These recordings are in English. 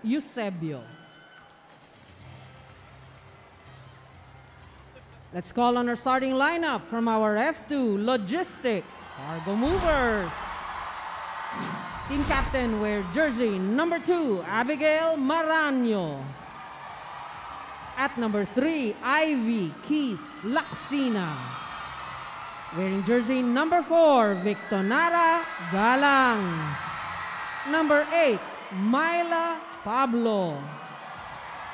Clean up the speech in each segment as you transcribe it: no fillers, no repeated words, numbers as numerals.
Eusebio. Let's call on our starting lineup from our F2 Logistics Cargo Movers. Team captain wears jersey number 2, Abigail Maraño. At number 3, Ivy Keith Laksina. Wearing jersey number 4, Victonara Galang. Number 8, Myla Pablo.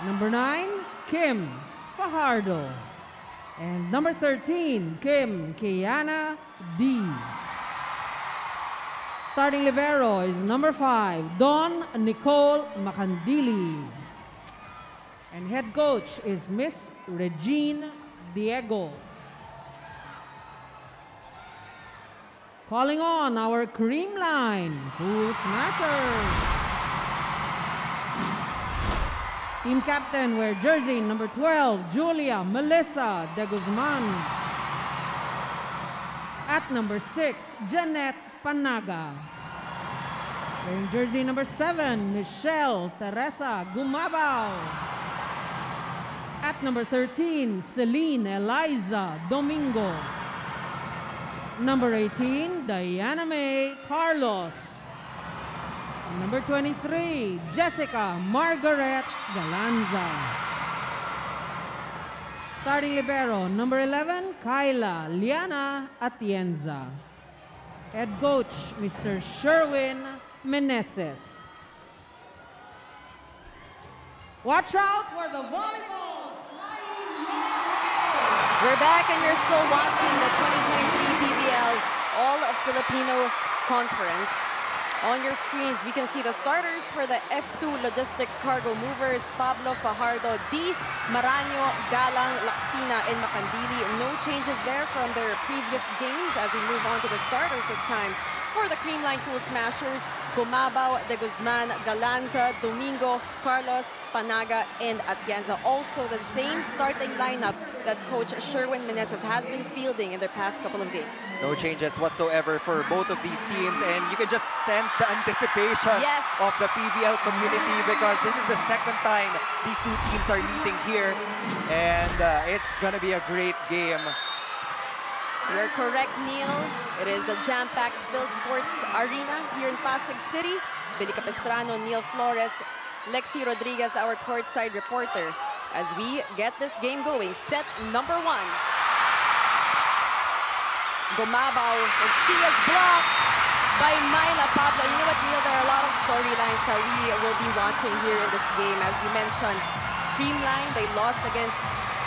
Number 9, Kim Fajardo. And number 13, Kim Kiana D. Starting libero is number 5, Dawn Nicole Macandili. And head coach is Miss Regine Diego. Calling on our Creamline Cool Smashers. Team captain wears jersey number 12, Julia Melissa de Guzman. At number 6, Janet Panaga. Wearing jersey number 7, Michelle Teresa Gumabao. At number 13, Celine Eliza Domingo. Number 18, Diana May Carlos. Number 23, Jessica Margaret Galanza. Starting libero, number 11, Kyla Liana Atienza. Head coach, Mr. Sherwin Meneses. Watch out for the volleyballs flying your way! We're back and you're still watching the 2023 PVL All-Filipino Conference. On your screens, we can see the starters for the F2 Logistics Cargo Movers, Pablo Fajardo, D. Maraño, Galang, Laksina, and Macandili. No changes there from their previous games as we move on to the starters this time. For the Creamline Cool Smashers, Gumabao, De Guzman, Galanza, Domingo, Carlos, Panaga, and Atienza. Also the same starting lineup that Coach Sherwin Meneses has been fielding in their past couple of games. No changes whatsoever for both of these teams, and you can just sense the anticipation of the PVL community because this is the second time these two teams are meeting here, and it's going to be a great game. You're correct, Neil. It is a jam-packed Phil Sports Arena here in Pasig City. Billy Capistrano, Neil Flores, Lexi Rodriguez, our courtside reporter. As we get this game going, set number 1. Gumabao, and she is blocked by Myla Pablo. You know what, Neil, there are a lot of storylines that we will be watching here in this game. As you mentioned, Creamline, they lost against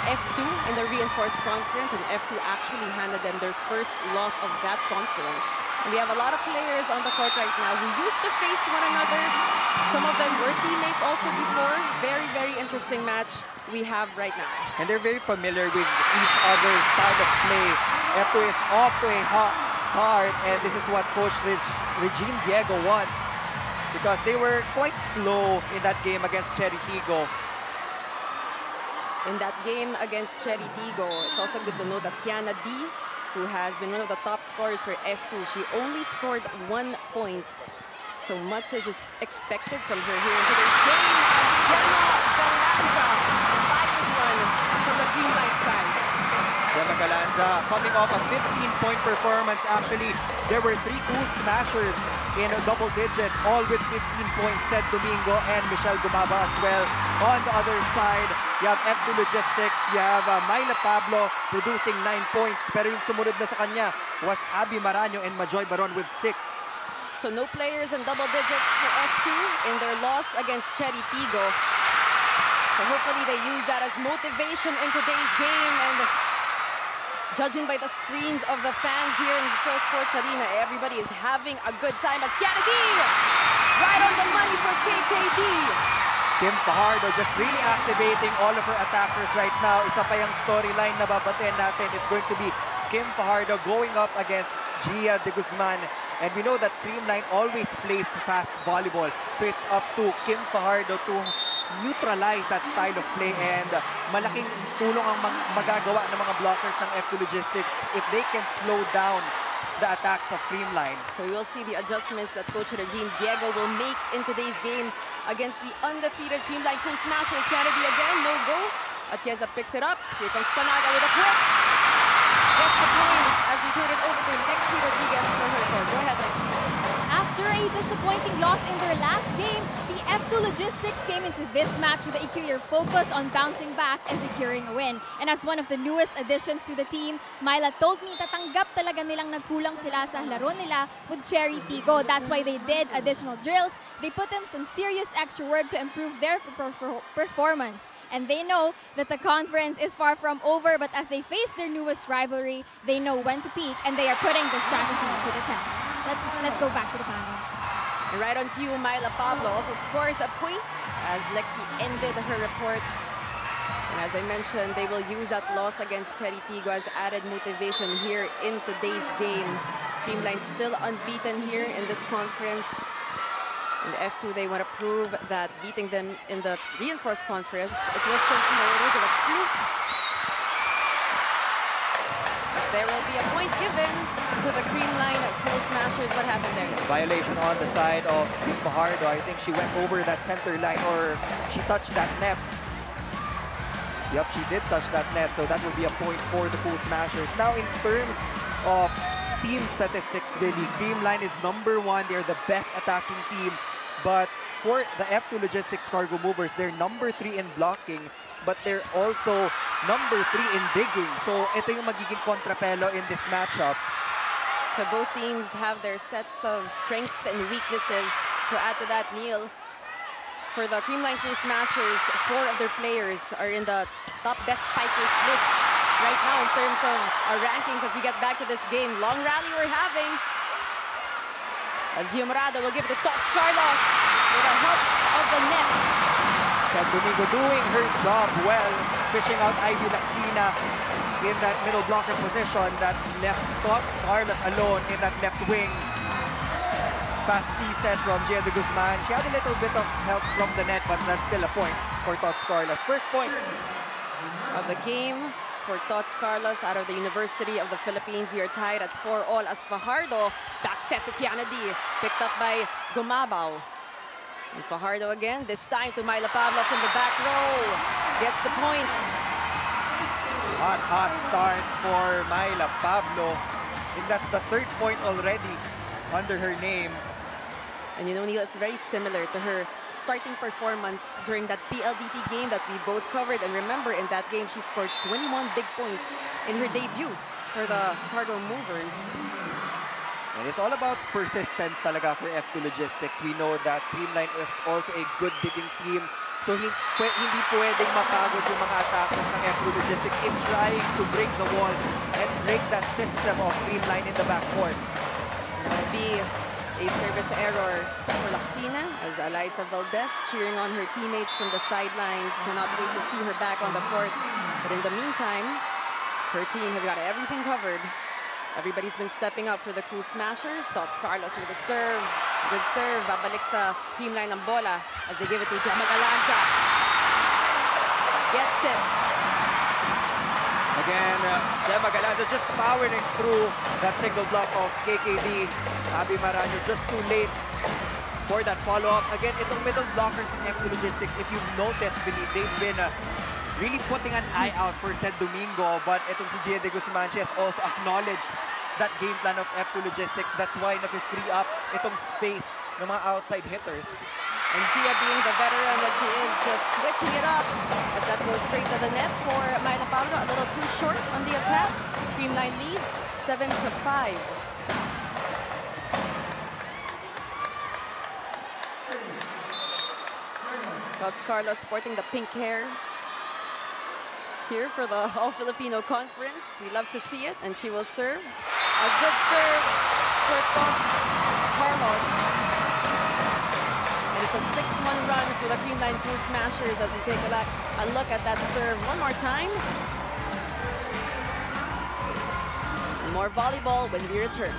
F2 in the reinforced conference, and F2 actually handed them their first loss of that conference. And we have a lot of players on the court right now who used to face one another. Some of them were teammates also before. Very, very interesting match we have right now. And they're very familiar with each other's style of play. F2 is off to a hot start, and this is what Coach Regine Diego wants because they were quite slow in that game against Cherry Tigo. In that game against Cherry Tigo, it's also good to know that Kiana D, who has been one of the top scorers for F2, she only scored 1 point. So much is expected from her here in today's game. Gemma Galanza fires one from the Creamline side. Gemma Galanza coming off a 15-point performance. Actually, there were 3 Cool Smashers in double digits, all with 15 points, said Domingo and Michelle Gumaba as well. On the other side, you have F2 Logistics, you have Myla Pablo producing 9 points. Pero yung sumunod na sa kanya was Abby Maraño and Majoy Baron with 6. So no players in double digits for F2 in their loss against Cherry Tigo. So hopefully they use that as motivation in today's game. And judging by the screens of the fans here in the Phil Sports Arena, everybody is having a good time as Kennedy right on the money for KKD. Kim Fajardo just really activating all of her attackers right now. Isa pa yung storyline na babatin natin. It's going to be Kim Fajardo going up against Gia De Guzman. And we know that Creamline always plays fast volleyball. So it's up to Kim Fajardo to neutralize that style of play. And malaking tulong ang magagawa ng mga blockers ng F2 Logistics if they can slow down the attacks of Creamline. So we will see the adjustments that Coach Regine Diego will make in today's game against the undefeated Creamline Cool Smashers. Kennedy again, no go. Atienza picks it up. Here comes Panaga with a quick. Gets the point as we turn it over to Lexi Rodriguez for her report. Go ahead, Lexi. After a disappointing loss in their last game, the F2 Logistics came into this match with a clear focus on bouncing back and securing a win. And as one of the newest additions to the team, Myla told me tatanggap talaga nilang nagkulang sila sa laro nila with Cherry Tigo. That's why they did additional drills. They put in some serious extra work to improve their performance. And they know that the conference is far from over, but as they face their newest rivalry, they know when to peak, and they are putting the strategy to the test. Let's go back to the panel. And right on cue, Myla Pablo also scores a point as Lexi ended her report. And as I mentioned, they will use that loss against Cherry Tigo as added motivation here in today's game. Creamline still unbeaten here in this conference. In the F2, they want to prove that beating them in the reinforced conference, it wasn't a fluke. There will be a point given to the Creamline Cool Smashers. What happened there? Violation on the side of Fajardo. I think she went over that center line, or she touched that net. Yep, she did touch that net, so that will be a point for the Cool Smashers. Now, in terms of team statistics, Billy, Creamline is #1. They're the best attacking team. But for the F2 Logistics Cargo Movers, they're #3 in blocking, but they're also #3 in digging. So ito yung magiging kontrapelo in this matchup. So both teams have their sets of strengths and weaknesses. To add to that, Neil, for the Creamline Cool Smashers, 4 of their players are in the top best spikers list right now in terms of our rankings as we get back to this game. Long rally we're having. As Gio Morado will give it to Tots Carlos with the help of the net. San Domingo doing her job well, fishing out Ivy Laxina in that middle blocker position that left Tots Carlos alone in that left wing. Fast C-set from Gia de Guzman. She had a little bit of help from the net, but that's still a point for Tots Carlos. First point of the game for Tots Carlos out of the University of the Philippines. We are tied at 4-all as Fajardo back set to Kiana D, picked up by Gumabaw. And Fajardo again, this time to Myla Pablo from the back row. Gets the point. Hot start for Myla Pablo. I think that's the 3rd point already under her name. And you know, Neil, it's very similar to her starting performance during that PLDT game that we both covered. And remember, in that game, she scored 21 big points in her debut for the Cargo Movers. And it's all about persistence talaga for F2 Logistics. We know that Creamline is also a good digging team. So hindi pwedeng mapagod yung mga attackers ng F2 Logistics in trying to break the wall and break that system of Creamline in the backcourt. Will be a service error for Laxina as Eliza Valdez cheering on her teammates from the sidelines. Cannot wait to see her back on the court. But in the meantime, her team has got everything covered. Everybody's been stepping up for the Cool Smashers. Tots Carlos with a serve. Good serve. Babalik sa Creamline ng bola as they give it to Gemma Galanza. Gets it. Again, Gemma Galanza just powering through that single block of KKD. Abby Maraño just too late for that follow-up. Again, itong middle blockers ng F2 Logistics, if you've noticed, they've been really putting an eye out for San Domingo, but itong si Gia de Guzman, she has also acknowledged that game plan of F2 Logistics. That's why nag-free up itong space ng mga outside hitters. And Gia, being the veteran that she is, just switching it up as that goes straight to the net for Myla Pablo. A little too short on the attack. Creamline leads 7-5. Tots Carlos sporting the pink hair here for the All-Filipino Conference. We love to see it, and she will serve. A good serve for Tots Carlos. And it's a 6-1 run for the Creamline Cool Smashers as we take a look at that serve one more time. More volleyball when we return.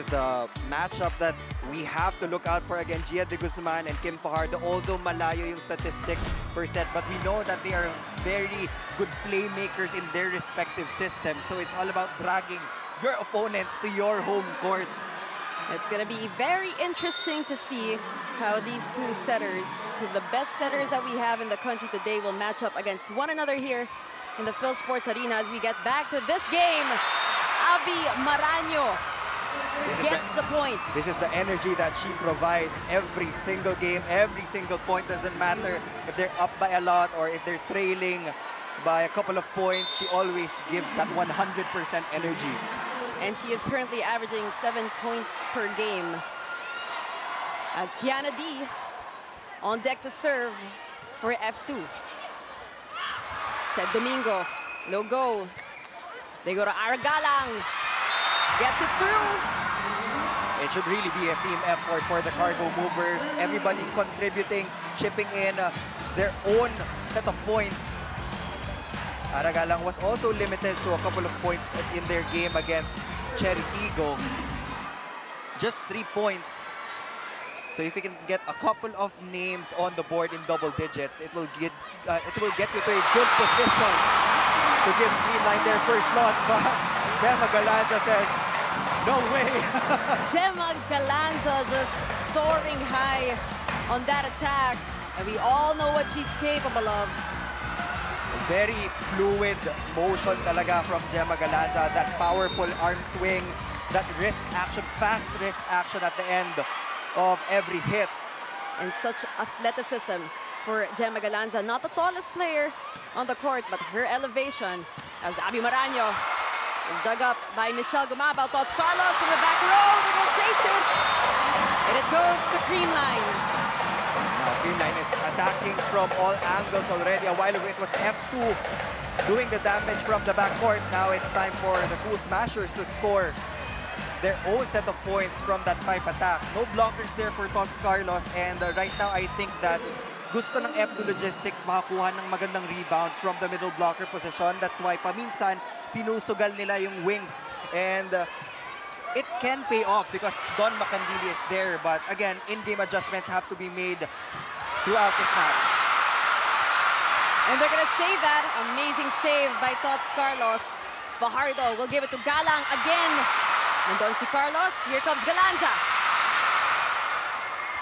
is the matchup that we have to look out for again. Gia de Guzman and Kim Fajardo, although malayo yung statistics per set, but we know that they are very good playmakers in their respective systems. So it's all about dragging your opponent to your home court. It's going to be very interesting to see how these two setters, two of the best setters that we have in the country today, will match up against one another here in the Phil Sports Arena as we get back to this game. Abby Maraño gets the point. This is the energy that she provides every single game, every single point. Doesn't matter if they're up by a lot or if they're trailing by a couple of points. She always gives that 100% energy. And she is currently averaging 7 points per game. As Kiana D on deck to serve for F2. Said Domingo, no go. They go to Aragalang. Gets it through. It should really be a team effort for the cargo movers. Everybody contributing, chipping in their own set of points. Aragalang was also limited to a couple of points in their game against Cherry Higo. Just 3 points. So if you can get a couple of names on the board in double digits, it will get you to a good position to give Creamline their first loss. But Gemma Galanza says, no way. Gemma Galanza just soaring high on that attack. And we all know what she's capable of. Very fluid motion talaga from Gemma Galanza. That powerful arm swing, that wrist action, fast wrist action at the end of every hit. And such athleticism for Gemma Galanza. Not the tallest player on the court, but her elevation as Abby Maraño is dug up by Michelle Gumabao. Tots Carlos from the back row. They're going to chase it. And it goes to Creamline. Now, Creamline is attacking from all angles already. A while ago, it was F2 doing the damage from the backcourt. Now it's time for the Cool Smashers to score their own set of points from that pipe attack. No blockers there for Tots Carlos. And right now, I think that gusto ng F2 Logistics makakuha ng magandang rebound from the middle blocker position. That's why paminsan, sinusugal nila yung wings. And it can pay off because Don Macandili is there. But again, in-game adjustments have to be made throughout this match. And they're going to save that. Amazing save by Tots Carlos. Fajardo will give it to Galang again. And don't see Carlos. Here comes Galanza.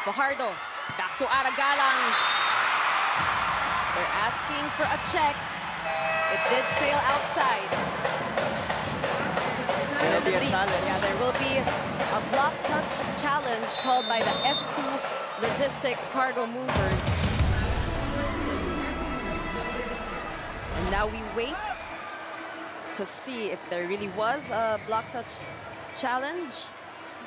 Fajardo back to Aragalang. They're asking for a check. It did sail outside. There will be a challenge. Yeah, there will be a block touch challenge called by the F2 Logistics Cargo Movers. And now we wait to see if there really was a block touch challenge,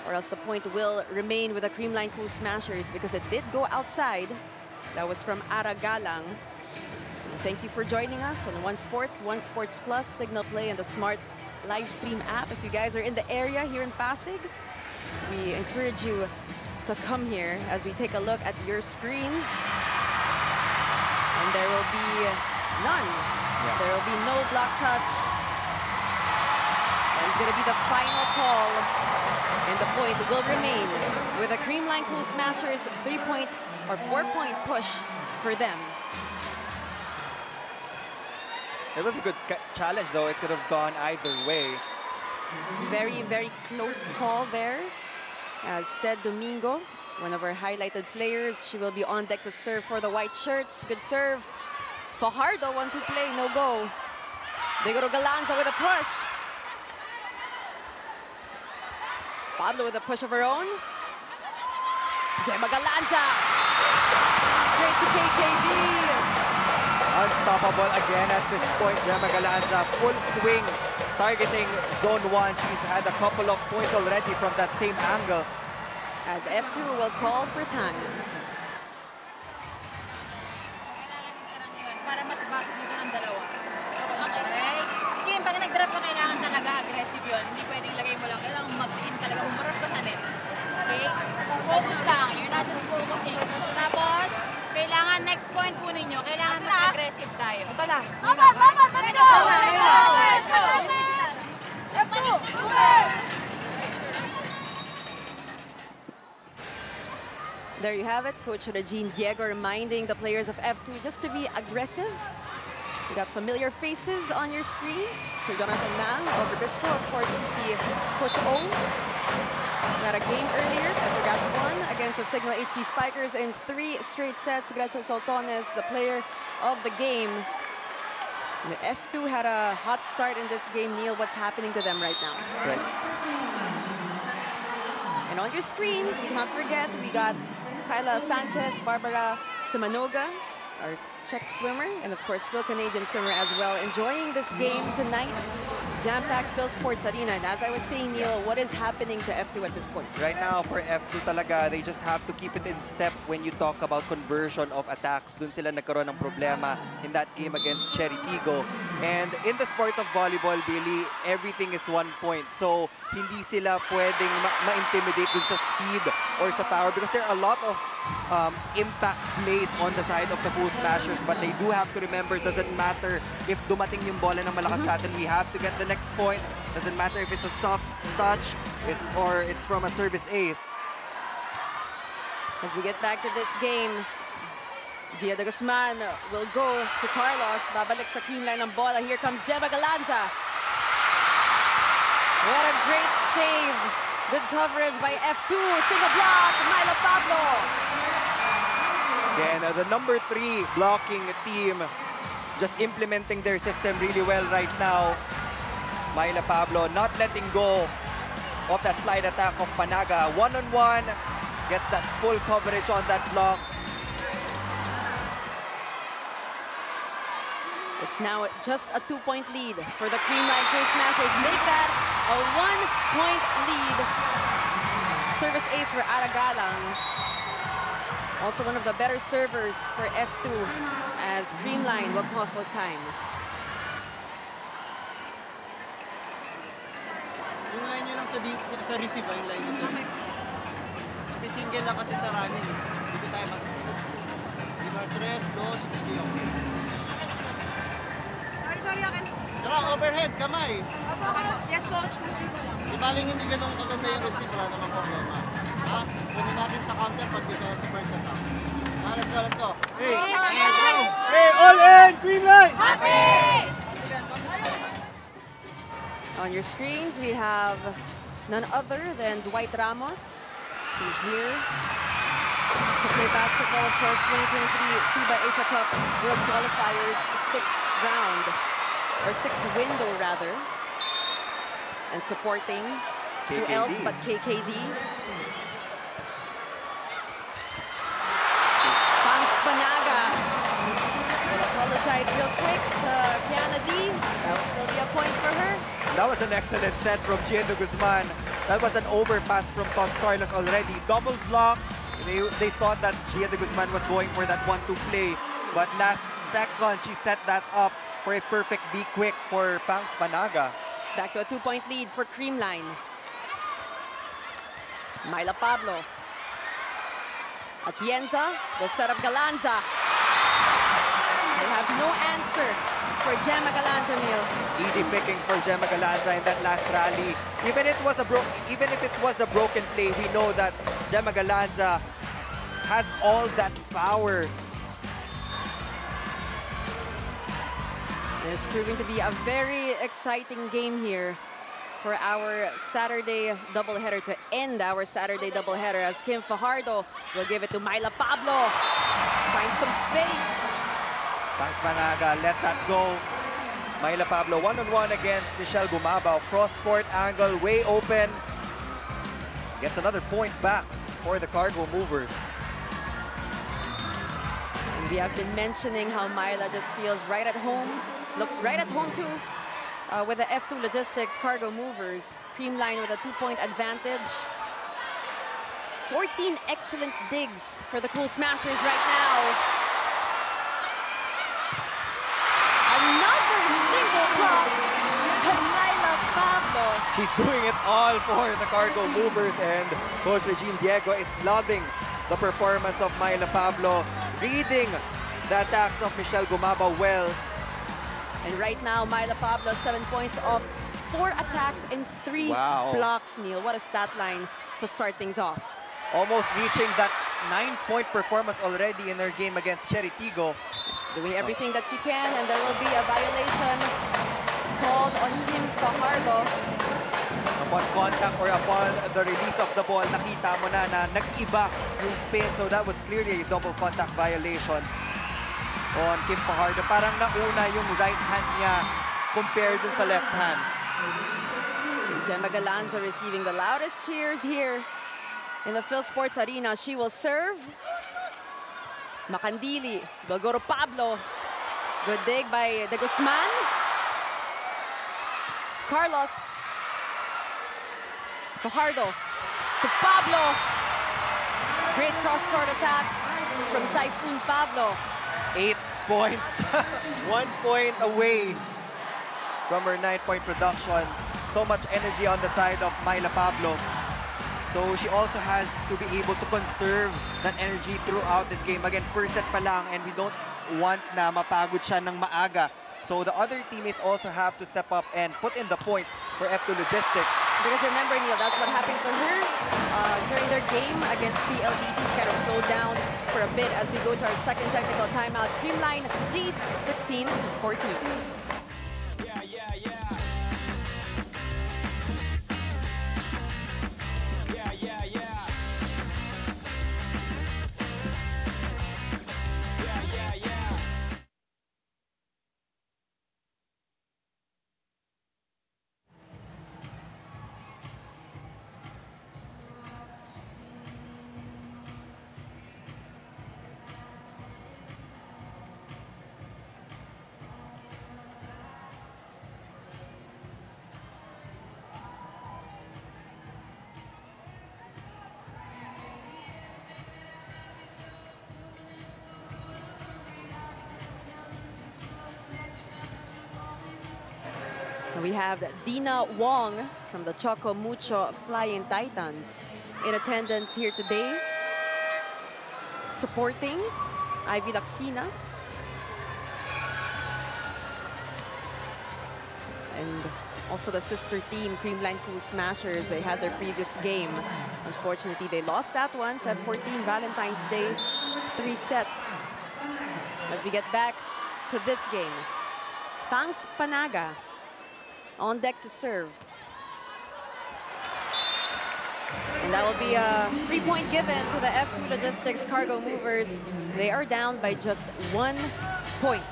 or else the point will remain with the Creamline Cool Smashers because it did go outside. That was from Aragalang. Thank you for joining us on One Sports, One Sports Plus, Signal Play, and the Smart live stream app. If you guys are in the area here in Pasig, we encourage you to come here as we take a look at your screens. And there will be none. Yeah. There will be no block touch. It's going to be the final call, and the point will remain with a Creamline Cool Smashers 3-point or 4-point push for them. It was a good challenge, though. It could have gone either way. Very, very close call there. As said Domingo, one of our highlighted players, she will be on deck to serve for the white shirts. Good serve. Fajardo, 1-2 play, no go. They go to Galanza with a push. Pablo with a push of her own. Gemma Galanza. Straight to KKD. Unstoppable again at this point. Gemma Galanza, full swing, targeting zone 1. She's had a couple of points already from that same angle. As F2 will call for time. Para mas back dito ng dalawa. Okay? Game, pag nag-drop ka, kailangan talaga aggressive yun. Hindi pwedeng lagay mo lang. Kailangan mag-in talaga. Umarap ka sa net. Okay? Focus lang. You're not just focusing. Tapos, kailangan next point kunin nyo. Kailangan mas aggressive tayo. Ito lang. Baba! There you have it, Coach Regine Diego reminding the players of F2 just to be aggressive. You got familiar faces on your screen. Sir Jonathan Nang of Rubisco. Of course, you see Coach Ong. We had a game earlier. Petrogas won against the Signal HD Spikers in 3 straight sets. Gretchen Soltones, the player of the game. The F2 had a hot start in this game. Neil, what's happening to them right now? Right. And on your screens, we cannot forget, we got Kyla Sanchez, Barbara Simanoga, our Czech swimmer, and of course, Phil Canadian swimmer as well, enjoying this game tonight. Jam-packed Phil Sports Arena. And as I was saying, Neil, what is happening to F2 at this point? Right now, for F2 talaga, they just have to keep it in step when you talk about conversion of attacks. Dun sila nagkaroon ng problema in that game against Cherry Tigo. And in the sport of volleyball, Billy, everything is 1 point. So, hindi sila pwedeng ma-intimidate dun sa speed or sa power because there are a lot of impact plays on the side of the Cool Smashers. But they do have to remember, doesn't matter if dumating yung bola ng malakas sa atin, we have to get the next point. Doesn't matter if it's a soft touch or it's from a service ace. As we get back to this game, Gia de Guzman will go to Carlos. Babalik sa creamline ng bola. Here comes Gemma Galanza. What a great save. Good coverage by F2. Single block, Myla Pablo. Again, the number 3 blocking team just implementing their system really well right now. Myla Pablo not letting go of that slide attack of Panaga. One-on-one, gets that full coverage on that block. It's now just a 2-point lead for the Creamline Cool Smashers. Make that a 1-point lead. Service ace for Aragalang. Also one of the better servers for F2 as Creamline will call full time. Yung line nyo lang sa receive, yung line nyo sa receive. Single lang kasi sa running. Hindi tayo mag... 3, 2, 1. Sorry, akin. Tara, overhead, kamay. Yes, coach. Di baling hindi ganun kaganda yung receive, wala namang problema. Ha? Pwede natin sa counter pag dito sa first attack. Let's go. Hey! Hey, all in! Creamline! Happy! On your screens, we have none other than Dwight Ramos. He's here to play basketball, of course, 2023 FIBA Asia Cup World Qualifiers 6th round, or 6th window rather. And supporting who else but KKD. Panaga will apologize real quick to Kiana D. That will still be a point for her. That was an excellent set from Gia de Guzman. That was an overpass from Todd Carlos already. Double block. They thought that Gia de Guzman was going for that 1-2 play. But last second, she set that up for a perfect be quick for Pangs Panaga. It's back to a 2-point lead for Creamline. Myla Pablo. Atienza will set up Galanza. They have no answer for Gemma Galanza, Neil. Easy pickings for Gemma Galanza in that last rally. Even if it was a broken play, we know that Gemma Galanza has all that power. And it's proving to be a very exciting game here for our Saturday doubleheader, to end our Saturday doubleheader, as Kim Fajardo will give it to Myla Pablo. Find some space. Pangs Panaga let that go. Myla Pablo one-on-one against Michelle Gumabao. Cross-court angle, way open. Gets another point back for the Cargo Movers. And we have been mentioning how Myla just feels right at home. Looks right at home too. With the F2 Logistics Cargo Movers. Creamline with a 2-point advantage. 14 excellent digs for the Cool Smashers right now. Another single block from Myla Pablo. She's doing it all for the Cargo Movers, and Coach Regine Diego is loving the performance of Myla Pablo, reading the attacks of Michelle Gumabao well. And right now, Myla Pablo, 7 points off 4 attacks and 3 blocks, Neil. What a stat line to start things off. Almost reaching that 9-point performance already in their game against Cheritigo. Doing everything that she can, and there will be a violation called on Kim Fajardo. Upon contact or upon the release of the ball, nakita mo na nag-iba yung spin. So that was clearly a double contact violation on Kim Fajardo. Parang nauna yung right hand niya compared dun sa left hand. Gemma Galanza receiving the loudest cheers here in the Phil Sports Arena. She will serve. Macandili will go to Pablo. Good dig by De Guzman. Carlos. Fajardo to Pablo. Great cross-court attack from Typhoon Pablo. 8 points. 1 point away from her 9-point production. So much energy on the side of Myla Pablo. So she also has to be able to conserve that energy throughout this game. Again, first set pa lang, and we don't want na mapagod siya ng maaga. So the other teammates also have to step up and put in the points for F2 Logistics. Because remember, Neil, that's what happened to her during their game against PLDT. She kind of slowed down for a bit as we go to our second technical timeout. Creamline leads 16-14. We have Dina Wong from the Choco Mucho Flying Titans in attendance here today, supporting Ivy Lacsina. And also the sister team, Creamline Cool Smashers. They had their previous game. Unfortunately, they lost that one, Feb 14, Valentine's Day, 3 sets. As we get back to this game, Pangs Panaga on deck to serve. And that will be a 3-point given to the F2 Logistics Cargo Movers. They are down by just 1 point.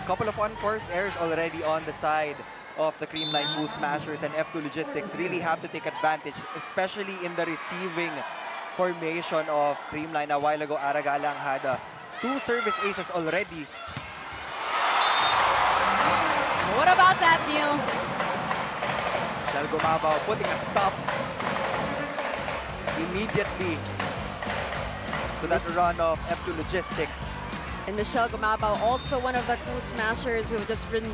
Couple of unforced errors already on the side of the Creamline Cool Smashers, and F2 Logistics really have to take advantage, especially in the receiving formation of Creamline. A while ago, Aragalang had 2 service aces already. What about that, Neil? Michelle Gumabao putting a stop immediately to that run of F2 Logistics. And Michelle Gumabao, also one of the Cool Smashers who have just been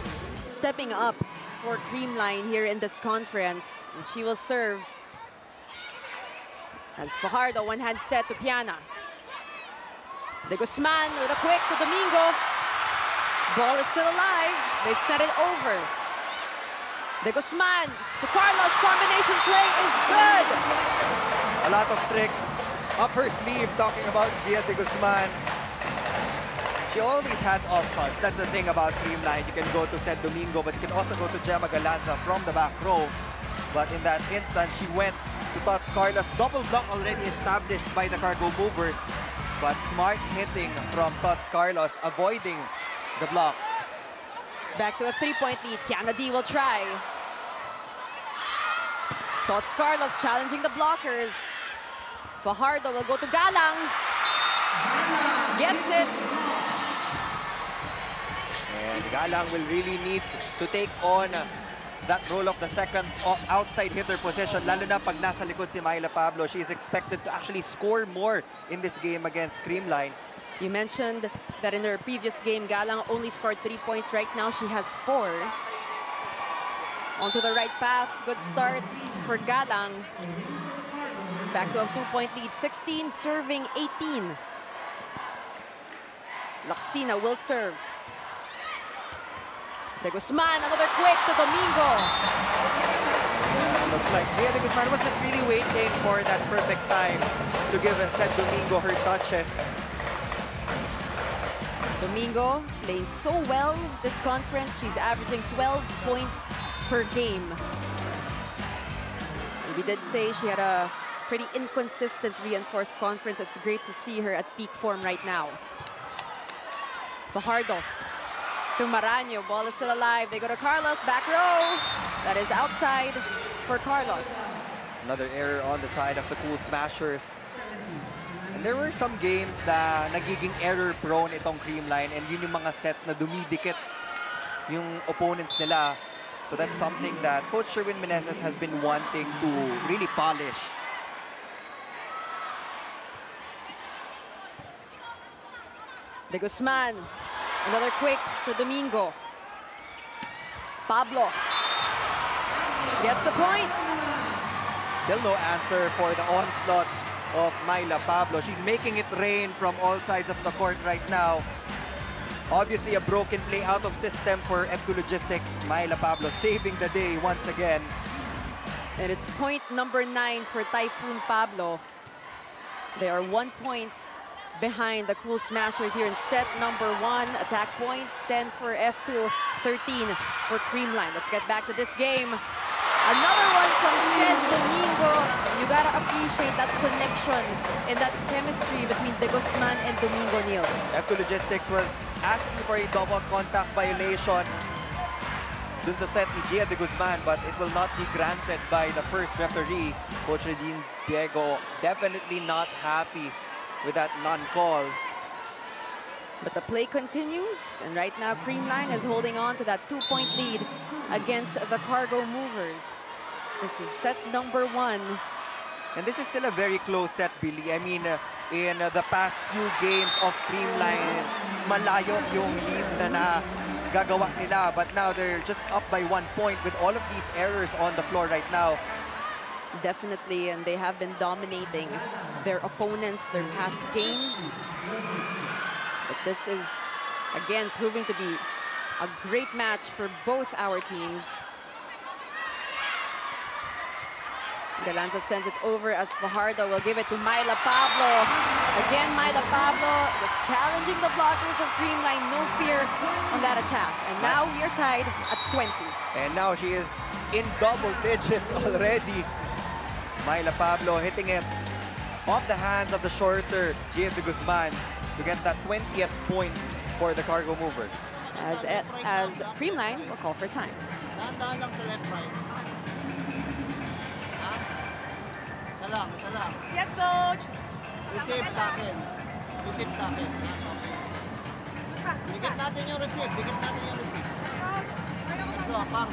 stepping up for Creamline here in this conference. And she will serve as Fajardo, one-hand set to Kiana. De Guzman with a quick to Domingo. Ball is still alive. They set it over. De Guzman to Carlos. Combination play is good. A lot of tricks up her sleeve, talking about Gia De Guzman. She always has options. That's the thing about Creamline. You can go to Sed Domingo, but you can also go to Gemma Galanza from the back row. But in that instance, she went to Tots Carlos. Double block already established by the Cargo Movers. But smart hitting from Tots Carlos, avoiding the block. It's back to a 3-point lead. Kiana D will try. Tots Carlos challenging the blockers. Fajardo will go to Galang. Gets it. And Galang will really need to take on that role of the second outside hitter position, lalo na pag nasa likod si Myla Pablo. She is expected to actually score more in this game against Creamline. You mentioned that in her previous game, Galang only scored 3 points. Right now, she has 4. Onto the right path. Good start for Galang. It's back to a 2-point lead. 16 serving 18. Lacsina will serve. De Guzman, another quick to Domingo. Looks like Gia de Guzman was just really waiting for that perfect time to give Seth Domingo her touches. Domingo playing so well this conference. She's averaging 12 points per game. We did say she had a pretty inconsistent reinforced conference. It's great to see her at peak form right now. Fajardo to Maraño. Ball is still alive. They go to Carlos, back row. That is outside for Carlos. Another error on the side of the Cool Smashers. And there were some games na nagiging error-prone itong Creamline, and yun yung mga sets na dumidikit yung opponents nila. So that's something that Coach Sherwin Meneses has been wanting to really polish. De Guzman, another quick to Domingo. Pablo gets a point. Still no answer for the onslaught of Myla Pablo. She's making it rain from all sides of the court right now. Obviously a broken play out of system for F2 Logistics. Myla Pablo saving the day once again. And it's point number 9 for Typhoon Pablo. They are 1 point behind the Cool Smashers here in set number 1. Attack points, 10 for F2, 13 for Creamline. Let's get back to this game. Another one from Seth Domingo. You gotta appreciate that connection and that chemistry between De Guzman and Domingo, Neil. F2 Logistics was asking for a double contact violation dun sa set ni Gia de Guzman, but it will not be granted by the first referee. Coach Regine Diego definitely not happy with that non-call. But the play continues, and right now Creamline is holding on to that 2-point lead against the Cargo Movers. This is set number 1. And this is still a very close set, Billy. I mean, in the past few games of Creamline, malayo yung lead na gagawa nila. But now they're just up by 1 point with all of these errors on the floor right now. Definitely, and they have been dominating their opponents, their past games. But this is, again, proving to be a great match for both our teams. Galanza sends it over as Fajardo will give it to Myla Pablo. Again, Myla Pablo just challenging the blockers of Creamline. No fear on that attack. And now we are tied at 20. And now she is in double digits already. Myla Pablo hitting it off the hands of the shorter Gia de Guzman to get that 20th point for the Cargo Movers. As Creamline will call for time. Dahan-dahan lang sa left, right. Ha? Isa lang, isa lang. Yes, coach. Receive sa akin. Receive sa akin. Bigit natin yung receive. Bigit natin yung receive. Let's go, pang.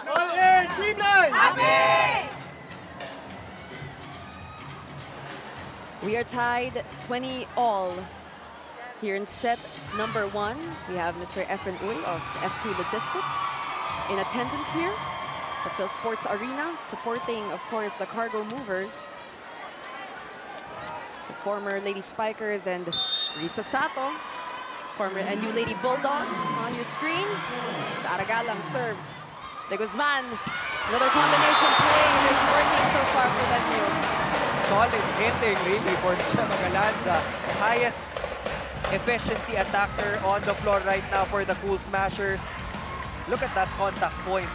All in, Creamline! We are tied 20 all here in set number 1. We have Mr. Efren Uy of F2 Logistics in attendance here. The Phil Sports Arena, supporting, of course, the Cargo Movers. The former Lady Spikers and Risa Sato, former and new Lady Bulldog on your screens. Aragalang serves. De Guzman, another combination play is working so far for them here. Solid hitting really for Gemma Galanza. Highest efficiency attacker on the floor right now for the Cool Smashers. Look at that contact point.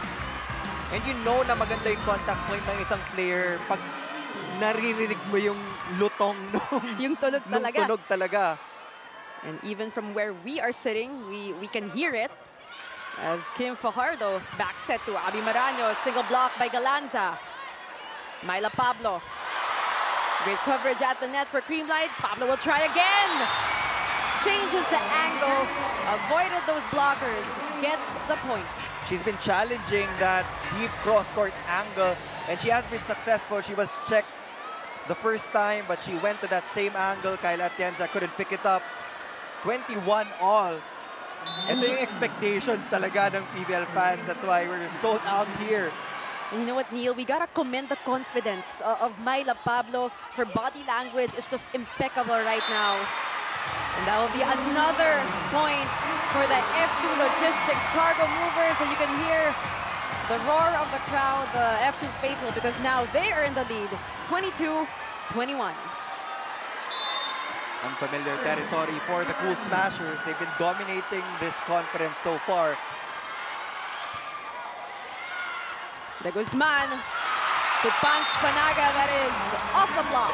And you know na maganda yung contact point ng isang player pag naririnig mo yung lutong Yung tunog talaga. tunog talaga. And even from where we are sitting, we can hear it. As Kim Fajardo back set to Abby Maraño, single block by Galanza. Myla Pablo. Great coverage at the net for Creamline. Pablo will try again. Changes the angle, avoided those blockers, gets the point. She's been challenging that deep cross-court angle, and she has been successful. She was checked the first time, but she went to that same angle. Kayla Atienza couldn't pick it up. 21 all. Ito yung expectations talaga ng PVL fans. That's why we're sold out here. And you know what, Neil? We gotta commend the confidence of Myla Pablo. Her body language is just impeccable right now. And that will be another point for the F2 Logistics Cargo Movers. And you can hear the roar of the crowd, the F2 faithful, because now they are in the lead, 22-21. Unfamiliar territory for the Cool Smashers. They've been dominating this conference so far. De Guzman to punch Panaga, that is off the block.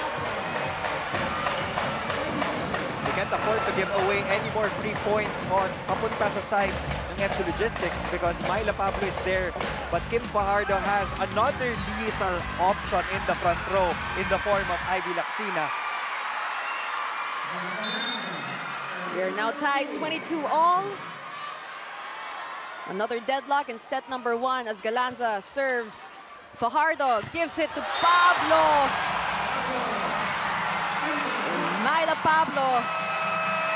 They can't afford to give away any more free points on papunta sa side ng F2 Logistics because Myla Pablo is there. But Kim Fajardo has another lethal option in the front row in the form of Ivy Laxina. We are now tied 22-all. Another deadlock in set number 1 as Galanza serves. Fajardo gives it to Pablo. And Myla Pablo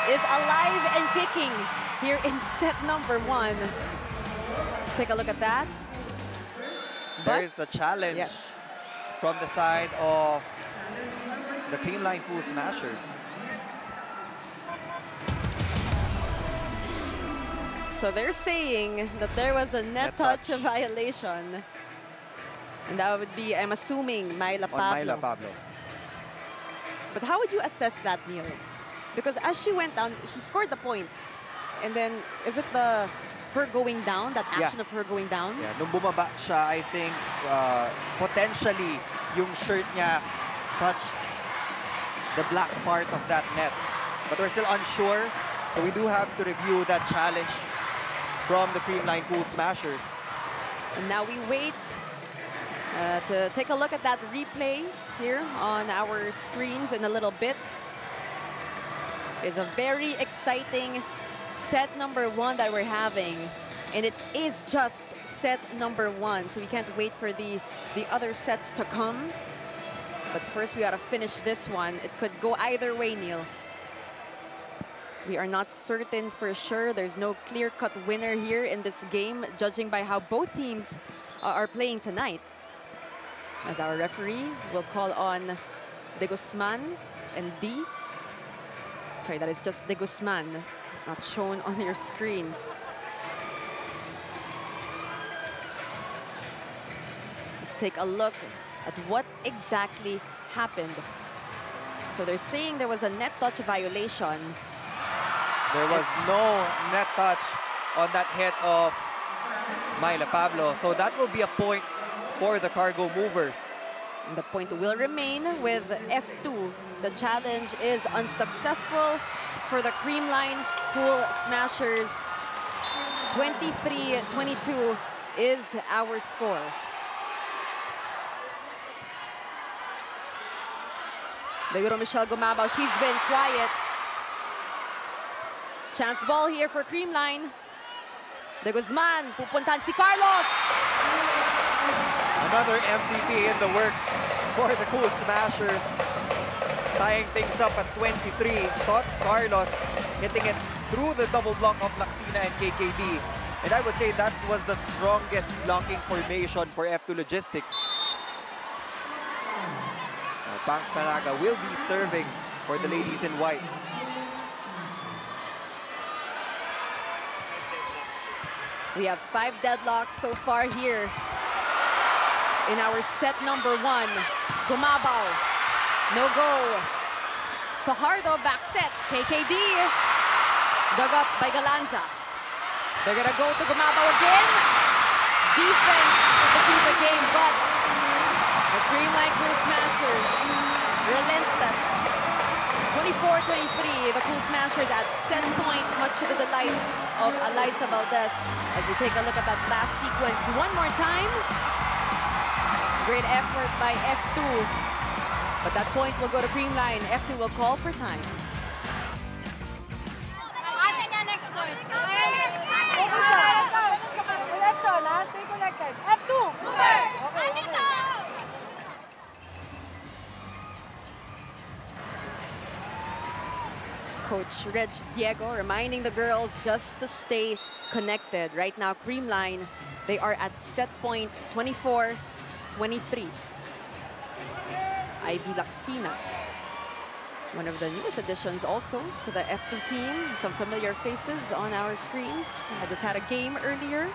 is alive and kicking here in set number 1. Let's take a look at that. There is a challenge from the side of the Creamline Cool Smashers. So they're saying that there was a net touch violation. And that would be, I'm assuming, Myla Pablo. On Myla Pablo. But how would you assess that, Neil? Because as she went down, she scored the point. And then, is it her going down, that action of her going down? Yeah, nung bumaba siya, I think potentially yung shirt niya touched the black part of that net. But we're still unsure. So we do have to review that challenge from the Creamline Cool Smashers. And now we wait to take a look at that replay here on our screens in a little bit. It's a very exciting set number 1 that we're having. And it is just set number 1. So we can't wait for the other sets to come. But first we gotta finish this one. It could go either way, Neil. We are not certain for sure. There's no clear-cut winner here in this game, judging by how both teams are playing tonight. As our referee will call on De Guzman and D. Sorry, that is just De Guzman, not shown on your screens. Let's take a look at what exactly happened. So they're saying there was a net touch violation. There was no net touch on that hit of Myla Pablo. So that will be a point for the Cargo Movers. And the point will remain with F2. The challenge is unsuccessful for the Creamline Cool Smashers. 23-22 is our score. Deguro Michelle Gumabao, she's been quiet. Chance ball here for Creamline. De Guzman, pupuntan si Carlos. Another MVP in the works for the Cool Smashers. Tying things up at 23. Tots Carlos hitting it through the double block of Laxina and KKD. And I would say that was the strongest blocking formation for F2 Logistics. Pangs Panaga will be serving for the ladies in white. We have 5 deadlocks so far here in our set number 1. Gumabao, no go. Fajardo back set. KKD, dug up by Galanza. They're gonna go to Gumabao again. Defense to keep the game, but the Creamline Cool Smashers, relentless. 24-23, the Cool Smashers at set point, much to the delight of Eliza Valdez. As we take a look at that last sequence one more time. Great effort by F2. But that point will go to Creamline. F2 will call for time. Ate nga next point. Connection, ha? Stay connected. F2! Coach Reg Diego reminding the girls just to stay connected. Right now, Creamline, they are at set point 24-23. Ivy Laxina, one of the newest additions also to the F2 team. Some familiar faces on our screens. I just had a game earlier.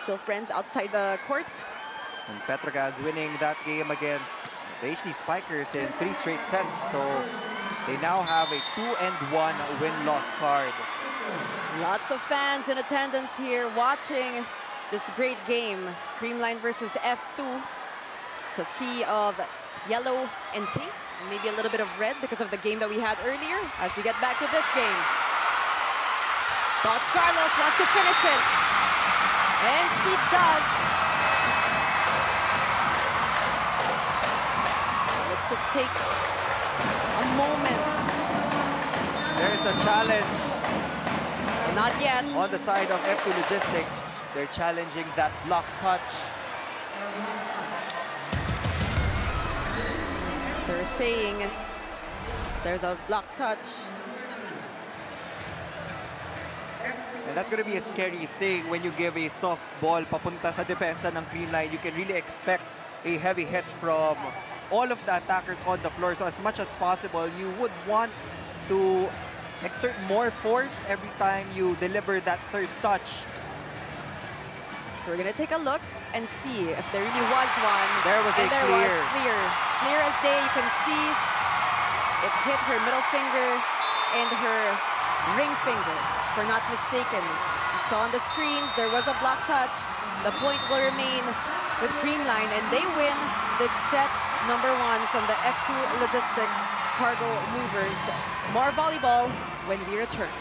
still friends outside the court. And Petrograd's winning that game against the HD Spikers in 3 straight sets. So they now have a 2-1 win-loss card. Lots of fans in attendance here watching this great game. Creamline versus F2. It's a sea of yellow and pink, and maybe a little bit of red because of the game that we had earlier. As we get back to this game, Dots Carlos wants to finish it, and she does. Let's just take a moment. There's a challenge. Not yet. On the side of F2 Logistics, they're challenging that block touch. They're saying there's a block touch. And that's going to be a scary thing when you give a soft ball papunta sa depensa ng Creamline. You can really expect a heavy hit from all of the attackers on the floor. So as much as possible, you would want to exert more force every time you deliver that third touch. So we're going to take a look and see if there really was one. There was and a there clear. was clear. Clear as day. You can see it hit her middle finger and her ring finger, if we're not mistaken. You saw on the screens there was a block touch. The point will remain with Creamline, and they win this set number 1 from the F2 Logistics Cargo Movers. More volleyball when we return.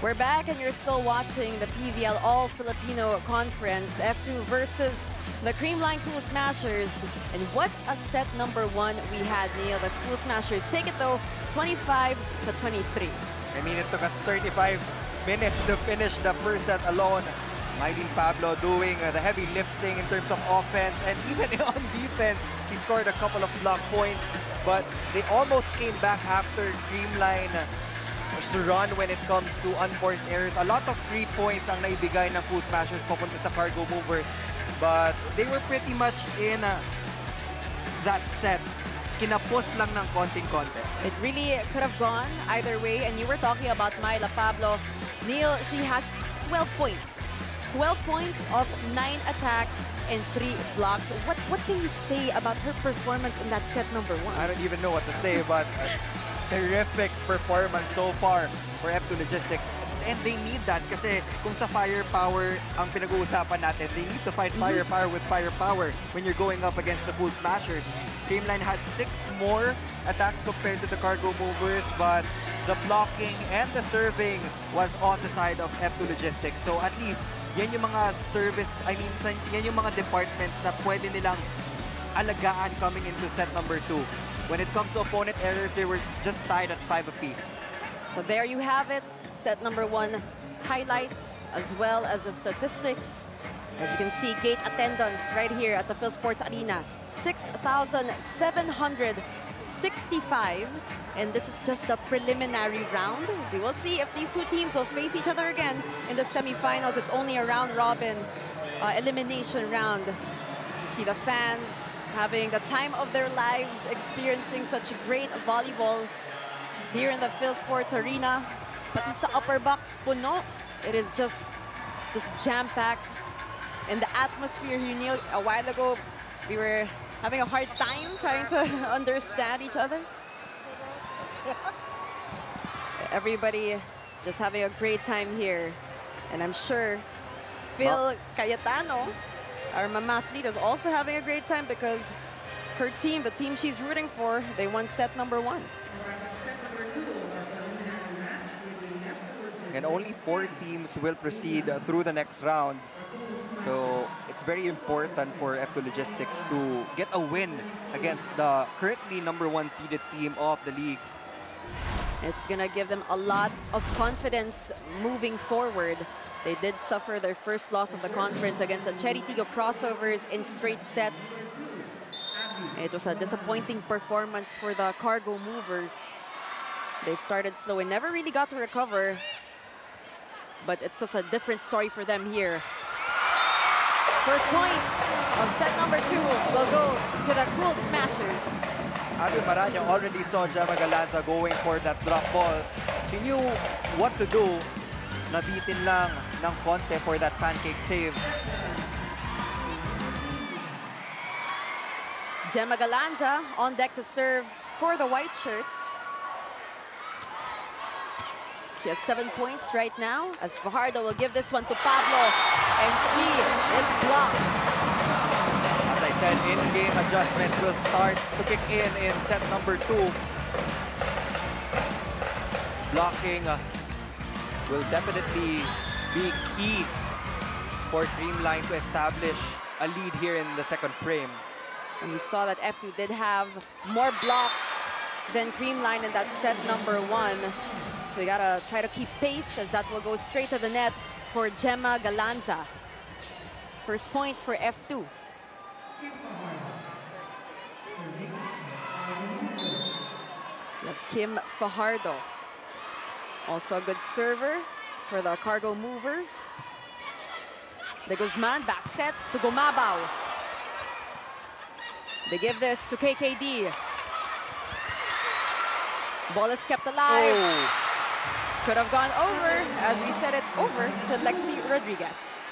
We're back and you're still watching the PVL All-Filipino Conference, F2 versus the Creamline Cool Smashers. And what a set number 1 we had, Neil. The Cool Smashers take it though, 25-23. I mean, it took us 35 minutes to finish the first set alone. Mylene Pablo doing the heavy lifting in terms of offense, and even on defense, he scored a couple of block points. But they almost came back after Creamline run when it comes to unforced errors. A lot of 3 points ang naibigay ng Cool Smashers papunta sa Cargo Movers. But they were pretty much in that set. Kinapos lang ng konting-konti. It really could have gone either way. And you were talking about Myla Pablo. Neil, she has 12 points. 12 points of 9 attacks and 3 blocks. What can you say about her performance in that set number 1? I don't even know what to say, but terrific performance so far for F2 Logistics. And they need that kasi kung sa firepower ang pinag-uusapan natin, they need to fight firepower with firepower when you're going up against the Cool Smashers. Creamline had 6 more attacks compared to the Cargo Movers, but the blocking and the serving was on the side of F2 Logistics. So at least, yan yung mga service, yan yung mga departments na pwede nilang alagaan coming into set number 2. When it comes to opponent errors, they were just tied at 5 apiece. So there you have it. Set number 1 highlights as well as the statistics. As you can see, gate attendance right here at the Phil Sports Arena, 6,765. And this is just the preliminary round. We will see if these 2 teams will face each other again in the semifinals. It's only a round-robin elimination round. You see the fans having the time of their lives, experiencing such great volleyball here in the Phil Sports Arena. Pati sa upper box, puno. It is just jam-packed. And the atmosphere here, Neil, a while ago, we were having a hard time trying to understand each other. Everybody just having a great time here. And I'm sure Phil Cayetano, our mama athlete, is also having a great time because her team, the team she's rooting for, they won set number 1. And only 4 teams will proceed through the next round. So it's very important for F2 Logistics to get a win against the currently #1 seeded team of the league. It's gonna give them a lot of confidence moving forward. They did suffer their first loss of the conference against the Cheritigo Crossovers in straight sets. It was a disappointing performance for the Cargo Movers. They started slow and never really got to recover. But it's just a different story for them here. First point of set number 2 will go to the Cool Smashers. Abby Maraño already saw Gemma Galanza going for that drop ball. He knew what to do. Nabitin lang ng konti for that pancake save. Gemma Galanza on deck to serve for the white shirts. She has 7 points right now, as Fajardo will give this one to Pablo, and she is blocked. As I said, in-game adjustments will start to kick in set number 2. Blocking will definitely be key for Creamline to establish a lead here in the second frame. And we saw that F2 did have more blocks than Creamline in that set number 1. So we gotta try to keep pace, as that will go straight to the net for Gemma Galanza. First point for F2. We have Kim Fajardo. Also a good server for the Cargo Movers. De Guzman back set to Gumabaw. They give this to KKD. Ball is kept alive. Oh. Could have gone over, as we said it, over to Lexi Rodriguez.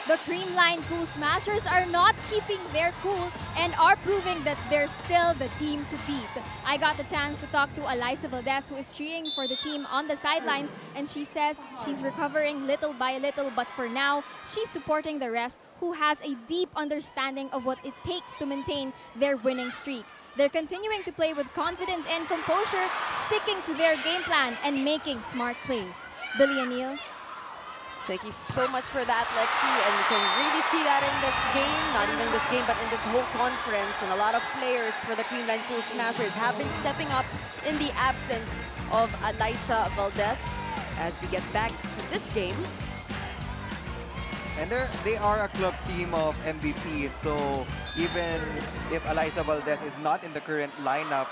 The Creamline Cool Smashers are not keeping their cool and are proving that they're still the team to beat. I got the chance to talk to Alyssa Valdez, who is cheering for the team on the sidelines, and she says she's recovering little by little, but for now, she's supporting the rest who has a deep understanding of what it takes to maintain their winning streak. They're continuing to play with confidence and composure, sticking to their game plan and making smart plays. Billy and Neil. Thank you so much for that, Lexi. And you can really see that in this game, not even this game, but in this whole conference. And a lot of players for the Creamline Cool Smashers have been stepping up in the absence of Alyssa Valdez. As we get back to this game. And they are a club team of MVPs, so even if Alyssa Valdez is not in the current lineup,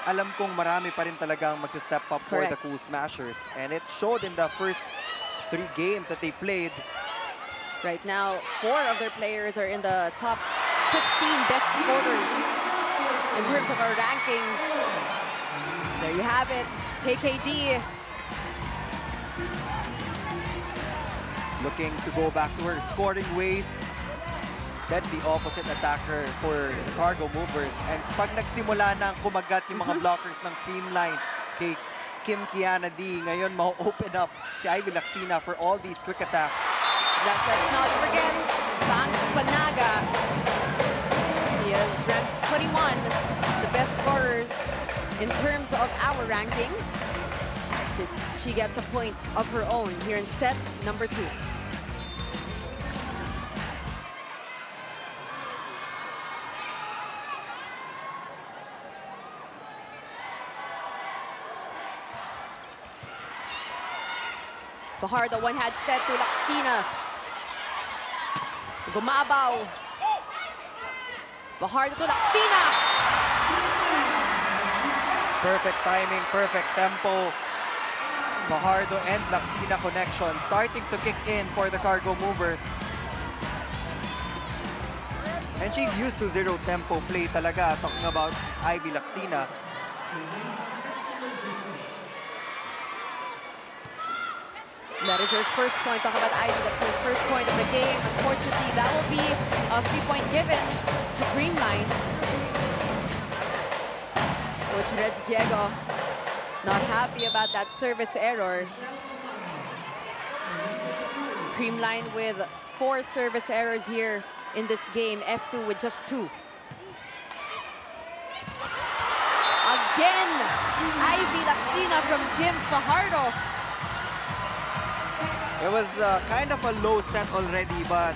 alam kong marami pa rin talagang magsa-step up for the Cool Smashers. And it showed in the first 3 games that they played. Right now, 4 of their players are in the top 15 best scorers in terms of our rankings. There you have it, KKD. Looking to go back to her scoring ways. Deadly opposite attacker for the Cargo Movers. And pag nagsimula nang kumagat yung mga blockers ng Creamline kay Kim Kiana D, ngayon ma-open up si Ivy Laxina for all these quick attacks. Let's not forget Banks Panaga. She is ranked 21, the best scorers in terms of our rankings. She gets a point of her own here in set number 2. Fajardo, one had set to Laxina. Gumabaw. Fajardo to Laxina. Perfect timing, perfect tempo. Fajardo and Laxina connection starting to kick in for the Cargo Movers. And she's used to zero tempo play talaga, talking about Ivy Laxina. That is her first point. Talk about Ivy, that's her first point of the game. Unfortunately, that will be a 3-point given to Creamline. Coach Reg Diego not happy about that service error. Creamline with 4 service errors here in this game. F2 with just 2. Again, Ivy Laxina from Kim Fajardo. It was kind of a low set already, but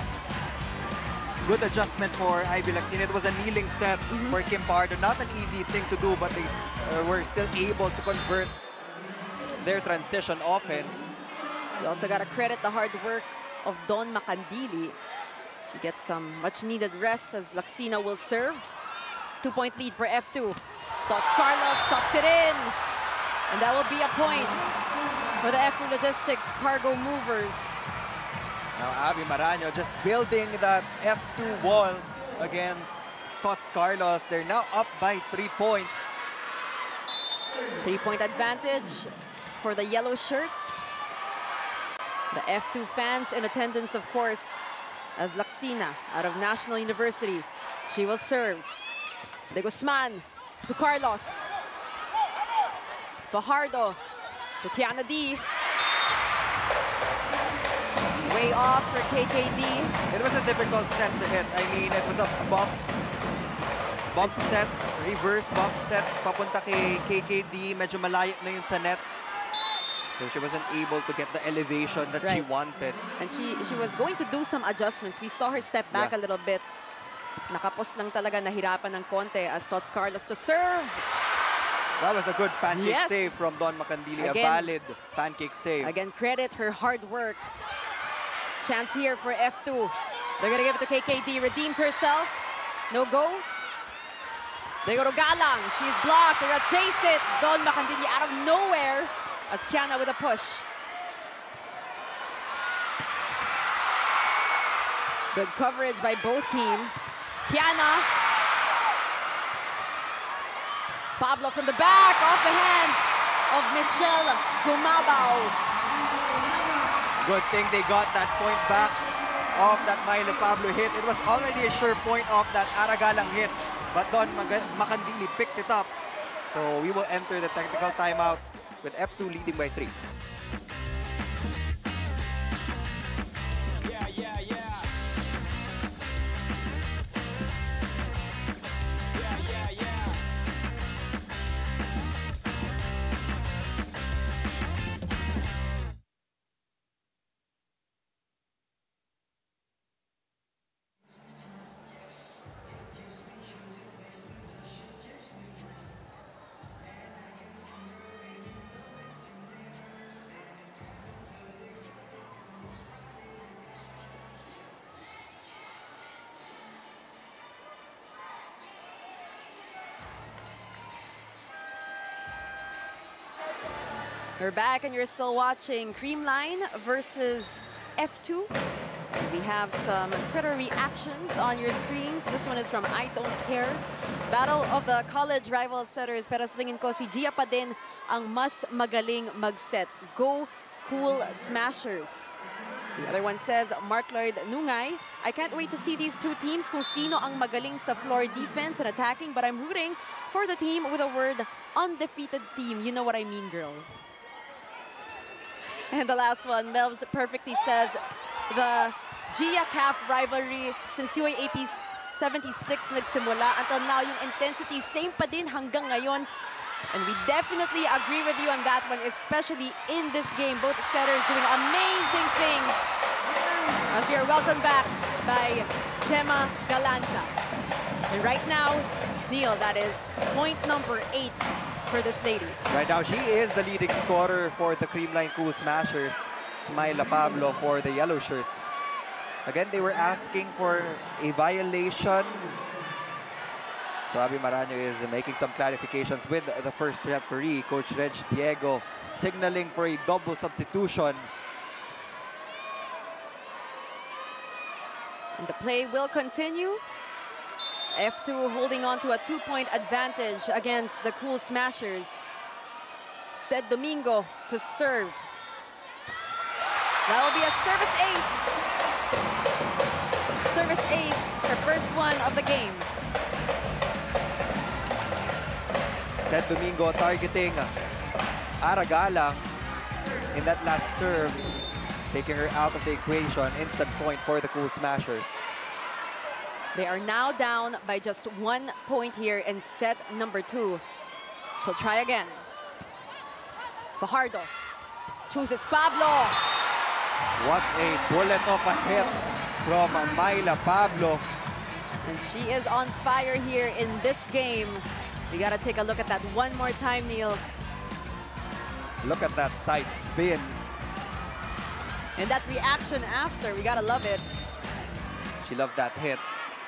good adjustment for Ivy Lacina. It was a kneeling set for Kim Pardo. Not an easy thing to do, but they were still able to convert their transition offense. You also got to credit the hard work of Dawn Macandili. She gets some much-needed rest as Lacina will serve. 2-point lead for F2. Tots Carlos tucks it in. And that will be a point for the F2 Logistics Cargo Movers. Now Abby Maraño just building that F2 wall against Tots Carlos. They're now up by 3 points. 3-point advantage for the yellow shirts. The F2 fans in attendance, of course, as Lacina out of National University. She will serve. De Guzman to Carlos. Fajardo to Kiana D. Way off for KKD. It was a difficult set to hit. I mean, it was a bump set, reverse bump set, papunta kay KKD. Medyo malayo na yun sa net. So she wasn't able to get the elevation that she wanted. And she was going to do some adjustments. We saw her step back a little bit. Nakapos lang talaga, nahirapan ng konti as Tots Carlos to serve. That was a good pancake save from Dawn Macandili, a valid pancake save. Again, credit her hard work. Chance here for F2. They're gonna give it to KKD, redeems herself. No go. They go to Galang, she's blocked, they're gonna chase it. Dawn Macandili out of nowhere as Kiana with a push. Good coverage by both teams. Kiana. Pablo from the back, off the hands of Michelle Gumabao. Good thing they got that point back off that Milo Pablo hit. It was already a sure point off that Aragalang hit, but Dawn Macandili picked it up. So we will enter the technical timeout with F2 leading by 3. We're back and you're still watching Creamline versus F2. We have some Twitter reactions on your screens. This one is from I Don't Care. Battle of the college rival setters. Pero sa tingin ko si Gia pa din ang mas magaling mag-set. Go Cool Smashers. The other one says, Mark Lloyd Nungay, I can't wait to see these two teams kung sino ang magaling sa floor defense and attacking, but I'm rooting for the team with a word, undefeated team. You know what I mean, girl. And the last one, Melvs perfectly says, the Gia-CAF rivalry since UAAP 76 nagsimula until now, yung intensity same pa din hanggang ngayon. And we definitely agree with you on that one, especially in this game. Both setters doing amazing things. As we are welcomed back by Gemma Galanza. And right now, Neil, that is point number 8 for this lady. Right now, she is the leading scorer for the Creamline Cool Smashers. Smaila Pablo for the yellow shirts. Again, they were asking for a violation. So Abby Maraño is making some clarifications with the first referee, Coach Reg Diego, signaling for a double substitution. And the play will continue. F2 holding on to a 2-point advantage against the Cool Smashers. Ced Domingo to serve. That will be a service ace. Service ace, her first one of the game. Ced Domingo targeting Aragalang in that last serve, taking her out of the equation. Instant point for the Cool Smashers. They are now down by just 1 point here in set number 2. She'll try again. Fajardo chooses Pablo. What a bullet of a hit from Myla Pablo. And she is on fire here in this game. We gotta take a look at that one more time, Neil. Look at that side spin. And that reaction after, we gotta love it. She loved that hit.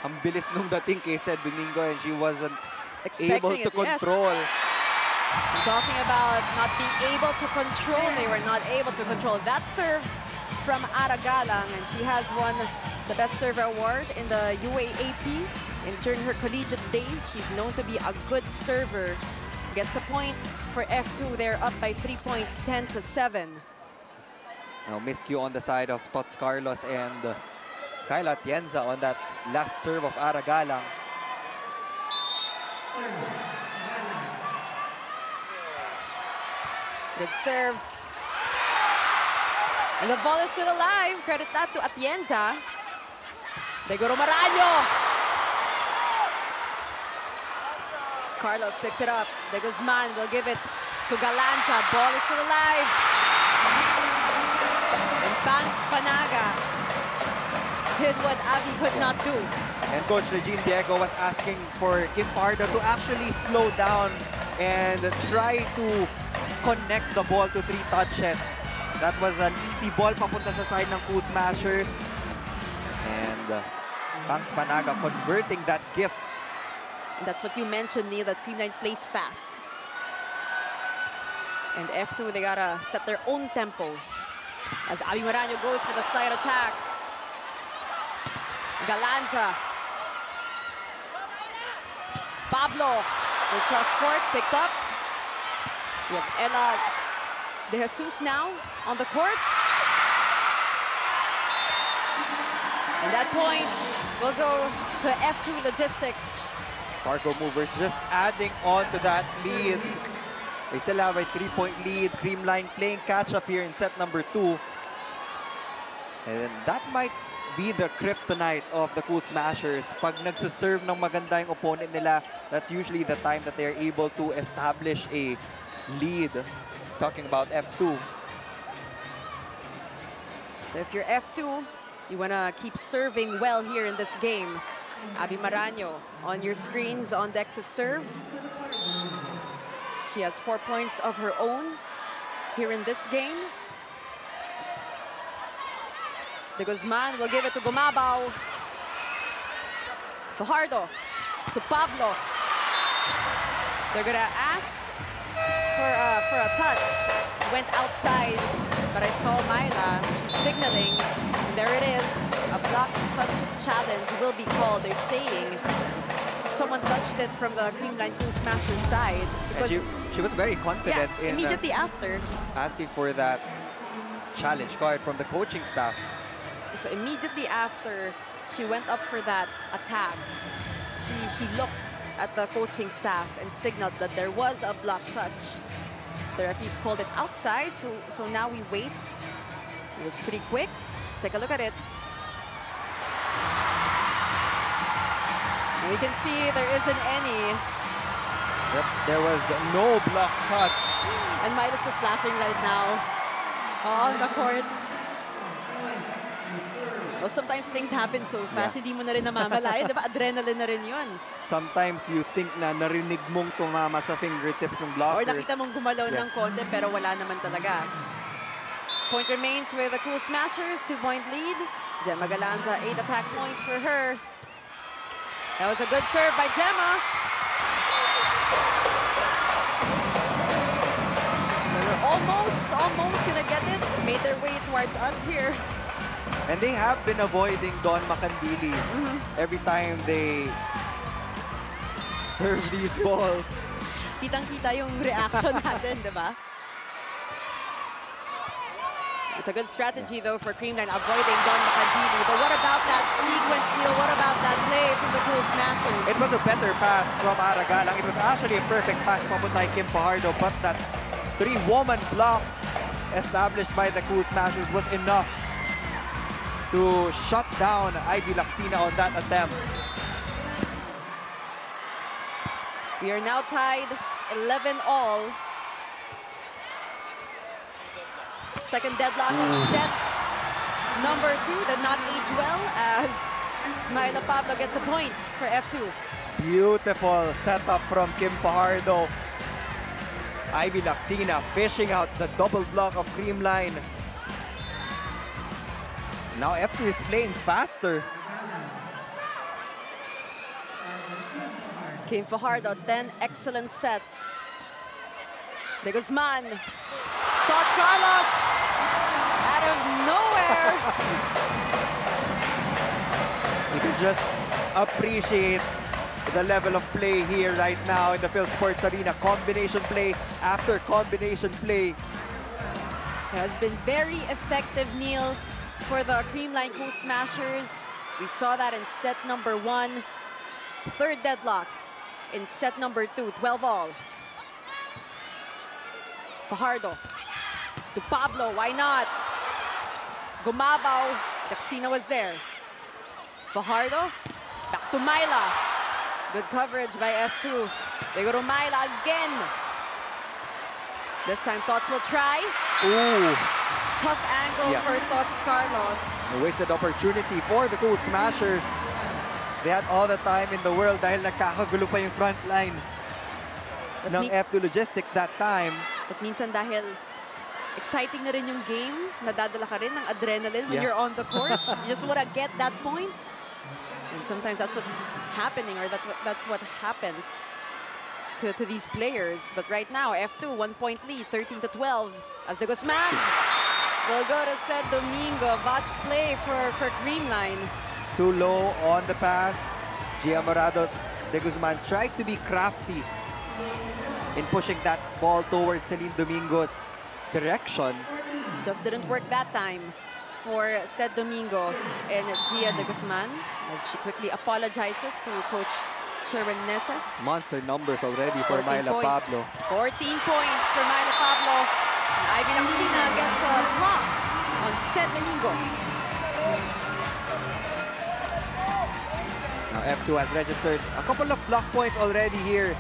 Ang bilis nung dating kay Sed Domingo and she wasn't able Expecting to it, yes. control. I'm talking about not being able to control. They were not able to control that serve from Aragalang, and she has won the Best Server Award in the UAAP. And during her collegiate days, she's known to be a good server. Gets a point for F2. They're up by 3 points, 10-7. Now miscue on the side of Tots Carlos and Kyla Atienza on that last serve of Aragalang. Good serve. And the ball is still alive. Credit that to Atienza. De Maranyo. Carlos picks it up. De Guzman will give it to Galanza. Ball is still alive. And Pans Panaga did what Abby could not do. And Coach Regine Diego was asking for Kim Pardo to actually slow down and try to connect the ball to 3 touches. That was an easy ball papunta sa side ng Cool Smashers. And Pans Panaga converting that gift. And that's what you mentioned, Neil, that Creamline plays fast. And F2, they gotta set their own tempo. As Abby Maranyo goes for the slide attack. Galanza. Pablo will cross court, picked up. We have Ella De Jesus now on the court. And that point will go to F2 Logistics. Cargo Movers just adding on to that lead. They still have a 3-point lead. Creamline playing catch-up here in set number 2. And that might be the kryptonite of the Cool Smashers. Pag nagsaserve ng maganda yung opponent nila, that's usually the time that they're able to establish a lead. Talking about F2. So if you're F2, you want to keep serving well here in this game. Abby Maranyo on your screens, on deck to serve. She has 4 points of her own here in this game. De Guzman will give it to Gumabaw. Fajardo to Pablo. They're gonna ask for a touch. Went outside, but I saw Myla. She's signaling, and there it is. A block touch challenge will be called. They're saying someone touched it from the Creamline Cool Smashers side. Because she was very confident in immediately after asking for that challenge card from the coaching staff. So immediately after she went up for that attack, she looked at the coaching staff and signaled that there was a block touch. The referees called it outside, so now we wait. It was pretty quick. Let's take a look at it. And we can see there isn't any. Yep, there was no block touch. And Myla's just laughing right now on the court. Well, sometimes things happen so fast, hindi mo na rin namamalayan. Diba? Adrenaline na rin yun. Sometimes you think na narinig mong tumama sa fingertips ng blockers. Or nakita mong gumalaw ng konti, pero wala naman talaga. Point remains with the Cool Smashers, 2-point lead. Gemma Galanza, 8 attack points for her. That was a good serve by Gemma. They were almost gonna get it. Made their way towards us here. And they have been avoiding Don Macandili every time they serve these balls. Kitang-kita yung reaction natin, di ba? It's a good strategy, though, for Creamline avoiding Don Macandili. But what about that sequence, Neil? What about that play from the Cool Smashers? It was a better pass from Aragalang. It was actually a perfect pass papunta kay Kim Fajardo, but that 3-woman block established by the Cool Smashers was enough to shut down Ivy Laxina on that attempt. We are now tied 11-all. Second deadlock is set. number 2 did not age well as Myla Pablo gets a point for F2. Beautiful setup from Kim Fajardo. Ivy Laxina fishing out the double block of Creamline. Now F2 is playing faster. Kim Fajardo, 10 excellent sets. De Guzman. Tots Carlos. Out of nowhere. You can just appreciate the level of play here right now in the Phil Sports Arena. Combination play after combination play. Has been very effective, Neil, for the Creamline Cool Smashers. We saw that in set number 1. Third deadlock in set number 2, 12 all. Fajardo to Pablo, why not? Gumabaw, Laxina was there. Fajardo, back to Myla. Good coverage by F2. They go to Myla again. This time Tots will try. Ooh. Tough angle for Tots Carlos. A wasted opportunity for the Cool Smashers. They had all the time in the world dahil nagkakagulo pa yung front line ng F2 Logistics that time. But minsan dahil exciting na rin yung game, nadadala ka rin ng adrenaline when you're on the court. You just want to get that point. And sometimes that's what's happening, or that's what happens to these players. But right now, F2, 1-point lead, 13-12. As De Guzman will go to Sed Domingo. Botch play for Creamline. Too low on the pass. Gia Morado, De Guzman tried to be crafty in pushing that ball towards Celine Domingo's direction. Just didn't work that time for Sed Domingo and Gia De Guzman as she quickly apologizes to Coach Sherwin Neses. Monster numbers already for Myla Pablo. 14 points for Myla Pablo. And Ivy Laxina gets a block on Sed Domingo. Now F2 has registered a couple of block points already here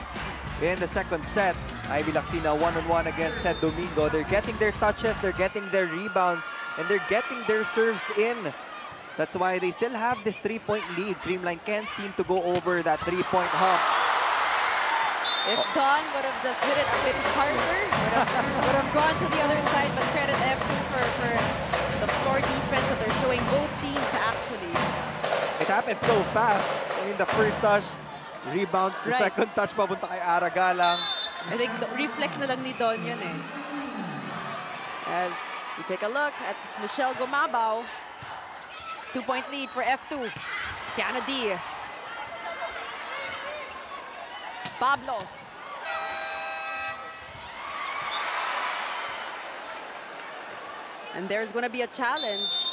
in the second set. Ivy Laxina one-on-one against Sed Domingo. They're getting their touches, they're getting their rebounds, and they're getting their serves in. That's why they still have this 3-point lead. Creamline can't seem to go over that 3-point hump. If Don would have just hit it a bit harder, would have gone to the other side, but credit F2 for the floor defense that they're showing both teams actually. It happened so fast. I mean, the first touch, rebound, the second touch papunta kay Aragalang. I think the reflex na lang ni Don yun eh. As we take a look at Michelle Gumabaw. 2-point lead for F2. Kiana D. Pablo. And there's going to be a challenge.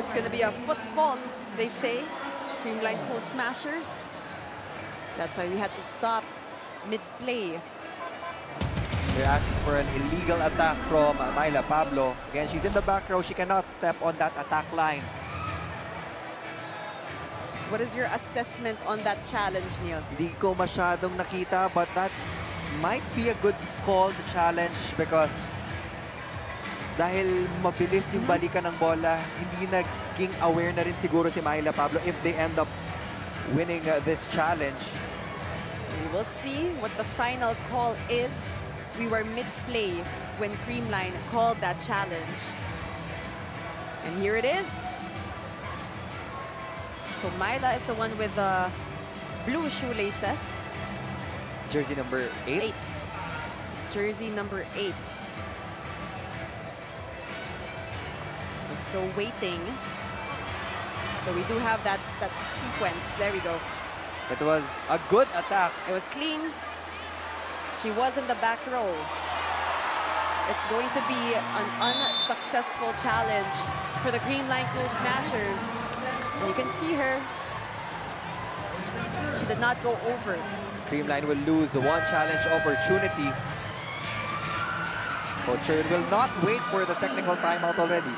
It's going to be a foot fault, they say. Creamline Cool Smashers. That's why we had to stop mid-play. They're asking for an illegal attack from Myla Pablo. Again, she's in the back row. She cannot step on that attack line. What is your assessment on that challenge, Neil? Hindi ko masyadong nakita, but that might be a good call to challenge because dahil mabilis yung balikan ng bola, hindi naging aware na rin siguro si Myla Pablo if they end up winning this challenge. We will see what the final call is. We were mid-play when Creamline called that challenge. And here it is. So Myla is the one with the blue shoelaces. Jersey number 8? 8. It's jersey number 8. We're still waiting. So we do have that sequence. There we go. It was a good attack. It was clean. She was in the back row. It's going to be an unsuccessful challenge for the Creamline Cool Smashers. And you can see her. She did not go over. Creamline will lose one challenge opportunity. Coach will not wait for the technical timeout already.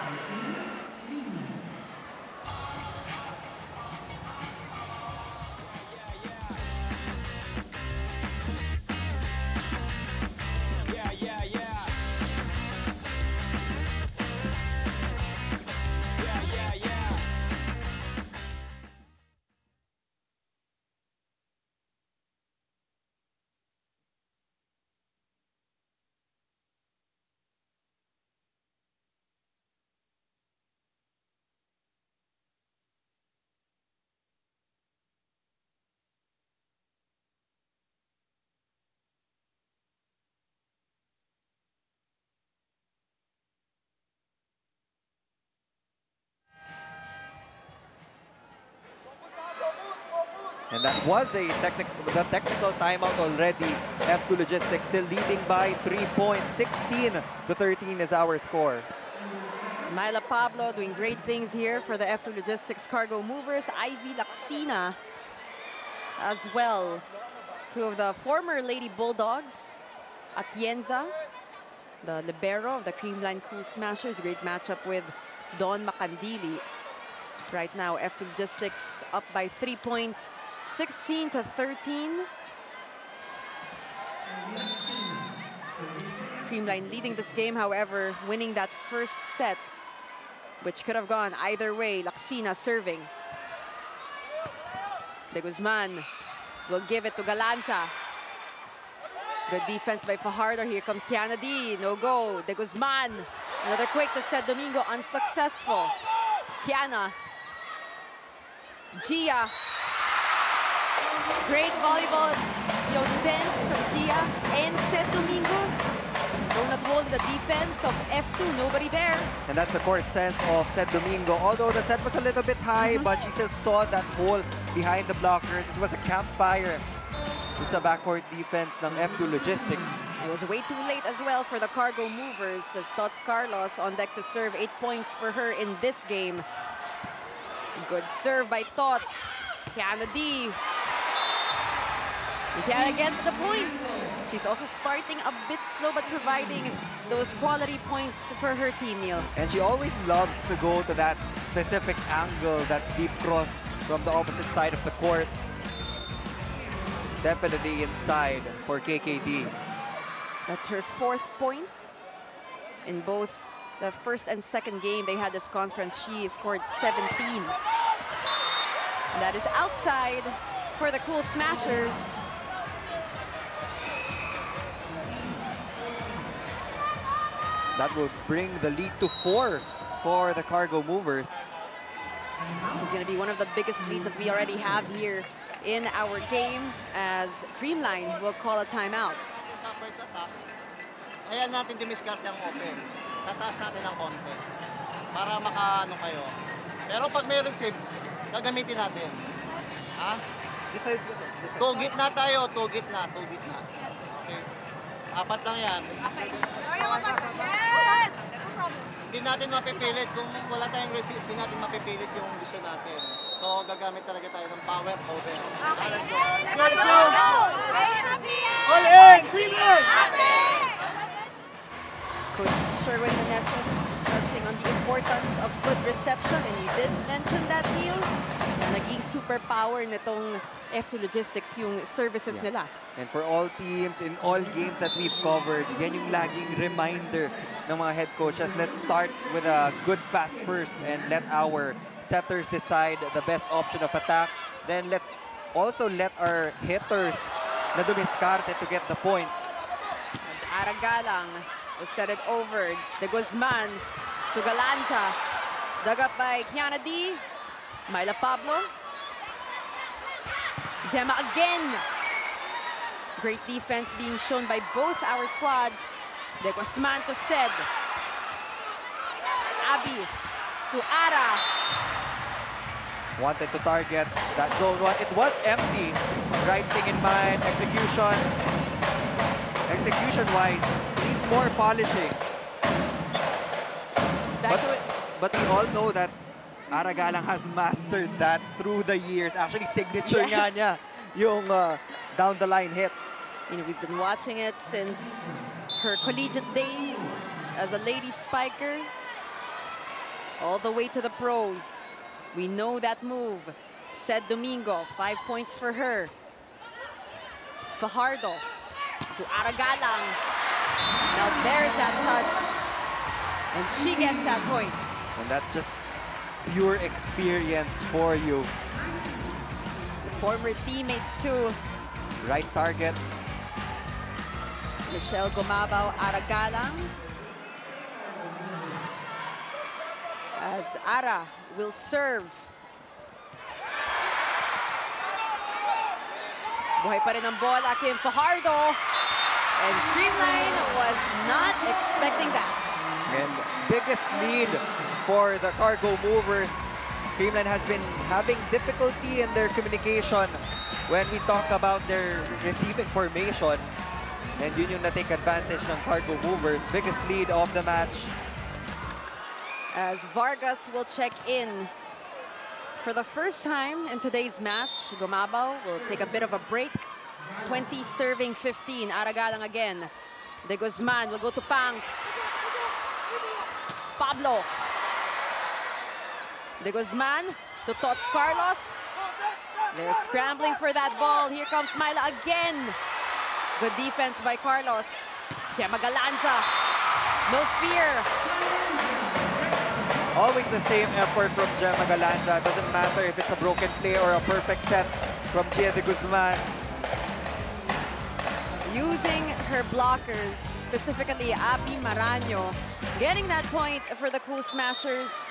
And that was the technical timeout already. F2 Logistics still leading by 3 points. 16-13 is our score. Myla Pablo doing great things here for the F2 Logistics Cargo Movers. Ivy Laxina as well. Two of the former Lady Bulldogs. Atienza, the libero of the Creamline Cool Smashers. Great matchup with Dawn Macandili. Right now, F2 Logistics up by 3 points, 16-13. Creamline leading this game, however, winning that first set, which could have gone either way. Laxina serving. De Guzman will give it to Galanza. Good defense by Fajardo. Here comes Kiana D. No go. De Guzman. Another quick to Sed Domingo. Unsuccessful. Kiana. Gia. Great volleyball sense from Gia and Sed Domingo. Donut hole in the defense of F2. Nobody there. And that's the court sense of Sed Domingo. Although the set was a little bit high, but she still saw that hole behind the blockers. It was a campfire. It's a backcourt defense ng F2 Logistics. It was way too late as well for the Cargo Movers, as Tots Carlos on deck to serve. 8 points for her in this game. Good serve by Tots. Kiana D. Kiana gets the point. She's also starting a bit slow, but providing those quality points for her team, Neil. And she always loves to go to that specific angle, that deep cross from the opposite side of the court. Definitely inside for KKD. That's her 4th point. In both the first and second game they had this conference, she scored 17. And that is outside for the Cool Smashers. That will bring the lead to 4 for the Cargo Movers. Which is going to be one of the biggest leads that we already have here in our game, as Creamline will call a timeout. Sa first attack, ayan natin dumiskart yung open. Tataas natin ng konti para makaano kayo. Pero pag may receive, gagamitin natin. Ha? Two gitna tayo, two gitna. Okay. 4 lang yan. Yes! Hindi natin mapipilit. Kung wala tayong receive, hindi natin mapipilit yung gusto natin. So, gagamit talaga tayo ng power over. Okay. Let's go. Let's go! All in! Creamline! Coach Sherwin Meneses stressing on the importance of good reception, and you did mention that, Neil, na naging superpower nitong F2 Logistics yung services nila. And for all teams, in all games that we've covered, yan yung laging reminder ng mga head coaches. Let's start with a good pass first and let our setters decide the best option of attack. Then let's also let our hitters na dumiskarte to get the points. As Aragalang will set it over. De Guzman to Galanza. Dug up by Kiana D. Myla Pablo. Gemma again. Great defense being shown by both our squads. De Guzman to Sed. Abby to Ara. Wanted to target that zone 1. It was empty. Right thing in mind. Execution-wise, needs more polishing. But we all know that Aragalang has mastered that through the years. Actually, signature nga niya yung down the line hit. You know, we've been watching it since her collegiate days as a lady spiker, all the way to the pros. We know that move. Sed Domingo, 5 points for her. Fajardo to Aragalang. Now there's that touch, and she gets that point. And that's just pure experience for you. Former teammates too. Right target. Michelle Gumabao, Aragalang. As Ara will serve. Buhay pa rin ang bola kay Fajardo. And Creamline was not expecting that. And biggest lead for the Cargo Movers. Creamline has been having difficulty in their communication when we talk about their receiving formation, and yun yung na-take advantage ng Cargo Movers, biggest lead of the match. As Vargas will check in for the first time in today's match. Gumabao will take a bit of a break. 20 serving 15. Aragalang again. De Guzman will go to Pangs. Pablo. De Guzman to Tots Carlos. They're scrambling for that ball. Here comes Myla again. Good defense by Carlos. Gemma Galanza. No fear. Always the same effort from Gemma Galanza. Doesn't matter if it's a broken play or a perfect set from Gia de Guzman. Using her blockers, specifically Abby Maraño, getting that point for the Cool Smashers.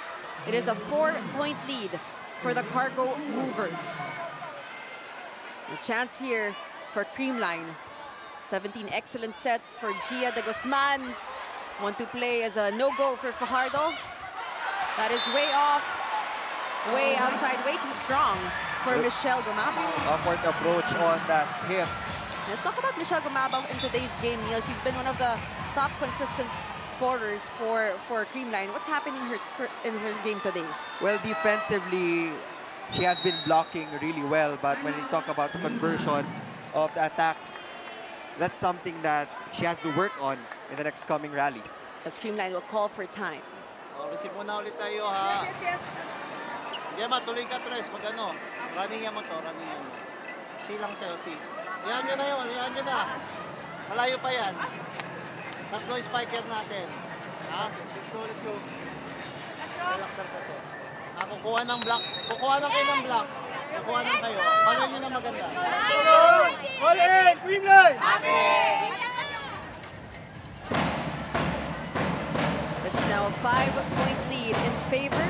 It is a 4-point lead for the Cargo Movers. A chance here for Creamline. 17 excellent sets for Gia de Guzman. 1-2 play is a no-go for Fajardo. That is way off, way outside, way too strong for Michelle Gumabao. Upward approach on that hip. Let's talk about Michelle Gumabao in today's game, Neil. She's been one of the top consistent scorers for Creamline. What's happening in her game today? Well, defensively, she has been blocking really well. But when you talk about the conversion of the attacks, that's something that she has to work on in the next coming rallies. As Creamline will call for time. Receive muna ulit tayo, ha? Gemma, tuloy ka, Tres. Pag ano, running yan mo to, running yan. C lang sa'yo, C. Iyan nyo na yun, iyan nyo na. Malayo pa yan. Tatlo spiker natin. Ha? Let's go, let's go. Relax lang sa set. Kukuha ng block. Kukuha ng kayo ng block. Kukuha ng kayo. Pagyan nyo na maganda. All in! Creamline! It's now a 5-point lead in favor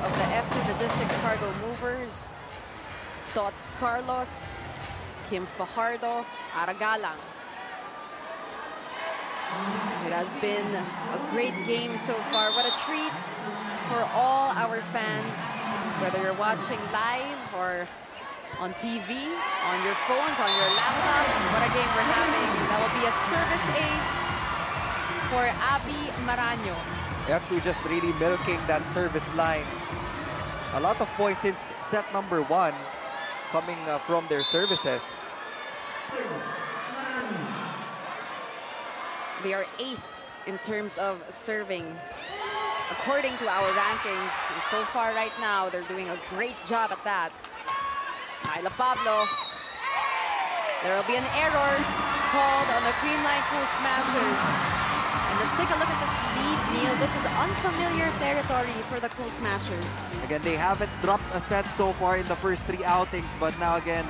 of the F2 Logistics Cargo Movers. Tots Carlos, Kim Fajardo, Aragalang. It has been a great game so far. What a treat for all our fans, whether you're watching live or on TV, on your phones, on your laptop. What a game we're having. That will be a service ace for Abby Maraño. F2 just really milking that service line. A lot of points since set number 1 coming from their services. They are 8th in terms of serving, according to our rankings. And so far right now, they're doing a great job at that. Myla Pablo. There will be an error called on the Creamline Cool Smashers. And let's take a look at this lead, Neil. This is unfamiliar territory for the Cool Smashers. Again, they haven't dropped a set so far in the first 3 outings, but now again,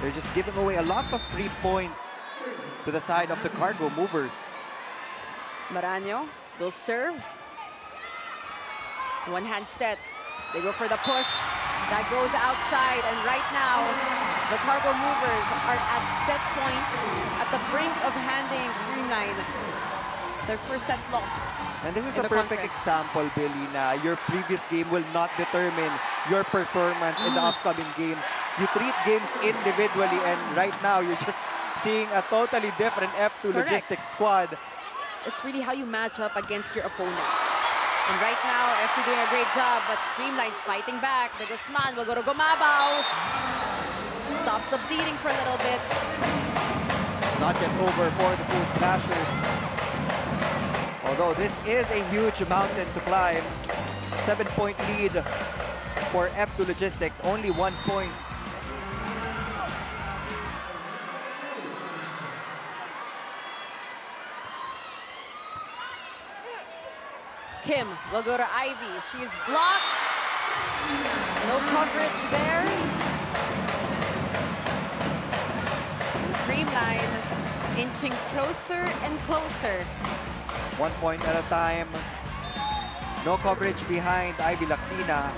they're just giving away a lot of free points to the side of the Cargo Movers. Maraño will serve. One-hand set. They go for the push. That goes outside, and right now, the Cargo Movers are at set point at the brink of handing Creamline their first set loss. And this is a perfect example, Billy, na your previous game will not determine your performance in the upcoming games. You treat games individually, and right now, you're just seeing a totally different F2 Logistics squad. It's really how you match up against your opponents. And right now, F2 doing a great job, but Creamline fighting back. De Guzman will go to Gumabao. Stops the bleeding for a little bit. Not yet over for the Cool Smashers. Although this is a huge mountain to climb. 7-point lead for F2 Logistics, only 1 point. Kim will go to Ivy. She is blocked. No coverage there. And Creamline inching closer and closer. 1 point at a time. No coverage behind Ivy Laxina.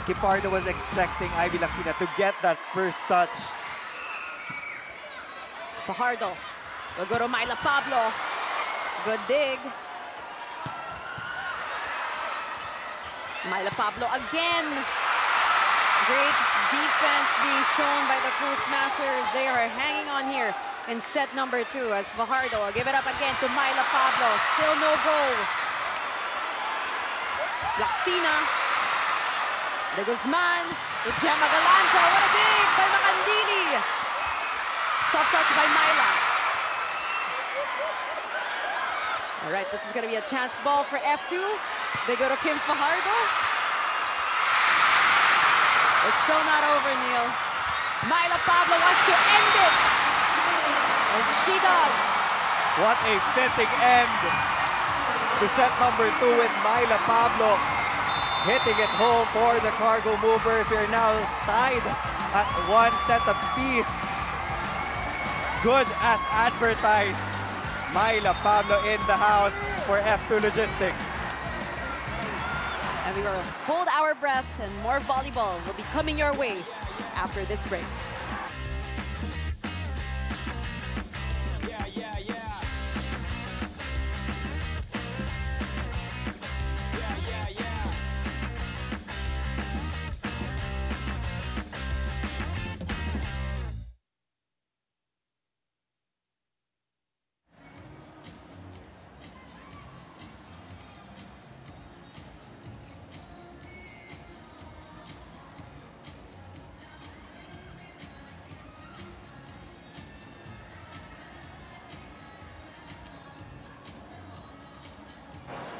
Kipardo was expecting Ivy Laxina to get that first touch. Fajardo will go to Myla Pablo. Good dig. Myla Pablo again. Great defense being shown by the Cool Smashers. They are hanging on here in set number 2 as Fajardo will give it up again to Myla Pablo. Still no goal. Laxina. De Guzman to Gemma Galanza. What a dig by Macandili. Soft touch by Myla. All right, this is going to be a chance ball for F2. They go to Kim Fajardo. It's still not over, Neil. Myla Pablo wants to end it. And she does. What a fitting end to set number 2 with Myla Pablo hitting it home for the Cargo Movers. We are now tied at 1 set apiece. Good as advertised. Myla Pablo in the house for F2 Logistics. And we will hold our breath, and more volleyball will be coming your way after this break.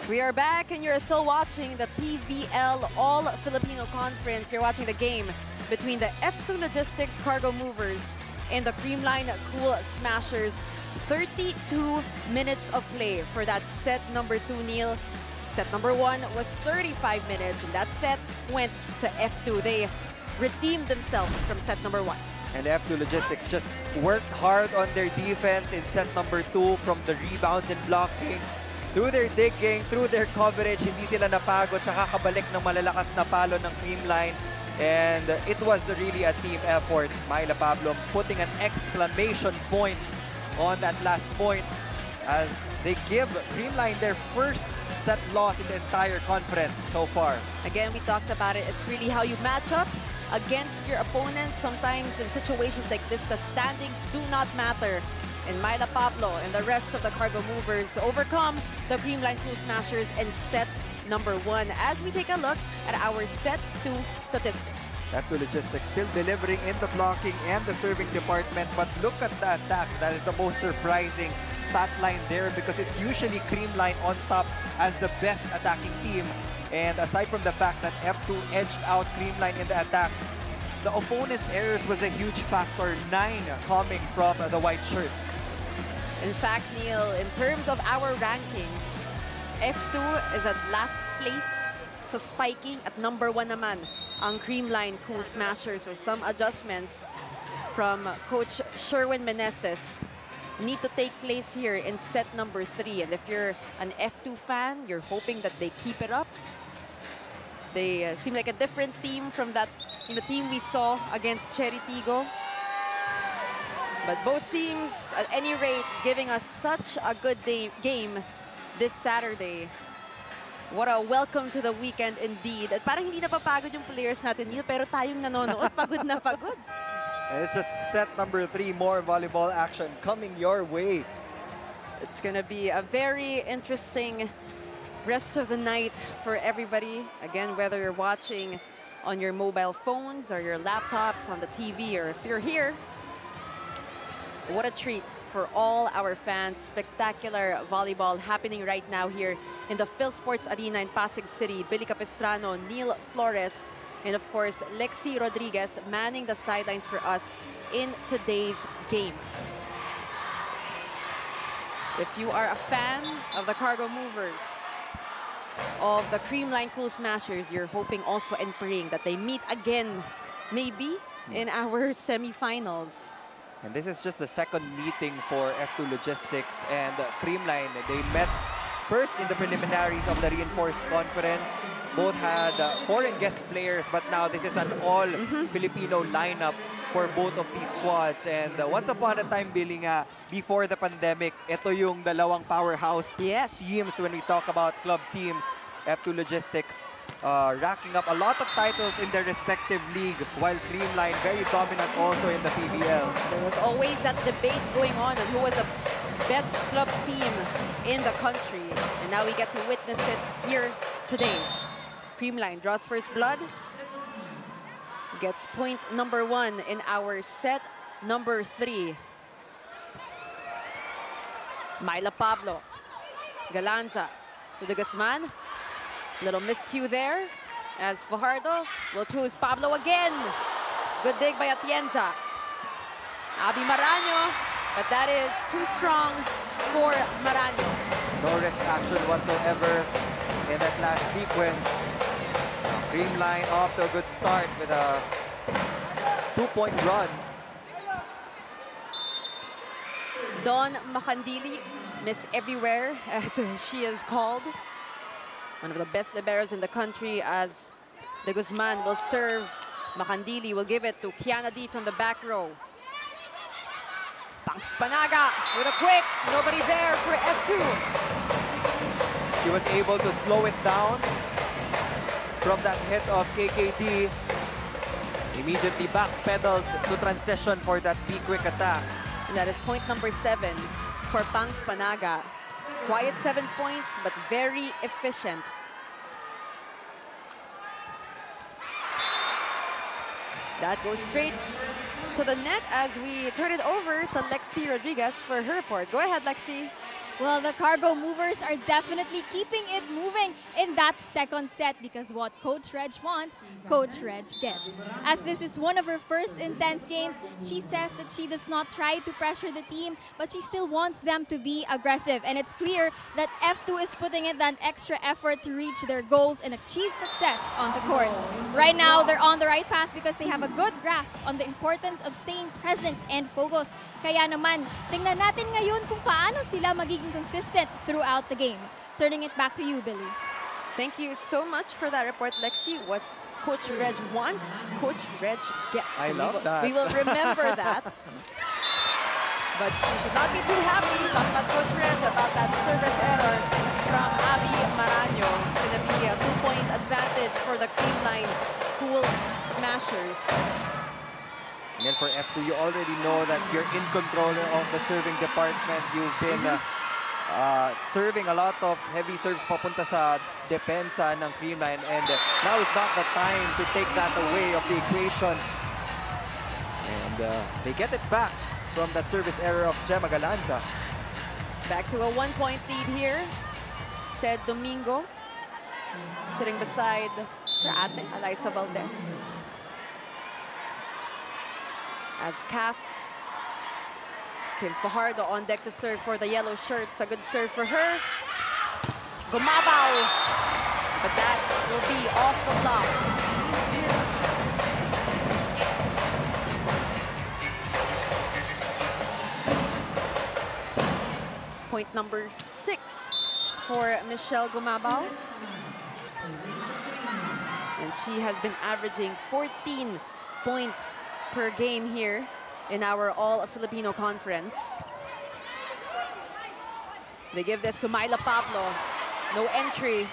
We are back, and you're still watching the PVL All-Filipino Conference. You're watching the game between the F2 Logistics Cargo Movers and the Creamline Cool Smashers. 32 minutes of play for that set number 2, Neil. Set number 1 was 35 minutes, and that set went to F2. They redeemed themselves from set number 1. And F2 Logistics just worked hard on their defense in set number 2, from the rebounds and blocking, through their digging, through their coverage. Hindi sila napagod sa kakabalik ng malalakas na palo ng Creamline. And it was really a team effort. Myla Pablo putting an exclamation point on that last point as they give Creamline their first set loss in the entire conference so far. Again, we talked about it. It's really how you match up against your opponents. Sometimes in situations like this, the standings do not matter. And Myla Pablo and the rest of the Cargo Movers overcome the Creamline Cool Smashers in set number 1 as we take a look at our set 2 statistics. F2 Logistics still delivering in the blocking and the serving department, but look at the attack. That is the most surprising stat line there, because it's usually Creamline on top as the best attacking team. And aside from the fact that F2 edged out Creamline in the attacks, the opponent's errors was a huge factor, 9 coming from the white shirts. In fact, Neil, in terms of our rankings, F2 is at last place sa spiking, at number 1 naman ang Creamline Cool Smashers. So some adjustments from Coach Sherwin Meneses need to take place here in set number 3. And if you're an F2 fan, you're hoping that they keep it up. They seem like a different team from that team we saw against Cherry Tigo. But both teams, at any rate, giving us such a good game this Saturday. What a welcome to the weekend indeed. At parang hindi napapagod yung players natin, Neil, pero tayong nanonood, pagod na pagod. And it's just set number 3, more volleyball action coming your way. It's gonna be a very interesting rest of the night for everybody. Again, whether you're watching on your mobile phones or your laptops, on the TV, or if you're here, what a treat for all our fans. Spectacular volleyball happening right now here in the Phil Sports Arena in Pasig City. Billy Capistrano, Neil Flores, and of course, Lexi Rodriguez manning the sidelines for us in today's game. If you are a fan of the Cargo Movers, of the Creamline Cool Smashers, you're hoping also and praying that they meet again, maybe, in our semifinals. And this is just the second meeting for F2 Logistics and Creamline. They met first in the preliminaries of the reinforced conference. Both had foreign guest players, but now this is an all-Filipino lineup for both of these squads. And once upon a time, Billy, before the pandemic, ito yung dalawang powerhouse teams when we talk about club teams. F2 Logistics racking up a lot of titles in their respective league, while Creamline very dominant also in the PVL. There was always that debate going on who was the best club team in the country. And now we get to witness it here today. Creamline draws first blood. Gets point number 1 in our set number 3. Myla Pablo. Galanza to the Guzman. Little miscue there as Fajardo will choose Pablo again. Good dig by Atienza. Abby Maraño, but that is too strong for Maraño. No risk action whatsoever in that last sequence. Creamline off to a good start with a 2-point run. Dawn Macandili, Miss Everywhere, as she is called. One of the best liberos in the country, as the Guzman will serve. Macandili will give it to Kiana D from the back row. Pangspanaga with a quick, nobody there for F2. She was able to slow it down from that hit of KKD. Immediately backpedaled to transition for that B-quick attack. And that is point number 7 for Pangspanaga. Quiet 7 points, but very efficient. That goes straight to the net as we turn it over to Lexi Rodriguez for her report. Go ahead, Lexi. Well, the Cargo Movers are definitely keeping it moving in that second set because what Coach Reg wants, Coach Reg gets. As this is one of her first intense games, she says that she does not try to pressure the team, but she still wants them to be aggressive. And it's clear that F2 is putting in that extra effort to reach their goals and achieve success on the court. Right now, they're on the right path because they have a good grasp on the importance of staying present and focused. Kaya naman, tingnan natin ngayon kung paano sila magiging consistent throughout the game. Turning it back to you, Billy. Thank you so much for that report, Lexi. What Coach Reg wants, Coach Reg gets. I love that. We will remember that. But she should not be too happy, but Coach Reg, about that service error from Abby Maraño. It's going to be a 2-point advantage for the Creamline Cool Smashers. And then for F2, you already know that you're in control of the serving department. You've been serving a lot of heavy serves papunta sa depensa ng Creamline, and now is not the time to take that away of the equation. And they get it back from that service error of Gemma Galanza. Back to a 1-point lead here. Said Domingo, sitting beside her ate, Alyssa Valdez. As Caf, Kim Fajardo on deck to serve for the yellow shirts. A good serve for her. Gumabaw, but that will be off the block. Point number 6 for Michelle Gumabaw. And she has been averaging 14 points per game here in our All-Filipino conference. They give this to Myla Pablo. No entry.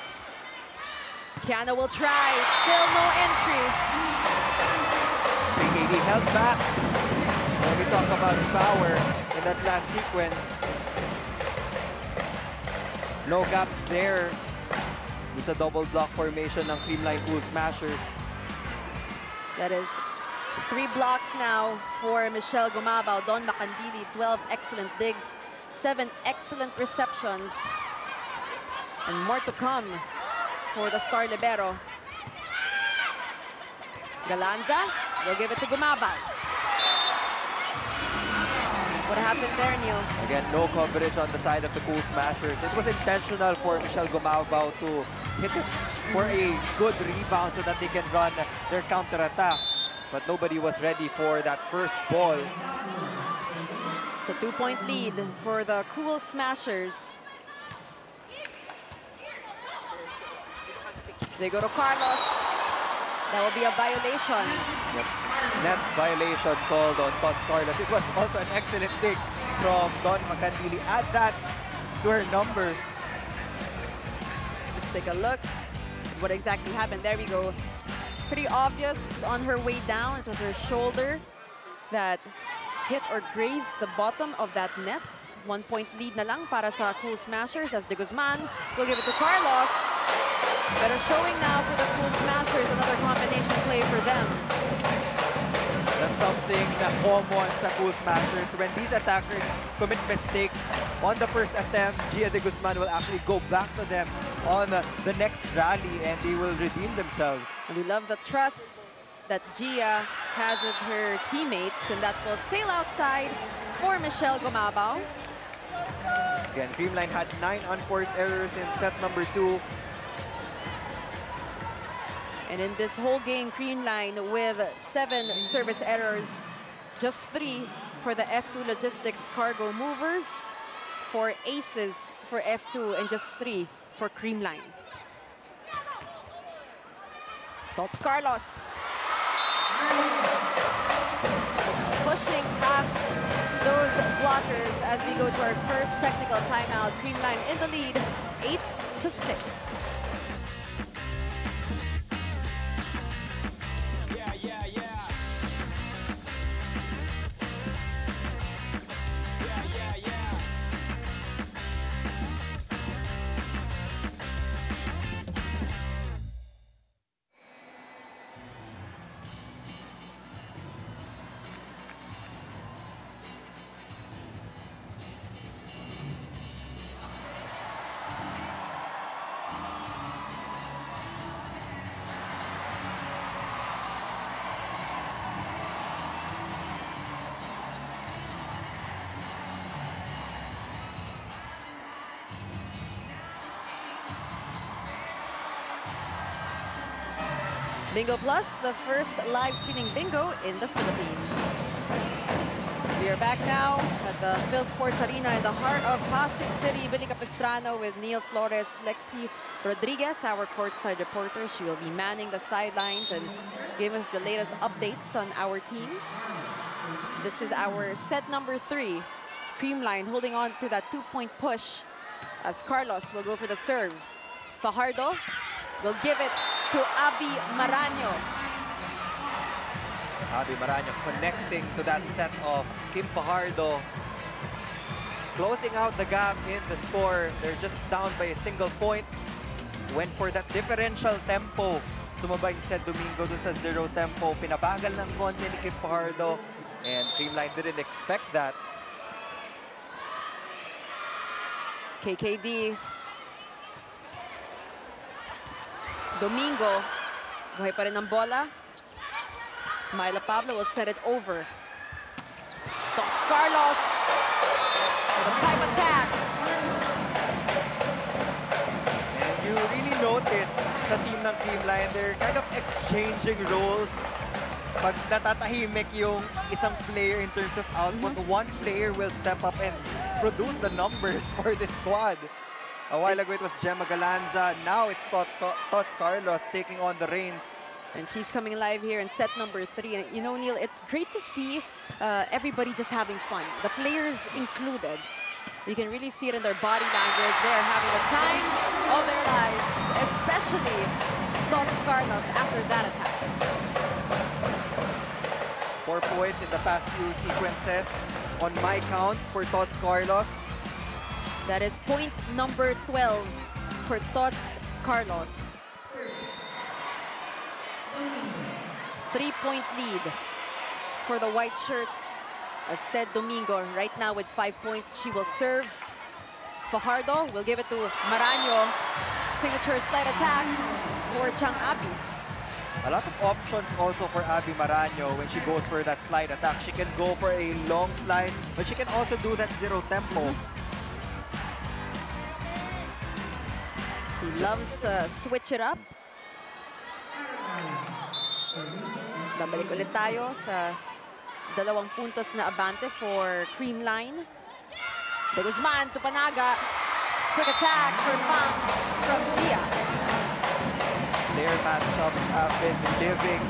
Kiana will try. Still no entry. KKD held back. When we talk about power in that last sequence, no gaps there. It's a double block formation ng Creamline Cool Smashers. That is 3 blocks now for Michelle Gumabaw. Dawn Macandili, 12 excellent digs, 7 excellent receptions. And more to come for the star libero. Galanza will give it to Gumabaw. What happened there, Neil? Again, no coverage on the side of the Cool Smashers. It was intentional for Michelle Gumabaw to hit it for a good rebound so that they can run their counter-attack. But nobody was ready for that first ball. It's a 2-point lead for the Cool Smashers. They go to Carlos. That will be a violation. Yes. Net violation called on Don Carlos. It was also an excellent dig from Dawn Macandili. Add that to her numbers. Let's take a look. what exactly happened. There we go. Pretty obvious on her way down. It was her shoulder that hit or grazed the bottom of that net. 1 point lead na lang para sa Cool Smashers as De Guzman will give it to Carlos. Better showing now for the Cool Smashers. Another combination play for them. That's something na common sa Cool Smashers. When these attackers commit mistakes on the first attempt, Gia De Guzman will actually go back to them on the next rally and they will redeem themselves. And we love the trust that Gia has with her teammates, and that will sail outside for Michelle Gumabao. Again, Creamline had 9 unforced errors in set number 2. And in this whole game, Creamline with 7 service errors, just 3 for the F2 Logistics Cargo Movers, 4 aces for F2, and just 3 for Creamline. Tots Carlos. Just pushing past those blockers as we go to our first technical timeout. Creamline in the lead, 8-6. Bingo Plus, the first live streaming bingo in the Philippines. We are back now at the Phil Sports Arena in the heart of Pasig City. Billy Capistrano with Neil Flores, Lexi Rodriguez, our courtside reporter. She will be manning the sidelines and give us the latest updates on our teams. This is our set number 3. Creamline holding on to that 2-point push as Carlos will go for the serve. Fajardo will give it to Abby Maraño. Abby Maraño connecting to that set of Kim Fajardo. Closing out the gap in the score. They're just down by a single point. Went for that differential tempo. Sumabay si Sed Domingo dun sa 0 tempo. Pinabagal ng konti ni Kim Fajardo. And Creamline didn't expect that. KKD. Domingo. Buhay pa rin ang bola. Myla Pablo will set it over. Tots Carlos. With a pipe attack. And you really notice sa team ng Creamline, they're kind of exchanging roles. Pag natatahimik yung isang player in terms of output, one player will step up and produce the numbers for the squad. A while ago, it was Gemma Galanza. Now it's Tots Carlos taking on the reins. And she's coming live here in set number 3. And you know, Neil, it's great to see everybody just having fun. The players included. You can really see it in their body language. They're having the time of their lives, especially Tots Carlos after that attack. 4 points in the past few sequences on my count for Tots Carlos. That is point number 12 for Tots Carlos. 3-point lead for the white shirts. As said, Domingo right now with 5 points. She will serve. Fajardo will give it to Maraño. Signature slide attack for Chang Abby. A lot of options also for Abby Maraño when she goes for that slide attack. She can go for a long slide, but she can also do that 0 tempo. She loves to switch it up. Babalik ulit tayo sa 2 puntos na abante for Creamline. De Guzman to Panaga. Quick attack for Pans from Gia. Their matchups have been living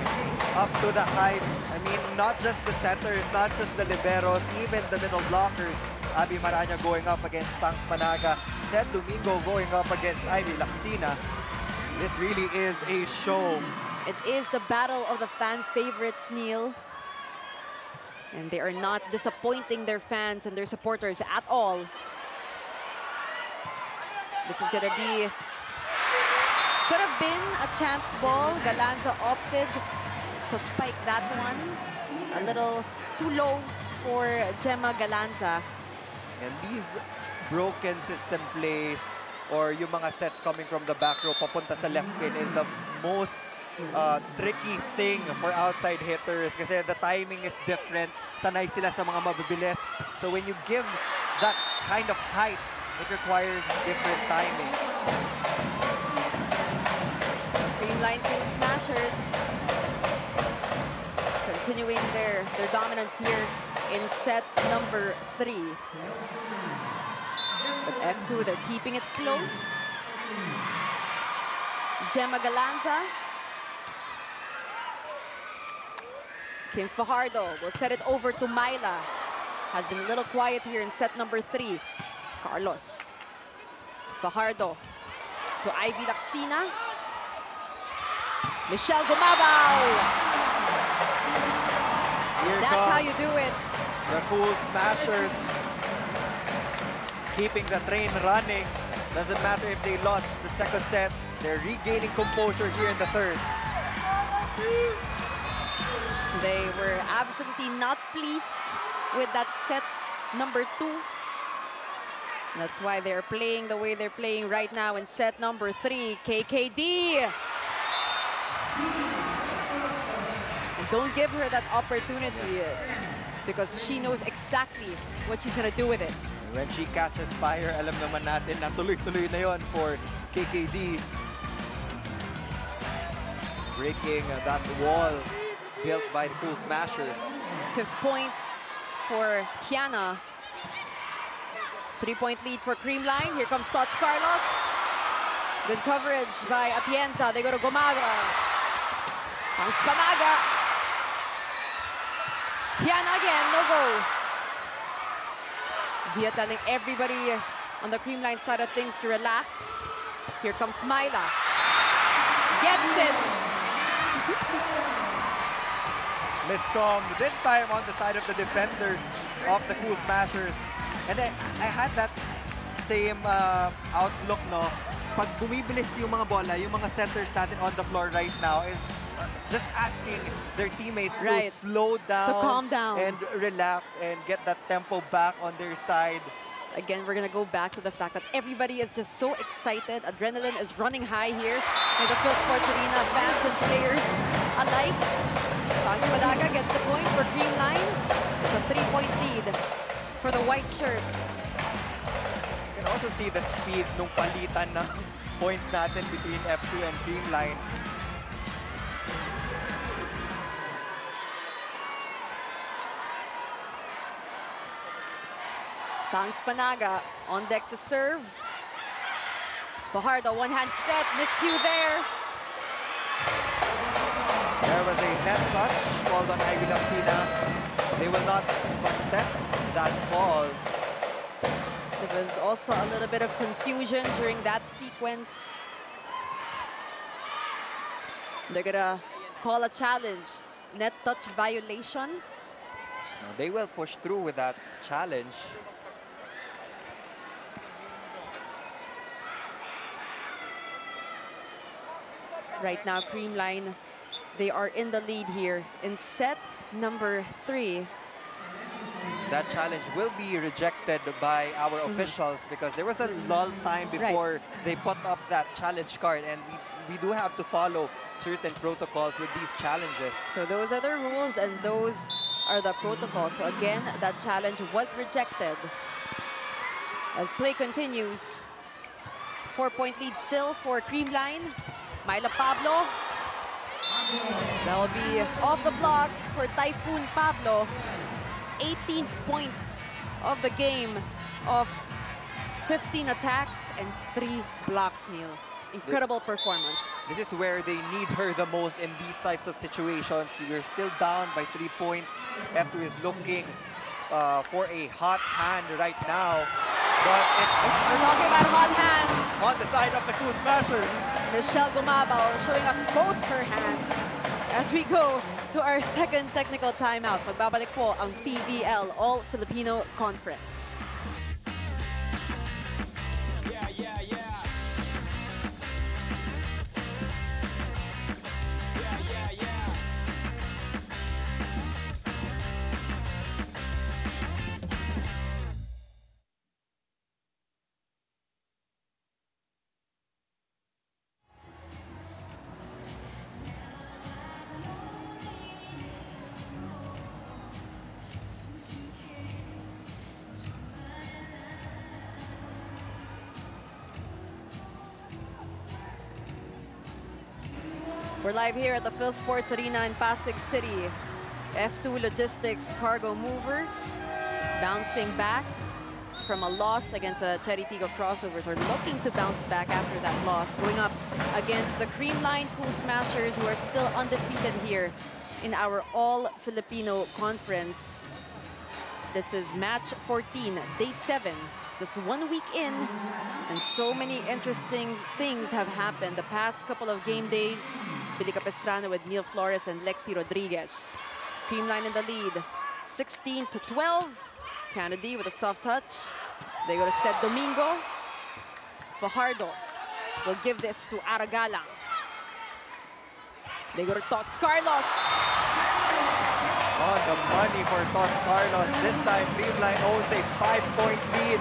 up to the hype. I mean, not just the centers, not just the liberos, even the middle blockers. Abby Maraña going up against Pangs Panaga. Sed Domingo going up against Ivy Laxina. This really is a show. It is a battle of the fan favorites, Neil. And they are not disappointing their fans and their supporters at all. This is gonna be, could have been a chance ball. Galanza opted to spike that one. A little too low for Gemma Galanza. And these broken system plays or yung mga sets coming from the back row papunta sa left pin is the most tricky thing for outside hitters kasi the timing is different. Sanay sila sa mga mabibilis. So when you give that kind of height, it requires different timing. Creamline Cool Smashers continuing their dominance here in set number 3. But F2, they're keeping it close. Gemma Galanza. Kim Fajardo will set it over to Myla. Has been a little quiet here in set number 3. Carlos. Fajardo to Ivy Laxina. Michelle Gumabaw. That's how you do it. The Cool Smashers keeping the train running. Doesn't matter if they lost the second set. They're regaining composure here in the third. They were absolutely not pleased with that set number 2. That's why they're playing the way they're playing right now in set number 3. KKD. And don't give her that opportunity because she knows exactly what she's gonna do with it. When she catches fire, alam naman natin na tuloy-tuloy na yon for KKD. Breaking that wall built by the Cool Smashers. 5th point for Kiana. 3-point lead for Creamline. Here comes Tots Carlos. Good coverage by Atienza. They go to Gomaga. Pang Spanaga. Kiana again, no go. Gia telling everybody on the Creamline side of things to relax. Here comes Myla. Gets it. Miscom, this time on the side of the defenders of the Cool Smashers. And then, I had that same outlook, no? Pag bumibilis yung mga bola, yung mga centers natin on the floor right now is just asking their teammates to slow down, to calm down, and relax and get that tempo back on their side. Again, we're gonna go back to the fact that everybody is just so excited. Adrenaline is running high here in the Phil Sports Arena, fans and players alike. Pangs Madaga gets the point for Creamline. It's a 3-point lead for the white shirts. You can also see the speed nung palitan ng points natin between F2 and Creamline. Pangs Panaga on deck to serve. Fajardo, one-hand set, miscue there. There was a net touch called on Ivy Laxina. They will not contest that call. There was also a little bit of confusion during that sequence. They're gonna call a challenge, net touch violation. No, they will push through with that challenge. Right now, Creamline, they are in the lead here in set number 3. That challenge will be rejected by our officials because there was a lull time before they put up that challenge card, and we do have to follow certain protocols with these challenges. So those are the rules and those are the protocols. So again, that challenge was rejected. As play continues, 4-point lead still for Creamline. Myla Pablo. That will be off the block for Typhoon Pablo. 18th point of the game of 15 attacks and 3 blocks, Neil. Incredible performance. This is where they need her the most in these types of situations. We're still down by 3 points. F2 is looking for a hot hand right now. But we're talking about hot hands. On the side of the Cool Smashers. Michelle Gumabao showing us both her hands as we go to our second technical timeout. Magbabalik po ang PVL All-Filipino Conference. We're live here at the Phil Sports Arena in Pasig City. F2 Logistics Cargo Movers bouncing back from a loss against a Charitigo Crossovers, are looking to bounce back after that loss, going up against the Creamline Cool Smashers, who are still undefeated here in our All-Filipino Conference. This is match 14, day 7. Just 1 week in, and so many interesting things have happened the past couple of game days. Billy Capistrano with Neil Flores and Lexi Rodriguez. Creamline in the lead, 16-12. Kennedy with a soft touch. They go to Sed Domingo. Fajardo will give this to Aragalang. They go to Tots Carlos. On the money for Tots Carlos. This time, Creamline owns a 5-point lead.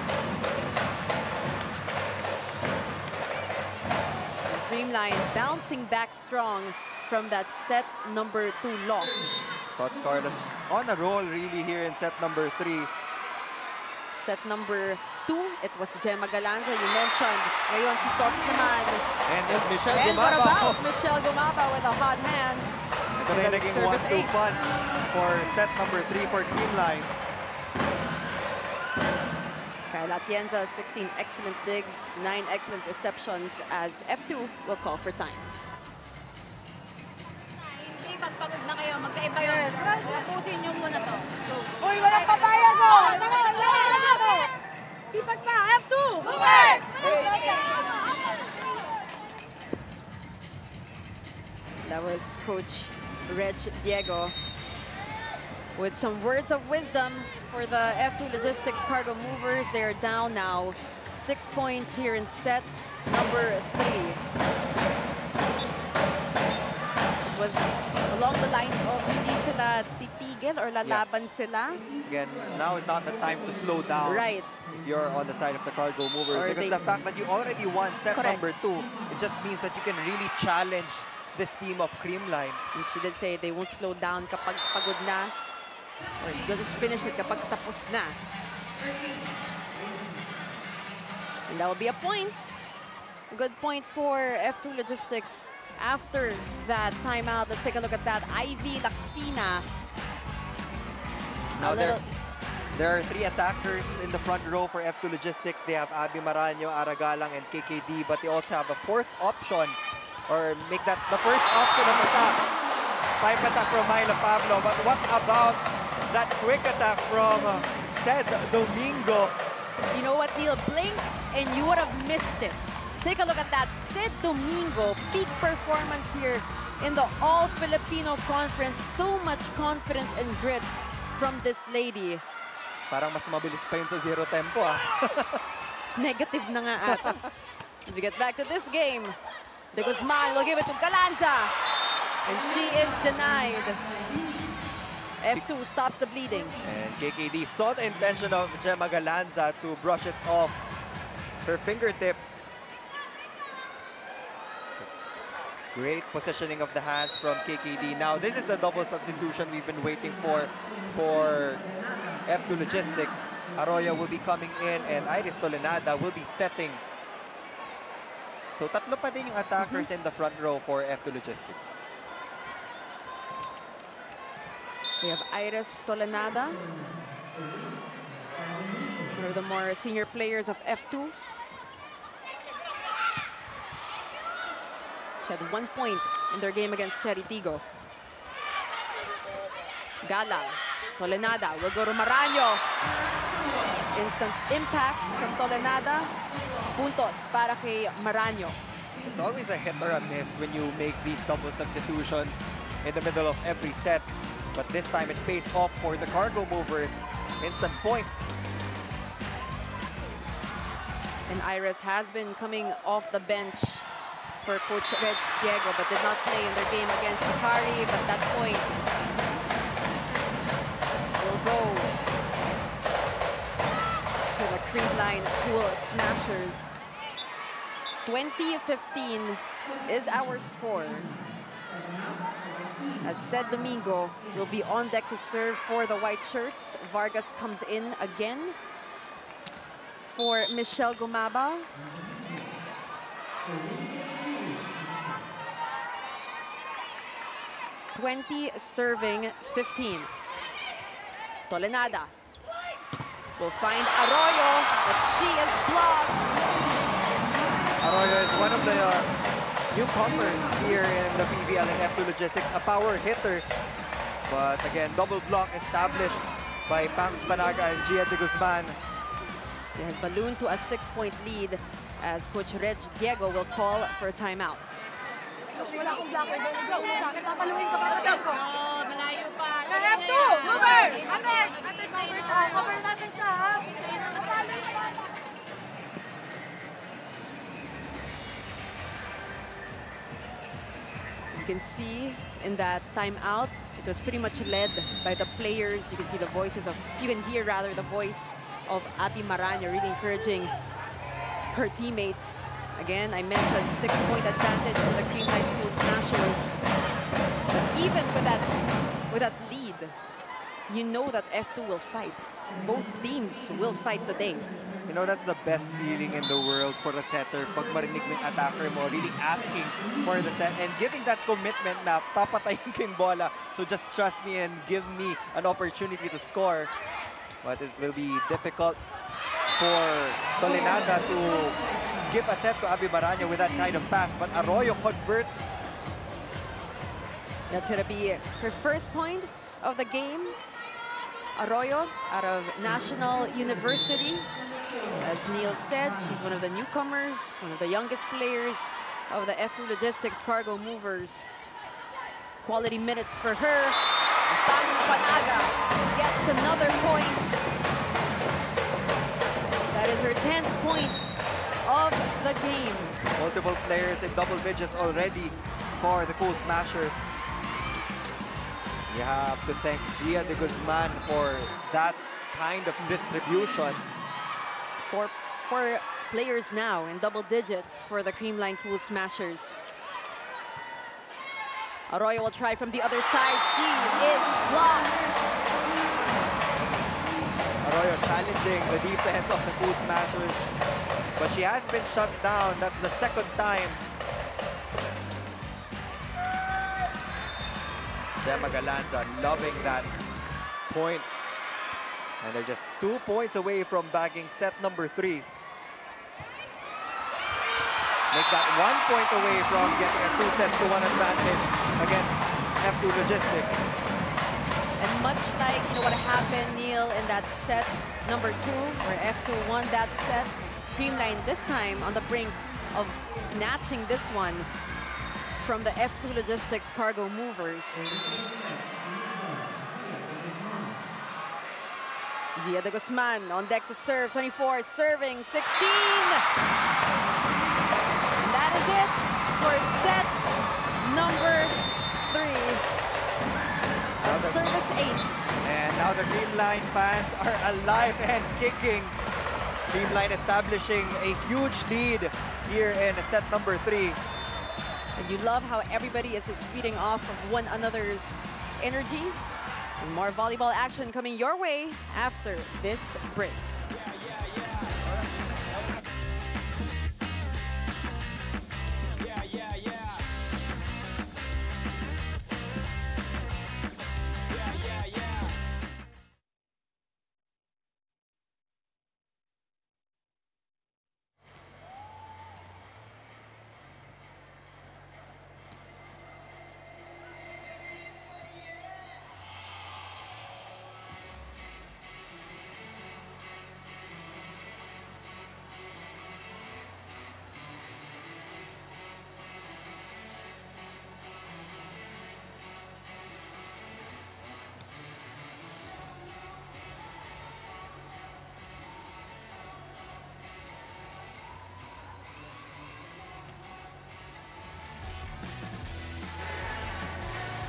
Creamline bouncing back strong from that set number 2 loss. Tots Carlos on a roll really here in set number 3. Set number 2, it was Gemma Galanza, you mentioned. Ngayon si Tots naman. And Michelle And what Gumabao. about Michelle Gumabao with the hot hands? Ito na yung naging 1-2 punch for set number 3 for Creamline. Kyle Atienza, 16 excellent digs, 9 excellent receptions as F2 will call for time. Hindi pagpagod na kayo, magkaiba yun. Pusin nyo muna to. Uy, walang papaya ko! Sipag pa, F2! Movers! That was Coach Reg Diego with some words of wisdom for the F2 Logistics Cargo Movers. They are down now 6 points here in set number 3. It was along the lines of hindi sila titigil or lalaban sila. Again, now is not the time to slow down. Right. If you're on the side of the Cargo Movers. Or Because the fact that you already won set Correct. number 2, it just means that you can really challenge this team of Creamline. And she did say they won't slow down kapag pagod na. Or they'll just finish it kapag tapos na. And that will be a point. A good point for F2 Logistics after that timeout. Let's take a look at that. Ivy Laxina. Now there are 3 attackers in the front row for F2 Logistics. They have Abby Maranyo, Aragalang, and KKD, but they also have a 4th option, or make that the first option of attack. 5 attack from Myla Pablo, but what about that quick attack from Sed Domingo? You know what, Neil? Blink and you would have missed it. Take a look at that. Sed Domingo, peak performance here in the All-Filipino Conference. So much confidence and grit from this lady. Parang mas mabilis pa yun sa zero tempo, ah. Negative na nga ata. As we get back to this game, De Guzman will give it to Galanza. And she is denied. F2 stops the bleeding. And KKD saw the intention of Gemma Galanza to brush it off her fingertips. Great positioning of the hands from KKD. Now, this is the double substitution we've been waiting for F2 Logistics. Arroyo will be coming in and Iris Tolenada will be setting. So, tatlo pa din yung attackers in the front row for F2 Logistics. We have Iris Tolenada, one of the more senior players of F2. She had 1 point in their game against Charitigo. Galang, Tolenada will go to Maranyo. Instant impact from Tolenada. Puntos para kay Maranyo. It's always a hit or a miss when you make these double substitutions in the middle of every set. But this time it pays off for the cargo movers. Instant point. And Iris has been coming off the bench for Coach Reg Diego, but did not play in their game against Hikari. But that point will go to the Creamline Cool Smashers. 20-15 is our score. As said, Domingo will be on deck to serve for the white shirts. Vargas comes in again for Michelle Gumaba. Serving 15. Tolenada will find Arroyo, but she is blocked. Arroyo is one of the newcomers here in the PVL and F2 Logistics, a power hitter. But again, double block established by Pangs Banaga and Gia de Guzman. They have ballooned to a 6-point lead as Coach Reg Diego will call for a timeout. Wala akong blocker doon. Ikaw, sa akin, papaluin ka para dyan ko. Oo, malayo pa. F2! Mover! Ate! Ate, cover to. Cover natin siya, ha? Papaluin ka. You can see in that timeout, it was pretty much led by the players. You can see the voices of, you can hear rather the voice of Abby Marano really encouraging her teammates. Again, I mentioned 6-point advantage for the Creamline Cool Smashers. But even with that lead, you know that F2 will fight. Both teams will fight today. You know, that's the best feeling in the world for a setter. Pag marinig mo yung attacker mo, really asking for the set and giving that commitment na papatayin ko yung bola. So just trust me and give me an opportunity to score. But it will be difficult for Tolenada to give a set to Abby Marano with that kind of pass. But Arroyo converts. That's going to be her first point of the game. Arroyo out of National University. As Neil said, she's one of the newcomers, one of the youngest players of the F2 Logistics Cargo Movers. Quality minutes for her. Pangs Panaga gets another point. That is her 10th point of the game. Multiple players in double digits already for the Cool Smashers. You have to thank Gia de Guzman for that kind of distribution. Four players now in double digits for the Creamline Cool Smashers. Arroyo will try from the other side. She is blocked. Arroyo challenging the defense of the Cool Smashers. But she has been shut down. That's the second time. Gemma Galanza loving that point. And they're just 2 points away from bagging set number 3. Make that 1 point away from getting a 2-set-to-1 advantage against F2 Logistics. And much like what happened, Neil, in that set number 2, where F2 won that set, Creamline this time on the brink of snatching this one from the F2 Logistics Cargo Movers. Gia de Guzman on deck to serve, 24, serving 16. And that is it for set number 3. A service ace. And now the Creamline fans are alive and kicking. Creamline establishing a huge lead here in set number 3. And you love how everybody is just feeding off of one another's energies. And more volleyball action coming your way after this break.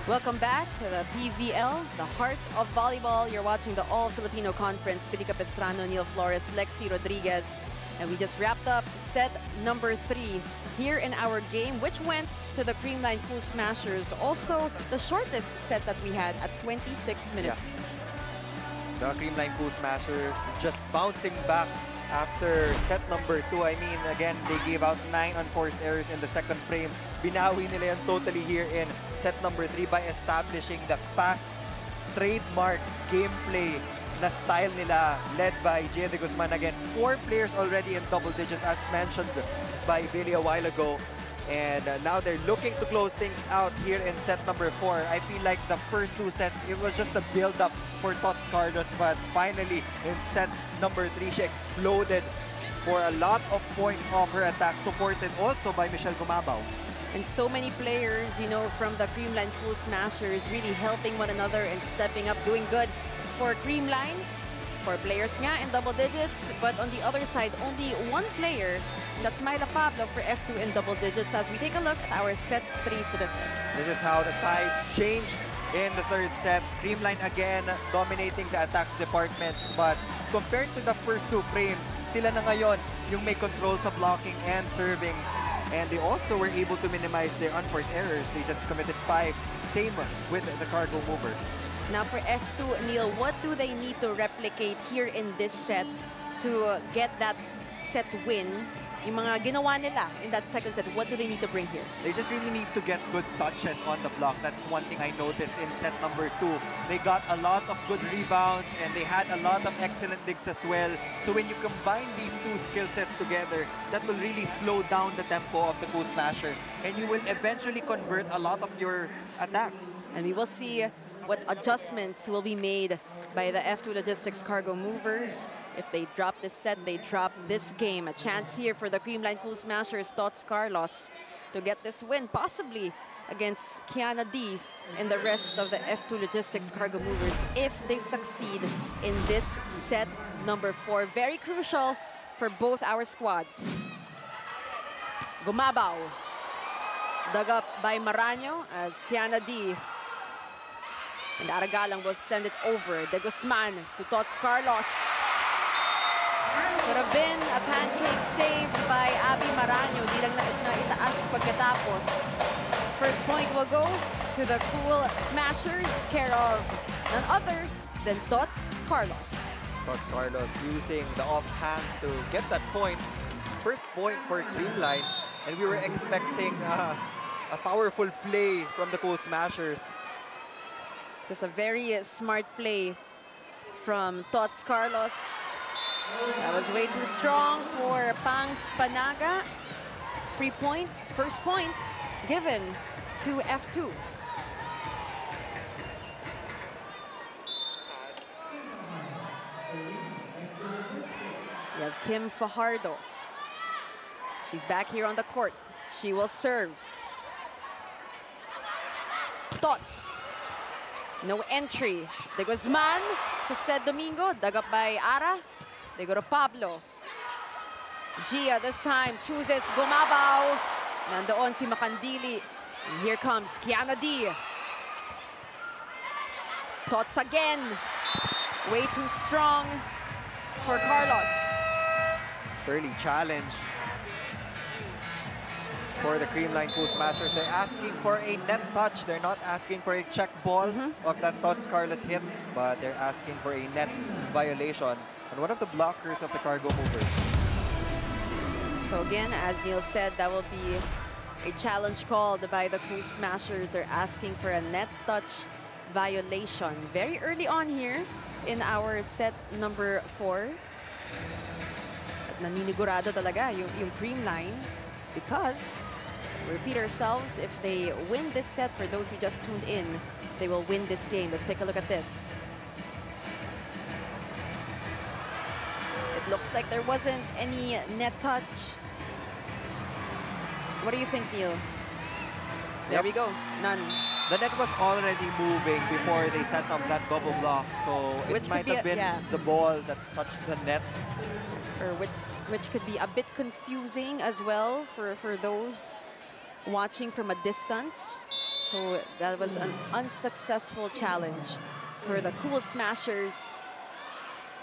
Welcome back to the PVL, the heart of volleyball. You're watching the All-Filipino Conference. Pilica Pestrano, Neil Flores, Lexi Rodriguez. And we just wrapped up set number 3 here in our game, which went to the Creamline Cool Smashers. Also, the shortest set that we had at 26 minutes. Yeah. The Creamline Cool Smashers just bouncing back after set number 2. I mean, again, they gave out 9 unforced errors in the second frame. Binawi nila yan totally here in set number 3 by establishing the fast, trademark gameplay na style nila, led by Gia de Guzman. Again, 4 players already in double digits, as mentioned by Billy a while ago. And now they're looking to close things out here in set number 4. I feel like the first 2 sets, it was just a build-up for Tots Carlos, but finally in set number 3, she exploded for a lot of points off her attack, supported also by Michelle Gumabaw. And so many players, you know, from the Creamline Cool Smashers really helping one another and stepping up, doing good for Creamline, for players nga in double digits. But on the other side, only one player, that's Myla Pablo for F2 in double digits, as we take a look at our set 3 statistics. This is how the tides changed in the third set. Creamline again dominating the attacks department, but compared to the first 2 frames, sila na ngayon yung may control sa blocking and serving. And they also were able to minimize their unforced errors. They just committed 5. Same with the cargo movers. Now for F2, Neil, what do they need to replicate here in this set to get that set win? Yung mga ginawa nila in that second set, what do they need to bring here? They just really need to get good touches on the block. That's one thing I noticed in set number 2. They got a lot of good rebounds and they had a lot of excellent digs as well. So when you combine these 2 skill sets together, that will really slow down the tempo of the Cool Smashers, and you will eventually convert a lot of your attacks. And we will see what adjustments will be made by the F2 Logistics cargo movers. If they drop this set, they drop this game. A chance here for the Creamline Cool Smashers, Tots Carlos, to get this win, possibly against Kiana D and the rest of the F2 Logistics cargo movers if they succeed in this set number 4. Very crucial for both our squads. Gumabaw, dug up by Maraño as Kiana D and Aragalang will send it over. De Guzman to Tots Carlos. Could have been a pancake save by Abby Maraño. Di lang naitaas pagkatapos. First point will go to the Cool Smashers, care of none other than Tots Carlos. Tots Carlos using the offhand to get that point. First point for Creamline, and we were expecting a powerful play from the Cool Smashers. Just a very smart play from Tots Carlos. That was way too strong for Pangs Panaga. Free point, first point given to F2. We have Kim Fajardo. She's back here on the court. She will serve. Tots. No entry. De Guzman to Sed Domingo. Dug up by Ara. They go to Pablo. Gia this time chooses Gumabaw. Nandoon si Makandili. And here comes Kiana D. Tots again. Way too strong for Carlos. Early challenge for the Creamline Cool Smashers. They're asking for a net touch. They're not asking for a check ball of that Tots Carlos hit, but they're asking for a net violation on one of the blockers of the cargo movers. So again, as Neil said, that will be a challenge called by the Cool Smashers. They're asking for a net touch violation very early on here in our set number 4. At naninigurado talaga yung Creamline, because, repeat ourselves, if they win this set, for those who just tuned in, they will win this game. Let's take a look at this. It looks like there wasn't any net touch. What do you think, Neil? There we go, none. The net was already moving before they set up that double block, so it might have been the ball that touched the net. Or which could be a bit confusing as well for those watching from a distance. So that was an unsuccessful challenge for the Cool Smashers.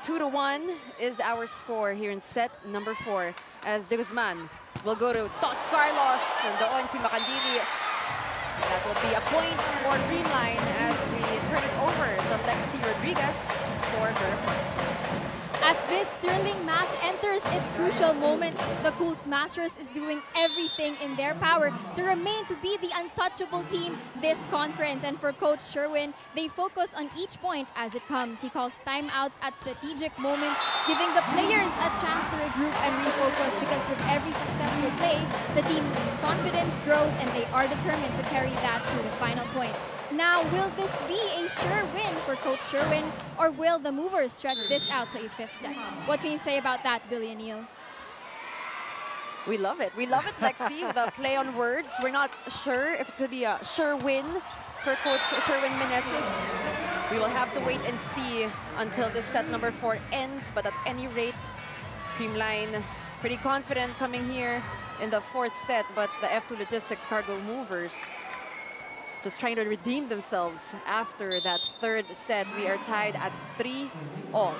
2-1 is our score here in set number 4 as De Guzman will go to Tots Carlos and doon si Makandili. That will be a point for Creamline as we turn it over to Lexi Rodriguez for her point. As this thrilling match enters its crucial moments, the Cool Smashers is doing everything in their power to remain to be the untouchable team this conference. And for Coach Sherwin, they focus on each point as it comes. He calls timeouts at strategic moments, giving the players a chance to regroup and refocus, because with every successful play, the team's confidence grows and they are determined to carry that through the final point. Now, will this be a sure win for Coach Sherwin, or will the Movers stretch this out to a 5th set? What can you say about that, Billy and Neil? We love it. We love it, Lexi, the play on words. We're not sure if it's to be a sure win for Coach Sherwin Meneses. We will have to wait and see until this set number 4 ends. But at any rate, Creamline pretty confident coming here in the 4th set. But the F2 Logistics Cargo Movers just trying to redeem themselves after that 3rd set. We are tied at 3-all.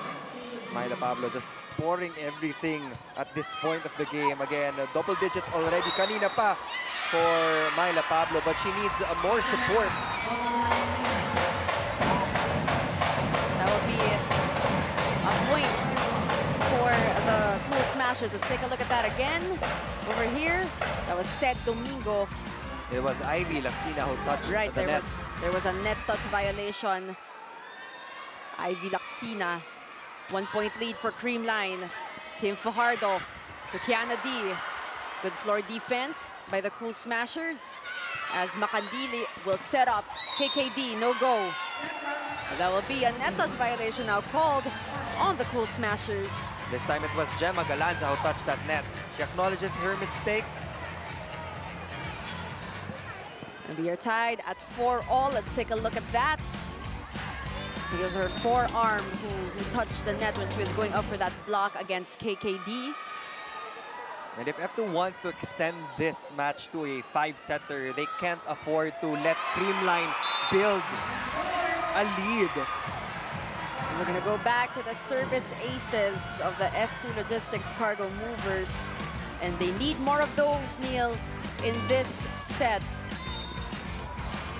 Myla Pablo just pouring everything at this point of the game. Again, double digits already kanina pa for Myla Pablo, but she needs more support. That will be a point for the Cool Smashers. Let's take a look at that again. Over here, that was Sed Domingo. It was Ivy Laxina who touched the net. There was a net touch violation. Ivy Laxina, 1-point lead for Creamline. Kim Fajardo to Kiana D. Good floor defense by the Cool Smashers as Makandili will set up KKD, no go. That will be a net touch violation now called on the Cool Smashers. This time it was Gemma Galanza who touched that net. She acknowledges her mistake. And we are tied at 4-all. Let's take a look at that. It was her forearm who touched the net when she was going up for that block against KKD. And if F2 wants to extend this match to a 5-setter, they can't afford to let Creamline build a lead. And we're going to go back to the service aces of the F2 Logistics Cargo Movers. And they need more of those, Neil, in this set.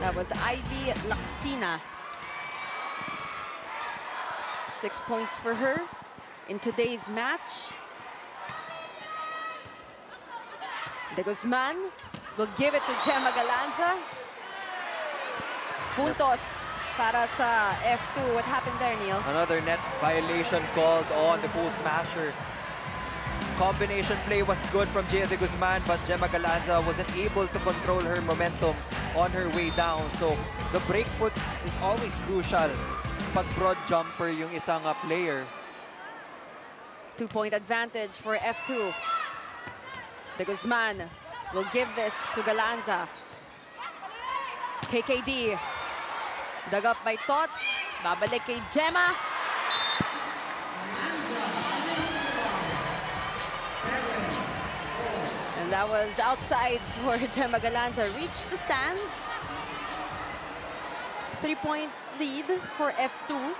That was Ivy Laxina. 6 points for her in today's match. De Guzman will give it to Gemma Galanza. Puntos para sa F2. What happened there, Neil? Another net violation called on the Cool Smashers. Combination play was good from Gia De Guzman, but Gemma Galanza wasn't able to control her momentum on her way down. So the break foot is always crucial pag broad jumper yung isang player. 2-point advantage for F2. De Guzman will give this to Galanza. KKD dug up by Tots. Babalik kay Gemma. And that was outside for Gemma Galanza. Reached the stands. 3-point lead for F2.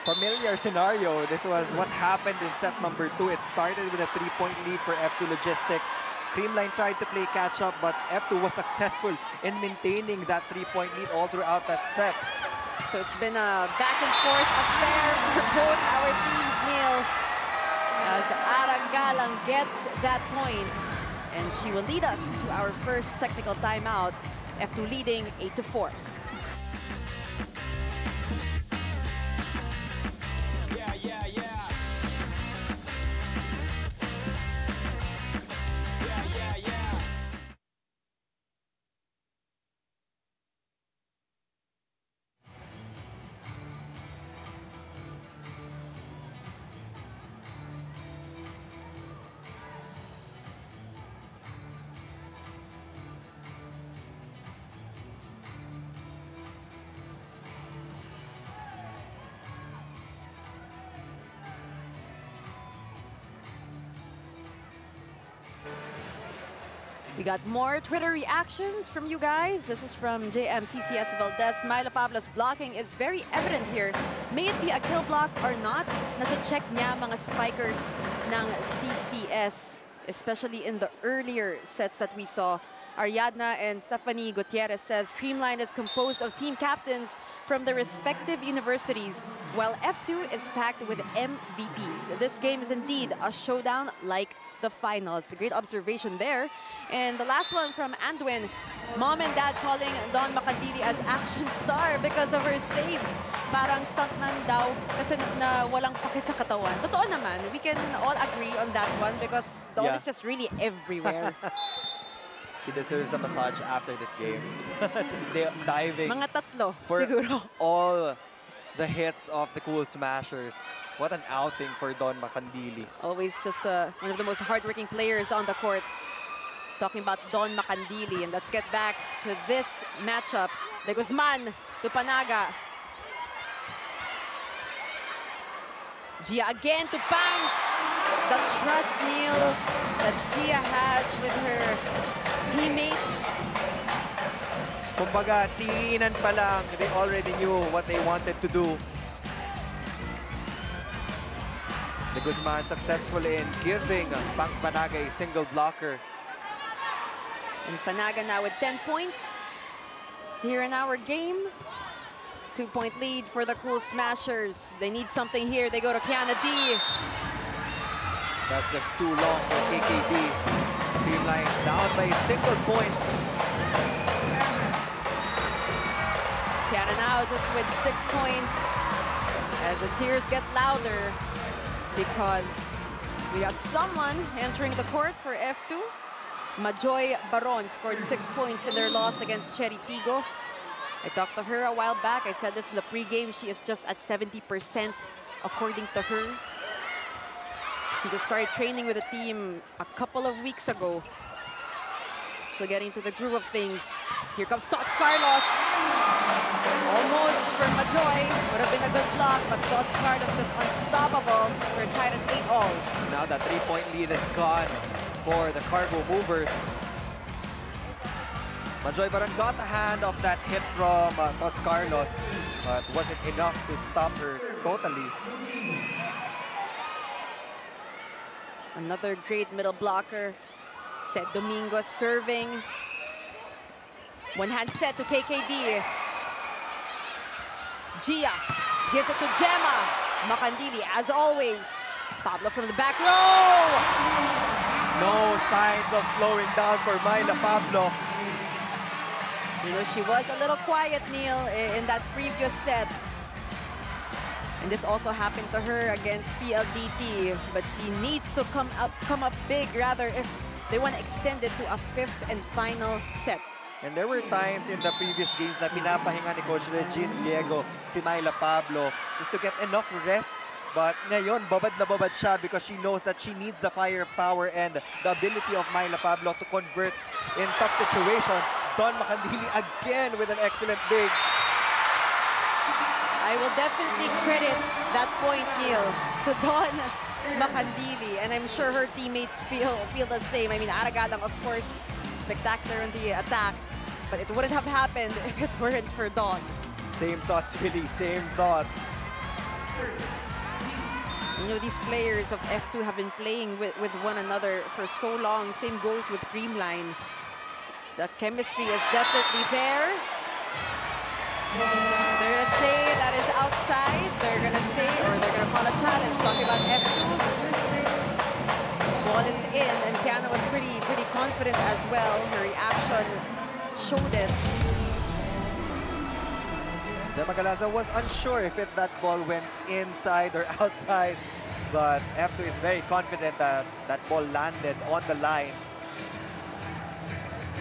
Familiar scenario. This was what happened in set number 2. It started with a 3-point lead for F2 Logistics. Creamline tried to play catch-up, but F2 was successful in maintaining that 3-point lead all throughout that set. So it's been a back-and-forth affair for both our teams, Neil. As Arangalang gets that point, and she will lead us to our first technical timeout. F2 leading 8-4. We got more Twitter reactions from you guys. This is from JMCCS Valdez. Myla Pablo's blocking is very evident here. May it be a kill block or not, na-check niya mga spikers ng CCS, especially in the earlier sets that we saw. Ariadna and Stephanie Gutierrez says Creamline is composed of team captains from the respective universities, while F2 is packed with MVPs. This game is indeed a showdown like the finals. A great observation there. And the last one from Andwin, mom and dad calling Dawn Macandili as action star because of her saves. Parang stuntman daw kasi na walang paki sa katawan. Totoo naman, we can all agree on that one because Dawn is just really everywhere. She deserves a massage after this game. Just diving Mga tatlo, for siguro. all the hits of the Cool Smashers. What an outing for Dawn Macandili. Always just one of the most hardworking players on the court. Talking about Dawn Macandili. And let's get back to this matchup. De Guzman to Panaga. Gia again to Pants. The trust, Neil, that Gia has with her teammates. Kumbaga, tinginan pa lang, they already knew what they wanted to do. De Guzman successful in giving Pangs Panaga a single blocker. And Panaga now with 10 points here in our game. 2-point lead for the Cool Smashers. They need something here. They go to Kiana D. That's just too long for KKD. Creamline down by a single point. Kiana now just with 6 points as the cheers get louder because we got someone entering the court for F2. Majoy Baron scored 6 points in their loss against Cherry Tigo. I talked to her a while back. I said this in the pregame. She is just at 70% according to her. She just started training with the team a couple of weeks ago. So getting to the groove of things. Here comes Tots Carlos. Almost for Majoy. Would have been a good block, but Tots Carlos just unstoppable. We're tied at 8-all. Now that 3-point lead is gone for the Cargo Movers. Majoy Baron got a hand of that hit from Tots Carlos, but wasn't enough to stop her totally. Another great middle blocker. Seth Domingo serving. One hand set to KKD. Gia gives it to Gemma. Macandili, as always. Pablo from the back row. No signs of slowing down for Myla Pablo. You know, she was a little quiet, Neil, in that previous set. And this also happened to her against PLDT. But she needs to come up big, rather, if they want to extend it to a 5th and final set. And there were times in the previous games na pinapahinga ni Coach Regine Diego si Myla Pablo just to get enough rest. But ngayon, babad na babad siya because she knows that she needs the firepower and the ability of Myla Pablo to convert in tough situations. Dawn Macandili again with an excellent big. I will definitely credit that point, Neil, to Dawn Macandili. And I'm sure her teammates feel the same. I mean, Aragalang, of course, spectacular in the attack. But it wouldn't have happened if it weren't for Dawn. Same thoughts, Willie. Same thoughts. You know, these players of F2 have been playing with one another for so long. Same goes with Creamline. The chemistry is definitely there. They're going to say that is outside. They're going to say, or they're going to call a challenge. Talking about F2. Ball is in, and Kiana was pretty confident as well. Her reaction showed it. Gemma Galaza was unsure if that ball went inside or outside, but F2 is very confident that that ball landed on the line.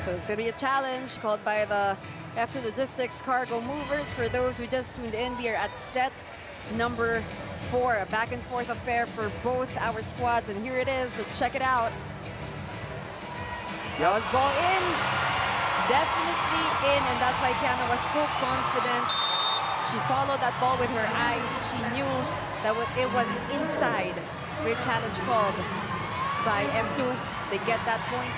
So it's going to be a challenge called by the F2 Logistics Cargo Movers. For those who just tuned in, we are at set number 4. A back and forth affair for both our squads, and here it is. Let's check it out. That was ball in. Definitely in, and that's why Kiana was so confident. She followed that ball with her eyes. She knew that it was inside. Great challenge called by F2. They get that point.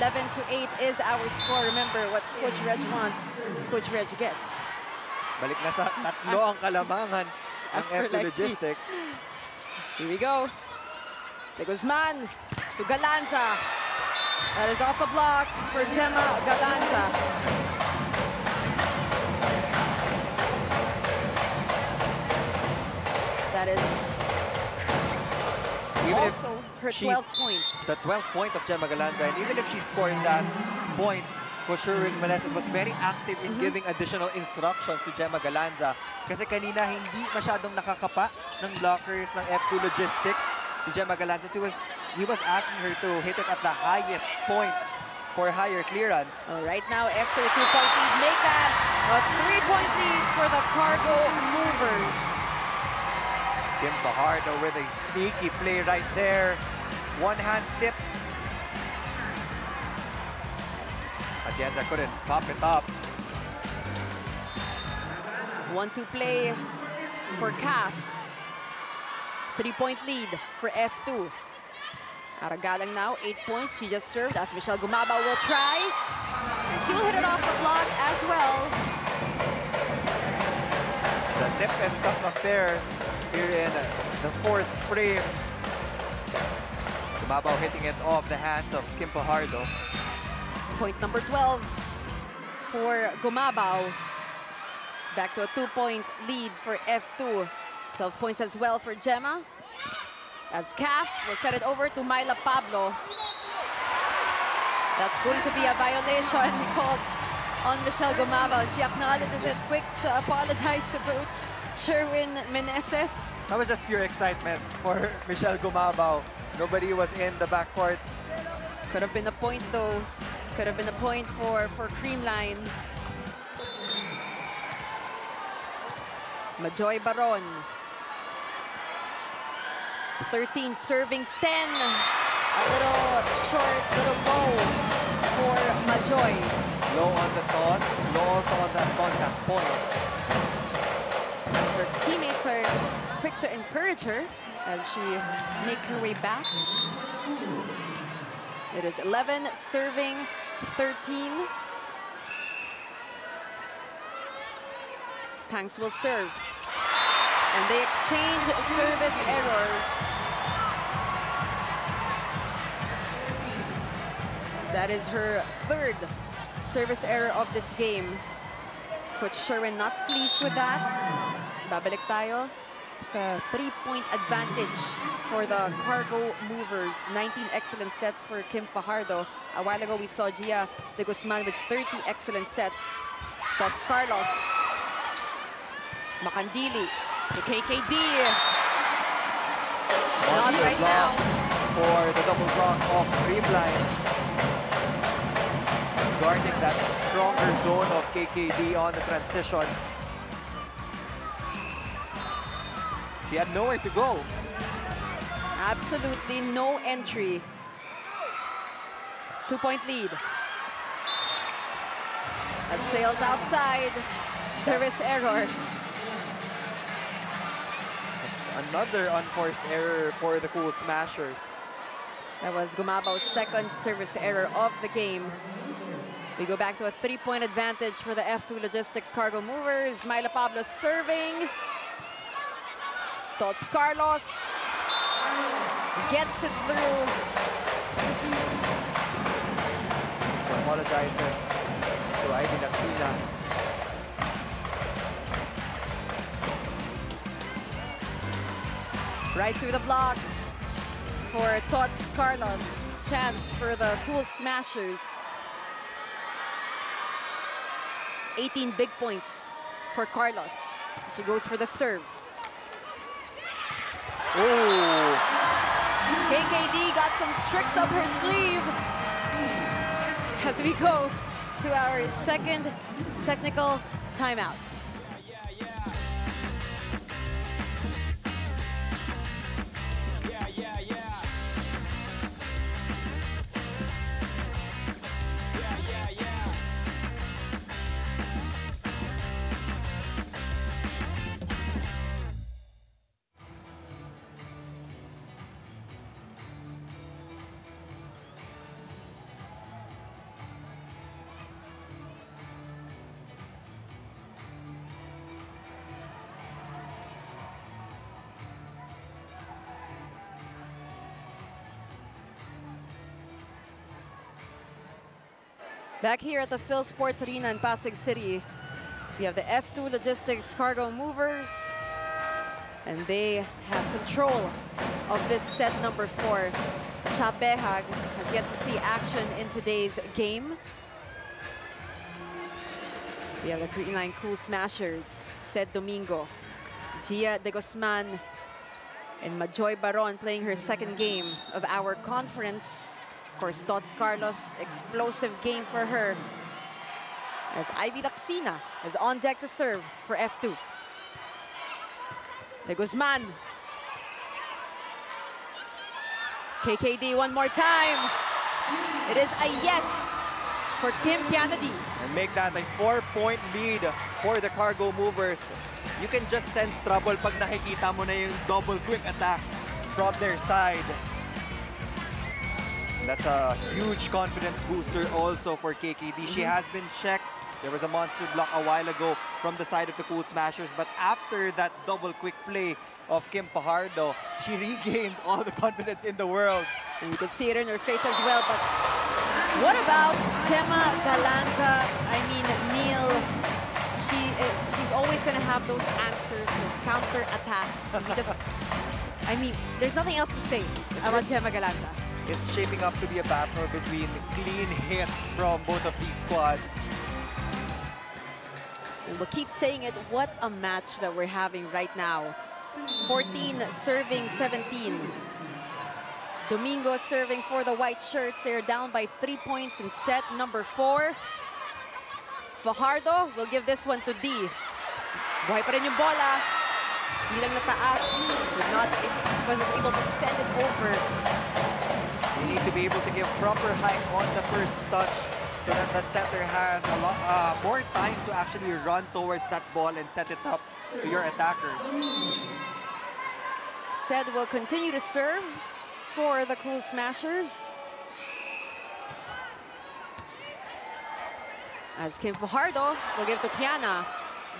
11-8 is our score. Remember, what Coach Reg wants, Coach Reg gets. Balik na sa tatlo ang kalamangan ang for F2 Lexi. Logistics. Here we go. De Guzman to Galanza. That is off the block for Gemma Galanza. That is Even also her she's 12th point. The 12th point of Gemma Galanza, and even if she scored that point, Coach Sherwin Meneses was very active in giving additional instructions to Gemma Galanza. Kasi kanina hindi masyadong nakakapa ng blockers ng F2 Logistics si Gemma Galanza. He was asking her to hit it at the highest point for higher clearance. Right now, F2 2-point lead. Make that a 3-point lead for the Cargo Movers. Kim Fajardo with a sneaky play right there. One-hand tip. Atienza couldn't pop it up. 1-2 play for CAF. 3-point lead for F2. Aragalang now, 8 points. She just served as Michelle Gumaba will try. And she will hit it off the block as well. The nip and tuck affair here in the 4th frame. Gumabao hitting it off the hands of Kim Fajardo. Point number 12 for Gumabao. Back to a 2-point lead for F2. 12 points as well for Gemma. As CAF will set it over to Myla Pablo. That's going to be a violation called on Michelle Gumabao. She acknowledges it, quick to apologize to Coach Sherwin Meneses. That was just pure excitement for Michelle Gumabao. Nobody was in the backcourt. Could have been a point though. Could have been a point for Creamline. Majoy Baron. 13 serving 10. A little short, little low for Majoy. Low on the toss, low also on that contact point. Her teammates are quick to encourage her as she makes her way back. It is 11 serving 13. Tanks will serve. And they exchange service errors. That is her 3rd service error of this game. Coach Sherwin not pleased with that. Babalik tayo sa 3-point advantage for the Cargo Movers. 19 excellent sets for Kim Fajardo. A while ago, we saw Gia de Guzman with 30 excellent sets. Tots Carlos. Macandili. The KKD. Not right now. For the double block of Creamline. Guarding that stronger zone of KKD on the transition. She had nowhere to go. Absolutely no entry. 2-point lead. That sails outside. Service error. Another unforced error for the Cool Smashers. That was Gumabao's 2nd service error of the game. We go back to a 3-point advantage for the F2 Logistics Cargo Movers. Myla Pablo serving. Tots Carlos gets it through. She apologizes to Ivy Lactina. Right through the block for Tots Carlos. Chance for the Cool Smashers. 18 big points for Carlos. She goes for the serve. Oh! KKD got some tricks up her sleeve. As we go to our 2nd technical timeout. Back here at the Phil Sports Arena in Pasig City, we have the F2 Logistics Cargo Movers, and they have control of this set number 4. Chabehag has yet to see action in today's game. We have the Creamline Cool Smashers, Sed Domingo, Gia de Guzman, and Majoy Baron playing her second game of our conference. Of course, Tots Carlos, explosive game for her, as Ivy Laxina is on deck to serve for F2. De Guzman. KKD one more time. It is a yes for Kim Kennedy. And make that a 4-point lead for the Cargo Movers. You can just sense trouble pag nakikita mo na yung double quick attack from their side. That's a huge confidence booster also for KKD. She has been checked. There was a monster block a while ago from the side of the Cool Smashers, but after that double quick play of Kim Fajardo, she regained all the confidence in the world. And you could see it in her face as well, but what about Gemma Galanza? I mean, Neil, she's always going to have those answers, those counter attacks. I mean, there's nothing else to say about Gemma Galanza. It's shaping up to be a battle between clean hits from both of these squads. And we'll keep saying it, what a match that we're having right now. 14 serving 17. Domingo serving for the white shirts. They're down by 3 points in set number 4. Fajardo will give this one to D. Buhay pa rin yung bola. Hindi lang nataas. Wasn't able to send it over. You need to be able to give proper height on the first touch so that the setter has a lot more time to actually run towards that ball and set it up to your attackers. Sed will continue to serve for the Cool Smashers, as Kim Fajardo will give to Kiana.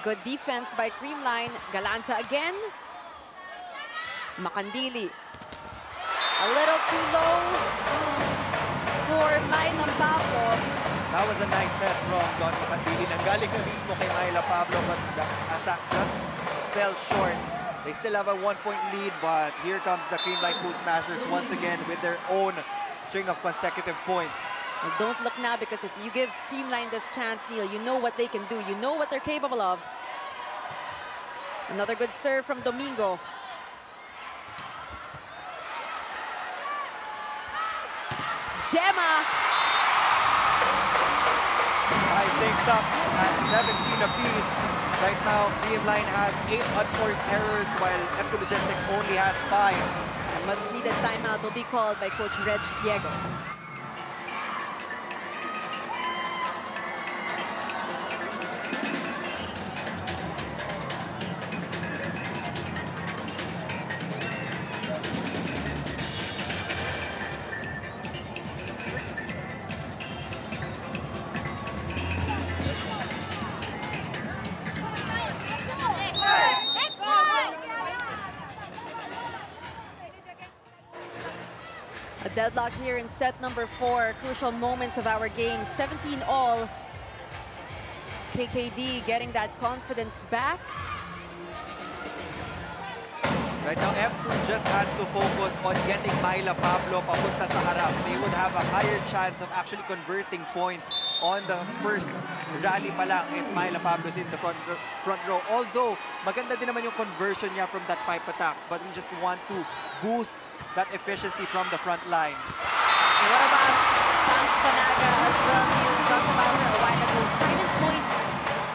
Good defense by Creamline. Galanza again. Makandili. A little too low for Myla Pablo. That was a nice set from Don Makandili. Nanggaling na mismo kay Myla Pablo, but the attack just fell short. They still have a 1-point lead, but here comes the Creamline Cool Smashers once again with their own string of consecutive points. And don't look now, because if you give Creamline this chance, Neil, you know what they can do. You know what they're capable of. Another good serve from Domingo. Gemma. I think up at 17 apiece. Right now, Creamline has 8 unforced errors, while F2 Logistics only has 5. A much-needed timeout will be called by Coach Reg Diego. Deadlock here in set number 4. Crucial moments of our game. 17 all. KKD getting that confidence back. Right now, F2 just has to focus on getting Myla Pablo papunta sa harap. They would have a higher chance of actually converting points on the first rally pa lang if Myla Pablo's in the front row. Although, maganda din naman yung conversion niya from that pipe attack. But we just want to boost that efficiency from the front line. And what about Bangs Panaga as well, Neil? We talked about her a while ago. Silent points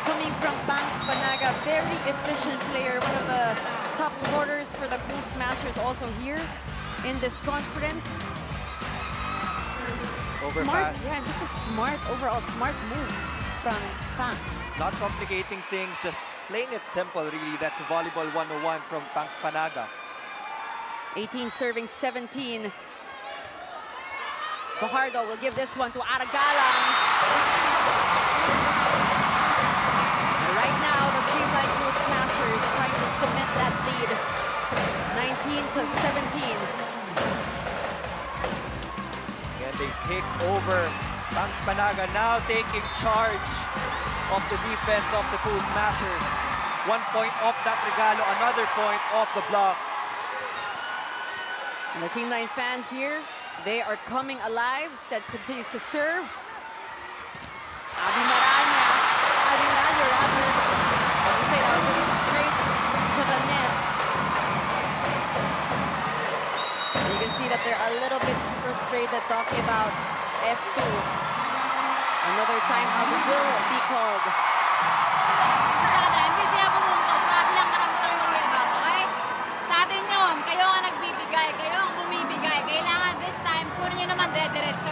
coming from Bangs Panaga. Very efficient player. One of the top scorers for the Cool Smashers also here in this conference. Smart, yeah, this is smart, overall smart move from Bangs. Not complicating things, just playing it simple, really. That's Volleyball 101 from Bangs Panaga. 18 serving 17. Fajardo will give this one to Aragalang. Right now, the Creamline Cool Smashers trying to cement that lead. 19-17. And they take over Bangs Managa now taking charge of the defense of the Cool Smashers. 1 point off that regalo, another point off the block. And the Creamline fans here, they are coming alive. Set continues to serve. Abby Maranyo, rather. I would say that was really straight to the net. And you can see that they're a little bit frustrated talking about F2. Another timeout will be called. Sa atin, hindi sila pumuntos. Wala silang karapatan mag-rebound, okay? Sa atin yun, kayo ang nagbibigay, kayo ang bumibigay. Kailangan this time, kunin nyo naman dire-diretso.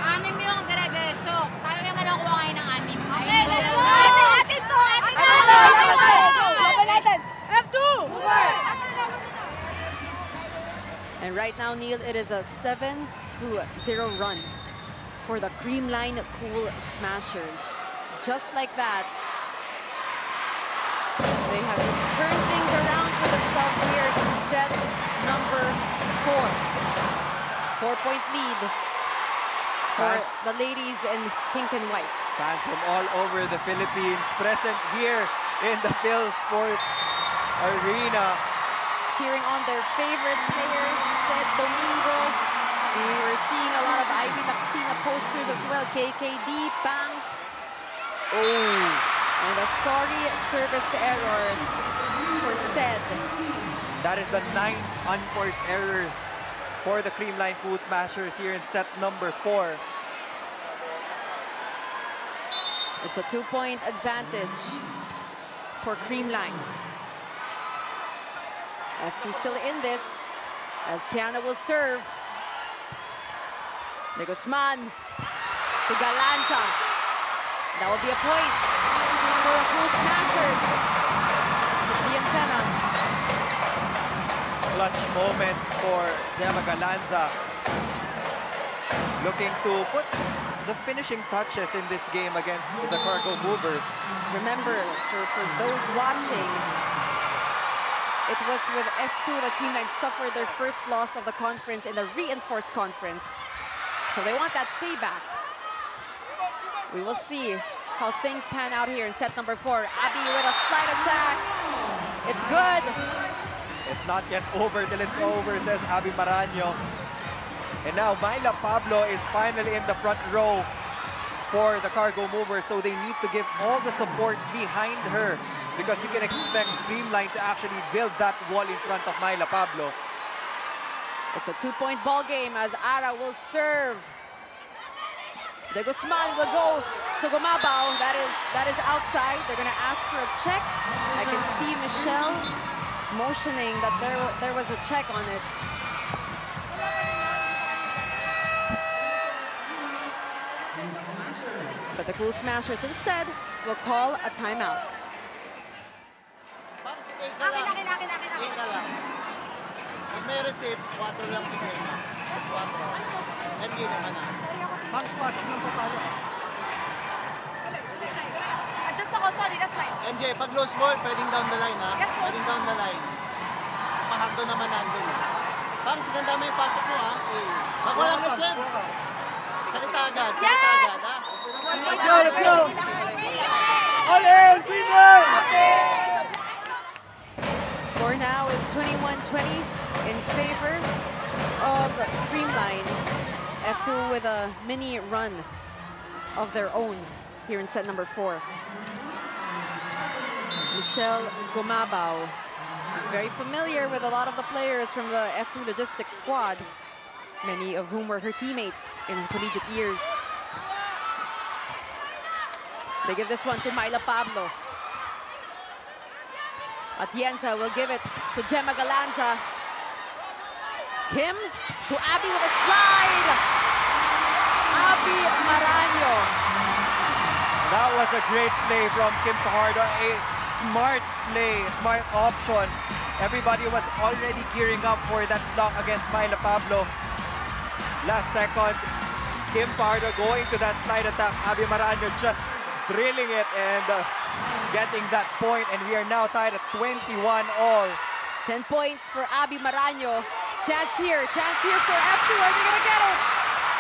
Anim yung dire-diretso. Tayo naman ang kuha ngayon ng anim. Okay, let's go! Atin to! Atin to! F2! And right now, Neil, it is a 7-0 run for the Creamline Cool Smashers. Just like that, they have just turned things around for themselves here in set number 4. 4-point lead for the ladies in pink and white. Fans from all over the Philippines present here in the Phil Sports Arena. Cheering on their favorite players, Sed Domingo. We were seeing a lot of Ivy Laxina posters as well. KKD, Banks. Oh! And a sorry service error for Sed. That is the 9th unforced error for the Creamline Cool Smashers here in set number 4. It's a 2-point advantage for Creamline. F2 still in this as Kiana will serve. De Guzman to Galanza. That will be a point for the Cool Smashers. Hit the antenna. Clutch moments for Gemma Galanza. Looking to put the finishing touches in this game against the Cargo Movers. Remember, for those watching, it was with F2 that Creamline suffered their first loss of the conference in the reinforced conference. So they want that payback. We will see how things pan out here in set number 4. Abby with a slide attack. It's good. It's not yet over till it's over, says Abby Maranyo. And now Myla Pablo is finally in the front row for the Cargo Movers, so they need to give all the support behind her because you can expect Creamline to actually build that wall in front of Myla Pablo. It's a 2-point ball game as Ara will serve. De Guzman will go to Gumabao. That is outside. They're going to ask for a check. I can see Michelle motioning that there was a check on it. But the Cool Smashers instead will call a timeout. Pag may receive, 4 lang bigay. 4. MJ naman na. Pang-pass ng papalo. Adjust ako, sorry, that's fine. MJ, pag loose ball, pwedeng down the line, ha? Yes, coach. Pwedeng down the line. Mahagdo naman nandun, ha? Pang, siganda mo yung pasok mo, ha? Pag walang receive, salita agad, salita agad, ha? Let's go, let's go! All in, people! Score now is 21-20 in favor of Creamline. F2 with a mini run of their own here in set number 4. Michelle Gumabao is very familiar with a lot of the players from the F2 Logistics squad, many of whom were her teammates in collegiate years. They give this one to Myla Pablo. Atienza will give it to Gemma Galanza. Kim to Abby with a slide. Abby Maranyo. That was a great play from Kim Fajardo. A smart play, smart option. Everybody was already gearing up for that block against Myla Pablo. Last second, Kim Fajardo going to that slide attack. Abby Maranyo just drilling it and getting that point, and we are now tied at 21-all. 10 points for Abby Maranyo. Chance here for F2. Are they gonna get it?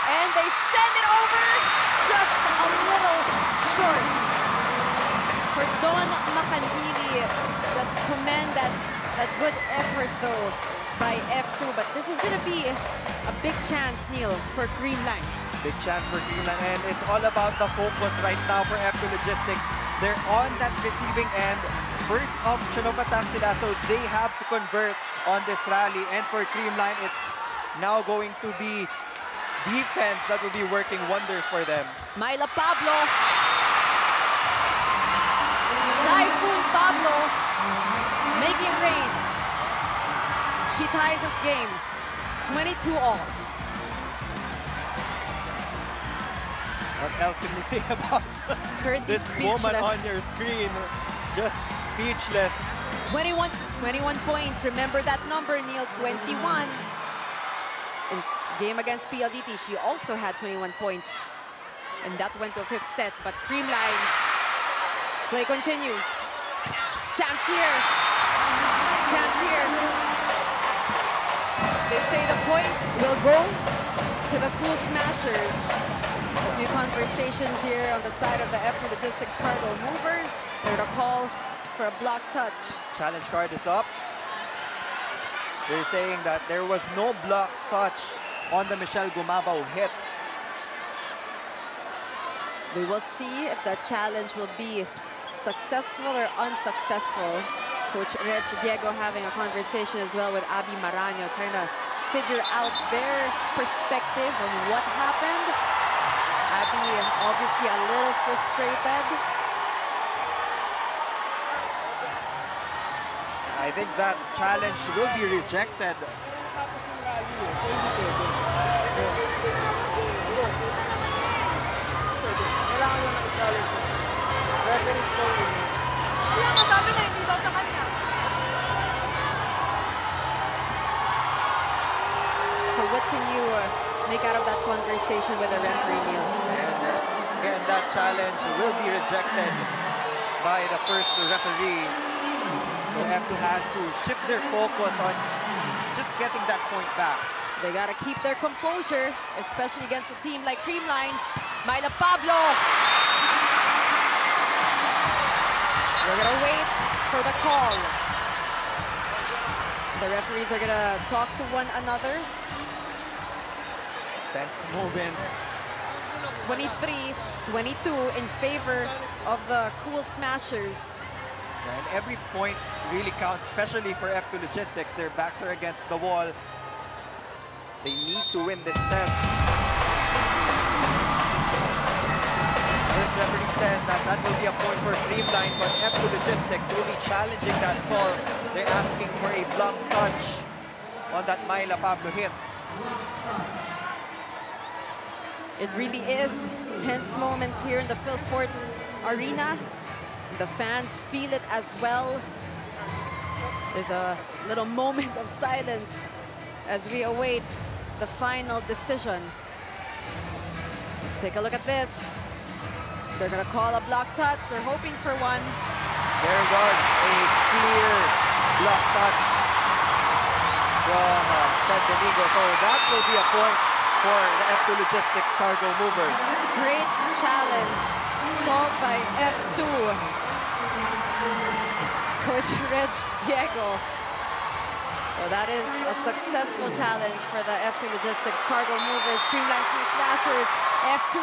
And they send it over just a little short. For Don Macandili, let's commend that good effort though by F2. But this is going to be a big chance, Neil, for Creamline. Big chance for Creamline, and it's all about the focus right now for F2 Logistics. They're on that receiving end. First option of attack sila, so they have to convert on this rally. And for Creamline, it's now going to be defense that will be working wonders for them. Myla Pablo. Typhoon Pablo making it rain. She ties this game 22-all. What else can we say about this woman on your screen? Just speechless. 21 points. Remember that number, Neil, 21. In game against PLDT, she also had 21 points. And that went to a fifth set. But Creamline, play continues. Chance here. Chance here. They say the point will go to the Cool Smashers. A few conversations here on the side of the F2 Logistics Cargo Movers. They're going to call for a block touch. Challenge card is up. They're saying that there was no block touch on the Michelle Gumabao hit. We will see if that challenge will be successful or unsuccessful. Coach Reg Diego having a conversation as well with Abby Maraño, trying to figure out their perspective on what happened. Abby obviously a little frustrated. I think that challenge will be rejected. So what can you make out of that conversation with the referee, Neil? And again, that challenge will be rejected by the first referee. So F2 has to shift their focus on just getting that point back. They got to keep their composure, especially against a team like Creamline. Myla Pablo. We're going to wait for the call. The referees are going to talk to one another. Tense moments. It's 23-22 in favor of the Cool Smashers. And every point really counts, especially for F2 Logistics. Their backs are against the wall. They need to win this set. First referee says that will be a point for Creamline, but F2 Logistics will be challenging that call. They're asking for a block touch on that Myla Pablo hit. It really is tense moments here in the Phil Sports Arena. The fans feel it as well. There's a little moment of silence as we await the final decision. Let's take a look at this. They're going to call a block touch. They're hoping for one. There was a clear block touch from San Domingo. So that will be a point for the F2 Logistics Cargo Movers. Great challenge called by F2. Coach Reg Diego. So that is a successful challenge for the F2 Logistics Cargo Movers. Creamline Cool Smashers. F2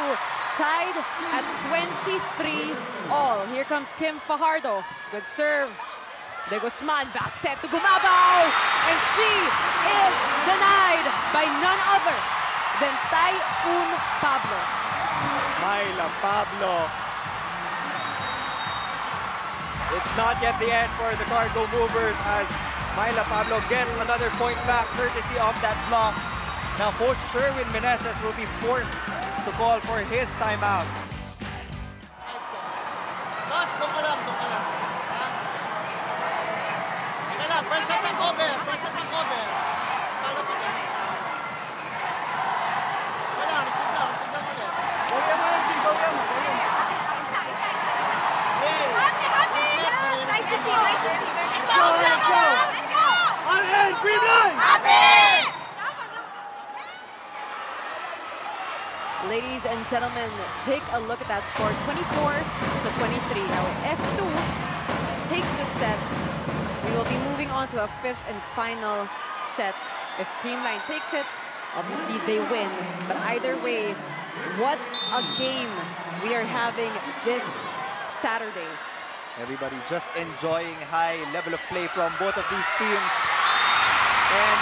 tied at 23-all. Here comes Kim Fajardo. Good serve. De Guzman back set to Gumabao. And she is denied by none other than Typhoon Pablo. Myla Pablo. It's not yet the end for the Cargo Movers as Myla Pablo gets another point back courtesy of that block. Now Coach Sherwin Meneses will be forced to call for his timeout. Coach, doon ka lang. Ika lang, present ang cover. Paano pa ganun? Wala, receive lang ulit. Gawin mo lang, gawin mo. Nice to see you. Let's go. On end, Creamline! Happy! Ladies and gentlemen, take a look at that score, 24-23. Now, if F2 takes the set, we will be moving on to a fifth and final set. If Creamline takes it, obviously they win. But either way, what a game we are having this Saturday. Everybody just enjoying high level of play from both of these teams. And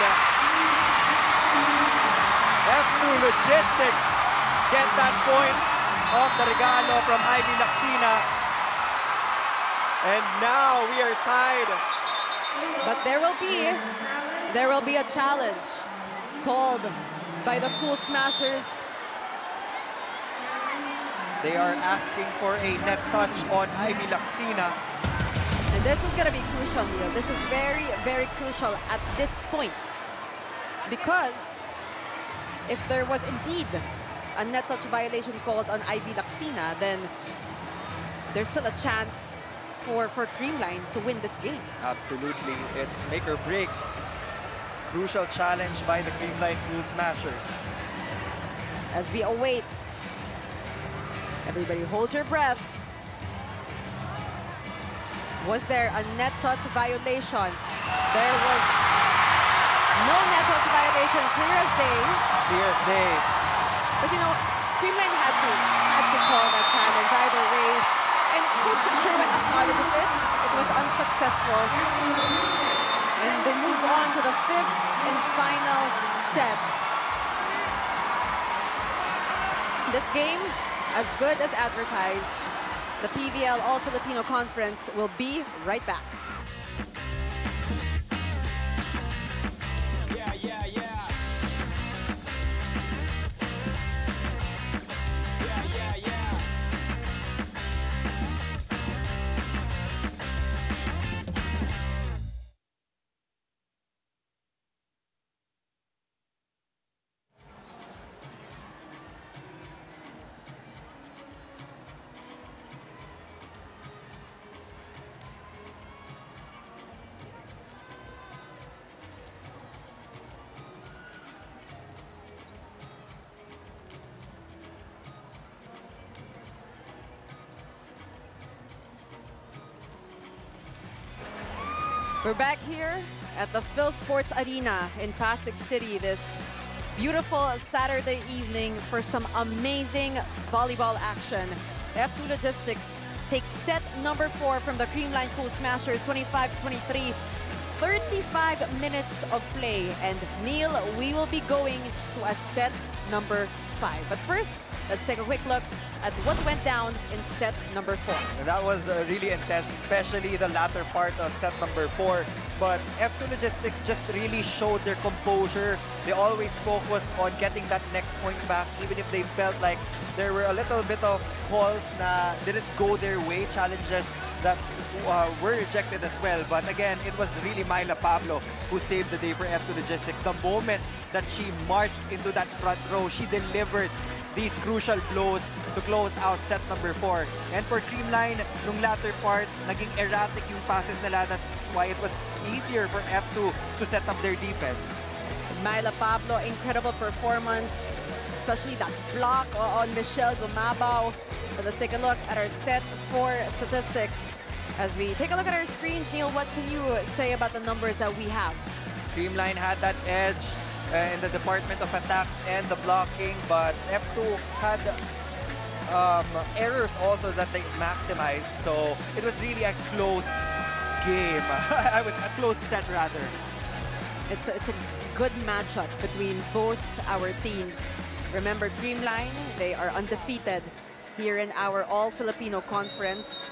F2 Logistics get that point off the regalo from Ivy Laxina. And now we are tied. But there will be a challenge called by the Cool Smashers. They are asking for a net touch on Ivy Laxina. And this is going to be crucial, Neil. This is very, very crucial at this point. Because if there was indeed a net touch violation called on Ivy Laxina, then there's still a chance for Creamline to win this game. Absolutely. It's make or break. Crucial challenge by the Creamline Cool Smashers. As we await, everybody hold your breath. Was there a net touch violation? There was no net touch violation, clear as day. Clear as day. But you know, Creamline had to call that challenge either way. And Coach Sherman acknowledges it. It was unsuccessful. And they move on to the fifth and final set. This game, as good as advertised, the PVL All-Filipino Conference will be right back. We're back here at the Phil Sports Arena in Pasig City this beautiful Saturday evening for some amazing volleyball action. F2 Logistics takes set number 4 from the Creamline Cool Smashers, 25-23. 35 minutes of play. And Neil, we will be going to a set number 5. But first, let's take a quick look at what went down in set number 4. And that was really intense, especially the latter part of set number 4. But F2 Logistics just really showed their composure. They always focused on getting that next point back, even if they felt like there were a little bit of calls that didn't go their way, challenges that were rejected as well. But again, it was really Myla Pablo who saved the day for F2 Logistics. The moment that she marched into that front row, she delivered these crucial blows to close out set number 4. And for Creamline, nung latter part, naging erratic yung passes nila. That's why it was easier for F2 to set up their defense. Myla Pablo, incredible performance, especially that block on Michelle Gumabao. But let's take a look at our set 4 statistics. As we take a look at our screens, Neil, what can you say about the numbers that we have? Creamline had that edge in the department of attacks and the blocking, but F2 had errors also that they maximized. So it was really a close game. A close set rather. It's a good matchup between both our teams. Remember, Creamline, they are undefeated here in our All-Filipino Conference,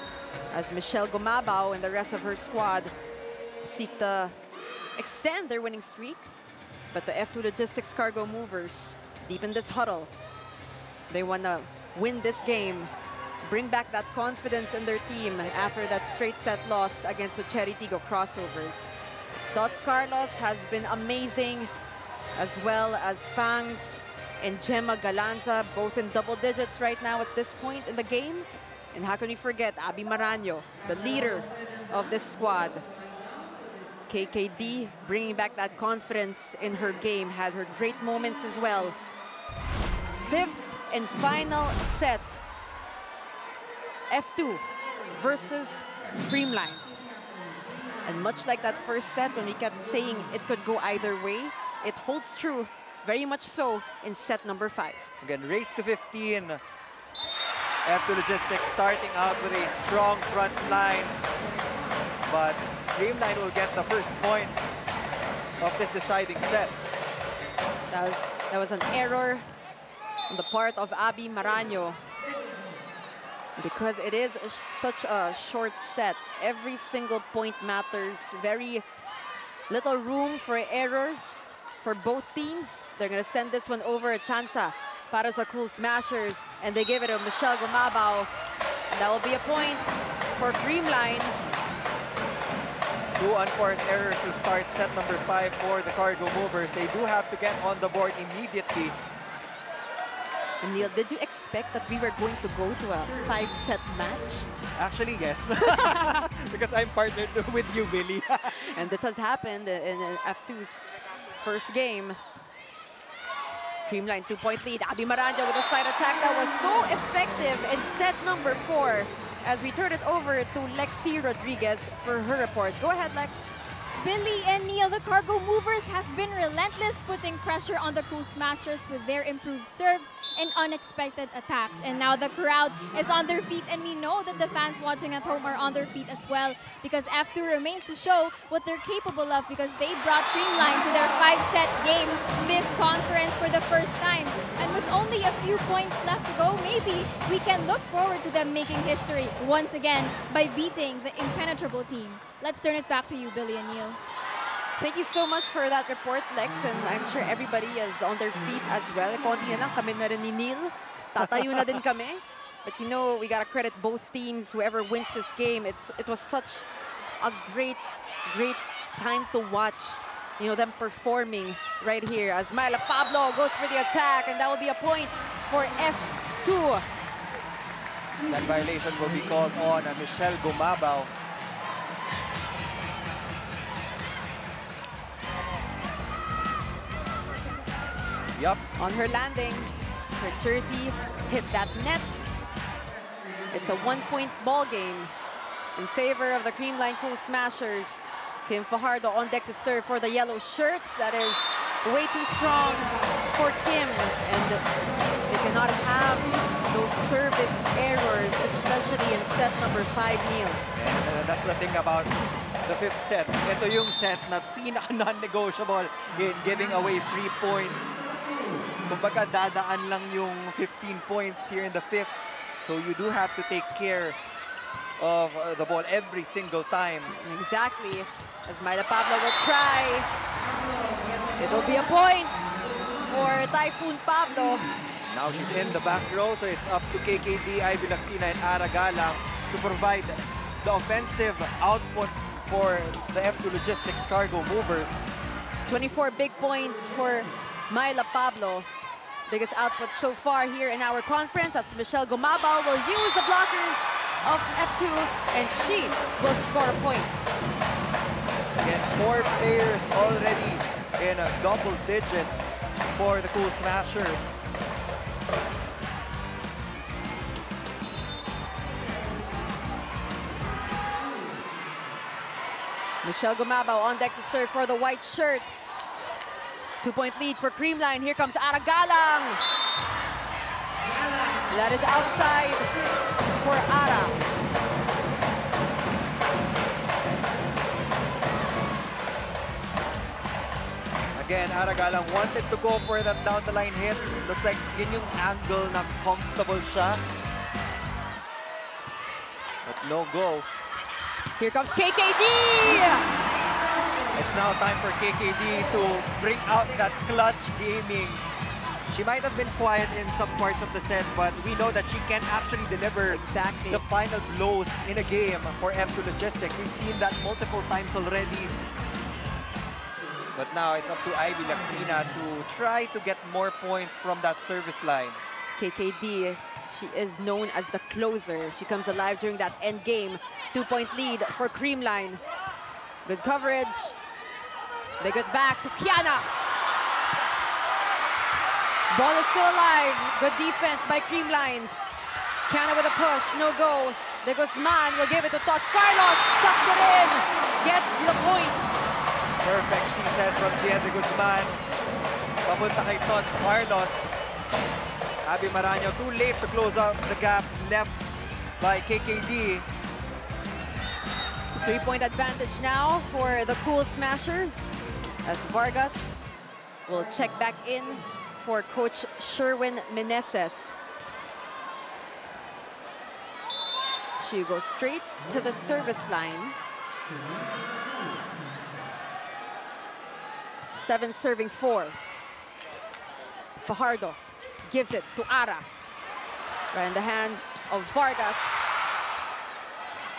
as Michelle Gumabao and the rest of her squad seek to extend their winning streak. But the F2 Logistics Cargo Movers, deep in this huddle, they want to win this game, bring back that confidence in their team after that straight set loss against the Cherry Tigo Crossovers. Dots Carlos has been amazing, as well as Pangs and Gemma Galanza, both in double digits right now at this point in the game. And how can we forget Abby Maraño, the leader of this squad. KKD bringing back that confidence in her game, had her great moments as well. Fifth and final set. F2 versus Creamline. And much like that first set, when we kept saying it could go either way, it holds true, very much so, in set number 5. Again, race to 15. F2 Logistics starting out with a strong front line. But Creamline will get the first point of this deciding set. That was an error on the part of Abby Maraño. Because it is such a short set, every single point matters. Very little room for errors for both teams. They're going to send this one over a chansa para sa Cool Smashers, and they give it to Michelle Gumabao. That will be a point for Creamline. 2 unforced errors to start set number 5 for the Cargo Movers. They do have to get on the board immediately. And Neil, did you expect that we were going to go to a 5-set match? Actually, yes. Because I'm partnered with you, Billy. And this has happened in F2's first game. Creamline 2-point lead. Abby Maraño with a side attack that was so effective in set number 4 as we turn it over to Lexi Rodriguez for her report. Go ahead, Lex. Billy and Neil, the Cargo Movers has been relentless, putting pressure on the Cool Smashers with their improved serves and unexpected attacks. And now the crowd is on their feet, and we know that the fans watching at home are on their feet as well, because F2 remains to show what they're capable of, because they brought Creamline to their 5-set game this conference for the first time. And with only a few points left to go, maybe we can look forward to them making history once again by beating the impenetrable team. Let's turn it back to you, Billy and Neil. Thank you so much for that report, Lex, and I'm sure everybody is on their feet as well. Konti na lang, kami na rin ni Neil. Tatayo na din kami. But you know, we gotta credit both teams, whoever wins this game. It was such a great time to watch, you know, them performing right here as Myla Pablo goes for the attack, and that will be a point for F2. That violation will be called on Michelle Gumabao. Yup. On her landing, her jersey hit that net. It's a 1-point ball game in favor of the Creamline Cool Smashers. Kim Fajardo on deck to serve for the yellow shirts. That is way too strong for Kim, and they cannot have those service errors, especially in set number 5, Neil. And that's the thing about the 5th set. Ito yung set na pinaka-non-negotiable in giving away 3 points. Kumbaga, dadaan lang yung 15 points here in the 5th. So you do have to take care of the ball every single time. Exactly. As Myla Pablo will try. It will be a point for Typhoon Pablo. Now she's in the back row, so it's up to KKD, Ivy Laxina, and Ara Galang to provide the offensive output for the F2 Logistics Cargo Movers. 24 big points for Myla Pablo. Biggest output so far here in our conference, as Michelle Gumabao will use the blockers of F2, and she will score a point. Again, 4 players already in double digits for the Cool Smashers. Michelle Gumabao on deck to serve for the white shirts. 2-point lead for Creamline. Here comes Ara Galang. That is outside for Ara. Again, Ara Galang wanted to go for that down-the-line hit. Looks like yun yung angle na comfortable siya. But no go. Here comes KKD! It's now time for KKD to bring out that clutch gaming. She might have been quiet in some parts of the set, but we know that she can actually deliver the final blows in a game for F2 Logistics. We've seen that multiple times already. But now it's up to Ivy Laxina to try to get more points from that service line. KKD, she is known as the closer. She comes alive during that end game. 2-point lead for Creamline. Good coverage. They get back to Kiana. Ball is still alive. Good defense by Creamline. Canna with a push, no go. De Guzman will give it to Tots Carlos. Tucks it in. Gets the point. Perfect C-set from Gian de Guzman. Papunta kay Tots Carlos. Abby Maraño too late to close up the gap left by KKD. 3-point advantage now for the Cool Smashers as Vargas will check back in for Coach Sherwin Meneses. She goes straight to the service line. 7 serving 4. Fajardo gives it to Ara. Right in the hands of Vargas.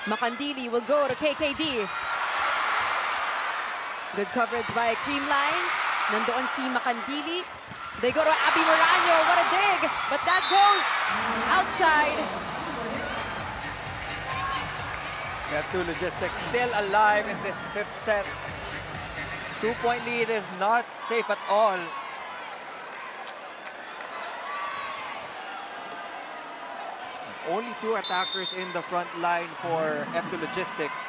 Macandili will go to KKD. Good coverage by Creamline. Nandoon si Macandili. They go to Abby Maraño. What a dig! But that goes outside. F2 Logistics still alive in this 5th set. 2-point lead is not safe at all. Only 2 attackers in the front line for F2 Logistics.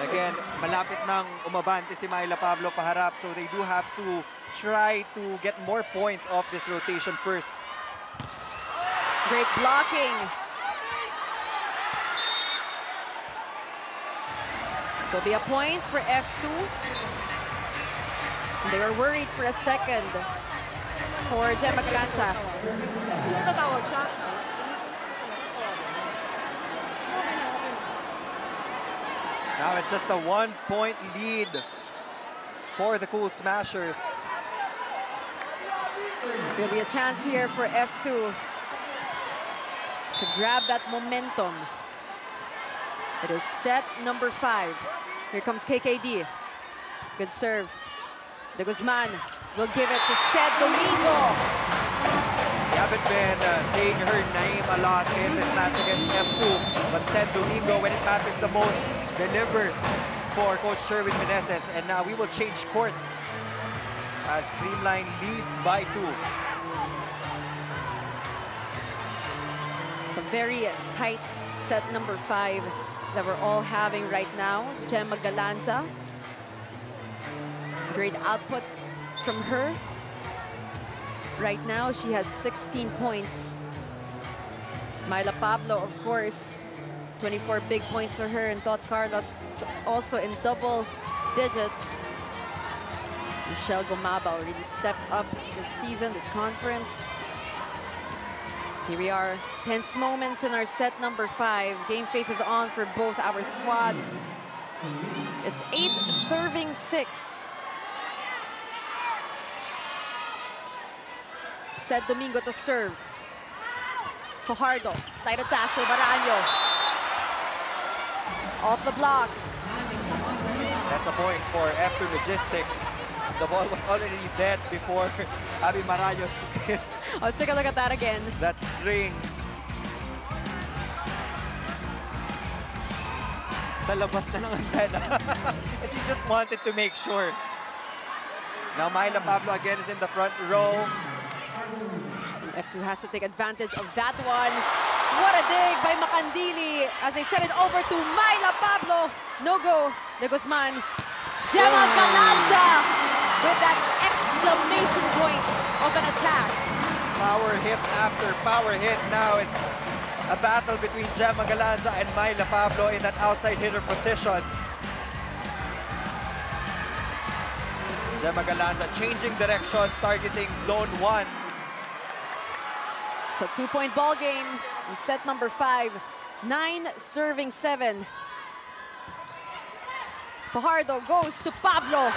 Again, malapit nang umabante si Myla Pablo paharap, so they do have to try to get more points off this rotation first. Great blocking. There'll be a point for F2. They were worried for a second for Gemma Galanza. Now it's just a 1-point lead for the Cool Smashers. There's going to be a chance here for F2 to grab that momentum. It is set number 5. Here comes KKD. Good serve. De Guzman will give it to Sed Domingo. We haven't been seeing her name a lot in this match against F2, but Sed Domingo, when it matters the most, delivers for Coach Sherwin Meneses. And now we will change courts as Creamline leads by 2. It's a very tight set number 5 that we're all having right now. Gemma Galanza. Great output from her. Right now, she has 16 points. Myla Pablo, of course, 24 big points for her, and Todd Carlos also in double digits. Michelle Gomaba already stepped up this season, this conference. Here we are, tense moments in our set number 5. Game face is on for both our squads. It's 8 serving 6. Sed Domingo to serve. Fajardo, slide attack to Maraño. Off the block. That's a point for F2 Logistics. The ball was already dead before Abby Maraño took it. Let's take a look at that again. That string. Sa labas na ng antena. And she just wanted to make sure. Now Myla Pablo again is in the front row. F2 has to take advantage of that one. What a dig by Macandili as they send it over to Myla Pablo. No go. De Guzman. Gemma Galanza with that exclamation point of an attack. Power hit after power hit. Now it's a battle between Gemma Galanza and Myla Pablo in that outside hitter position. Gemma Galanza changing directions, targeting zone 1. It's a 2-point ball game in set number 5. 9 serving 7. Fajardo goes to Pablo.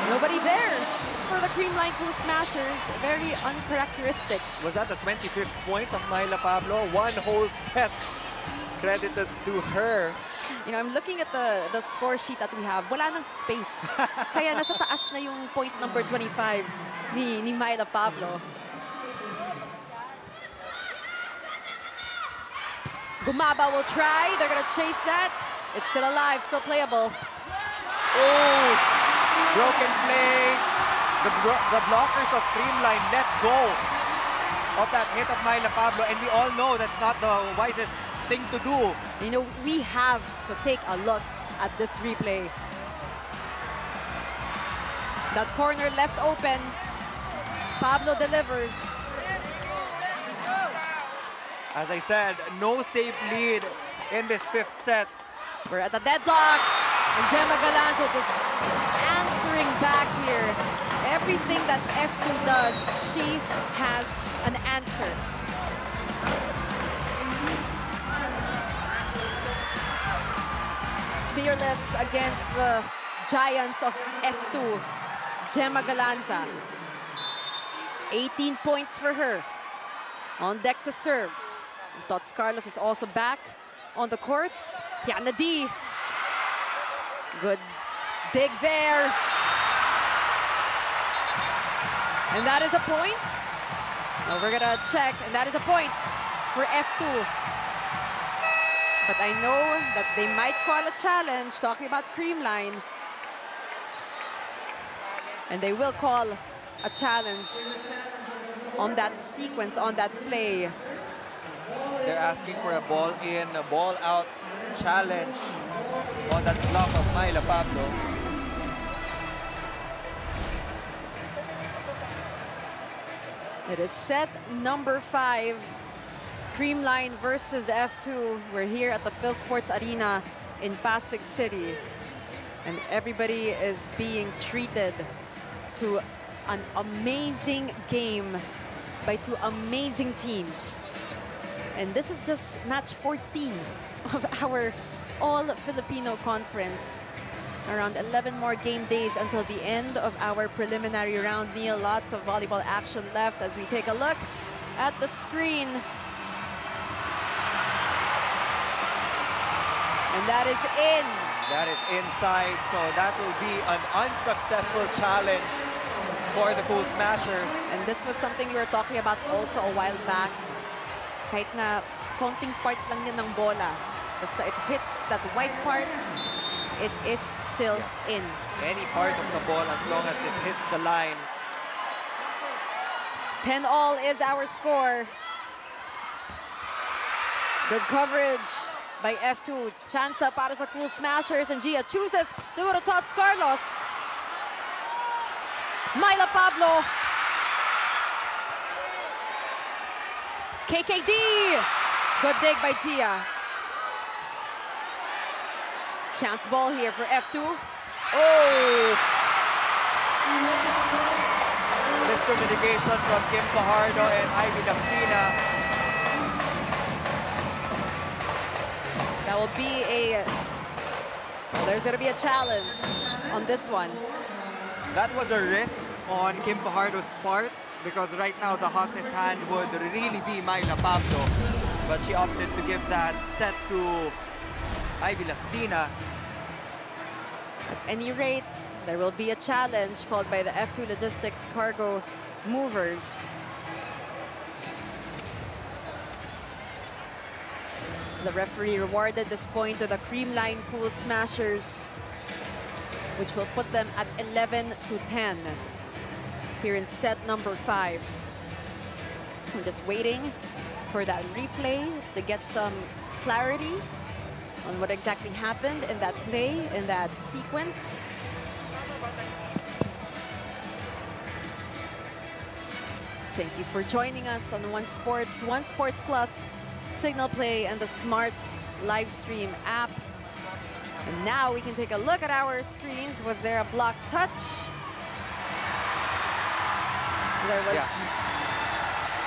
Nobody there for the Creamline Cool Smashers. Very uncharacteristic. Was that the 25th point of Myla Pablo? One whole set credited to her. You know, I'm looking at the score sheet that we have. Wala nang space. Kaya nasa taas na yung point number 25 ni Myla Pablo. Gumaba will try. They're going to chase that. It's still alive, still playable. Oh, broken play. The blockers of Creamline let go of that hit of Myla Pablo, and we all know that's not the wisest thing to do. You know, we have to take a look at this replay. That corner left open. Pablo delivers. As I said, no safe lead in this 5th set. We're at the deadlock. And Gemma Galanza just answering back here. Everything that F2 does, she has an answer. Fearless against the giants of F2, Gemma Galanza. 18 points for her. On deck to serve. Tots Carlos is also back on the court. Tiana D. Good dig there. And that is a point. Now we're gonna check, and that is a point for F2. But I know that they might call a challenge, talking about Creamline. And they will call a challenge on that sequence, on that play. They're asking for a ball in, a ball out challenge on that block of Myla Pablo. It is set number 5, Creamline versus F2. We're here at the Phil Sports Arena in Pasig City. And everybody is being treated to an amazing game by 2 amazing teams. And this is just match 14 of our All-Filipino conference. Around 11 more game days until the end of our preliminary round. Neil, lots of volleyball action left as we take a look at the screen. And that is in. That is inside, so that will be an unsuccessful challenge for the Cool Smashers. And this was something we were talking about also a while back. Kahit na konting part lang yan ng bola, basta it hits that white part, it is still in. Any part of the ball as long as it hits the line. 10-all is our score. Good coverage by F2. Chance para sa Cool Smashers, and Gia chooses to go to Tots Carlos. Myla Pablo. KKD. Good dig by Gia. Chance ball here for F2. Oh! Miscommunication from Kim Fajardo and Ivy Laxina. That will be a... Well, there's going to be a challenge on this one. That was a risk on Kim Fajardo's part because right now the hottest hand would really be Myla Pablo. But she opted to give that set to Ivy Laxina. At any rate, there will be a challenge called by the F2 Logistics Cargo Movers. The referee rewarded this point to the Creamline Cool Smashers, which will put them at 11-10 here in set number 5. We're just waiting for that replay to get some clarity on what exactly happened in that play, in that sequence. Thank you for joining us on One Sports Plus, Signal Play, and the Smart live stream app. And now we can take a look at our screens. Was there a block touch?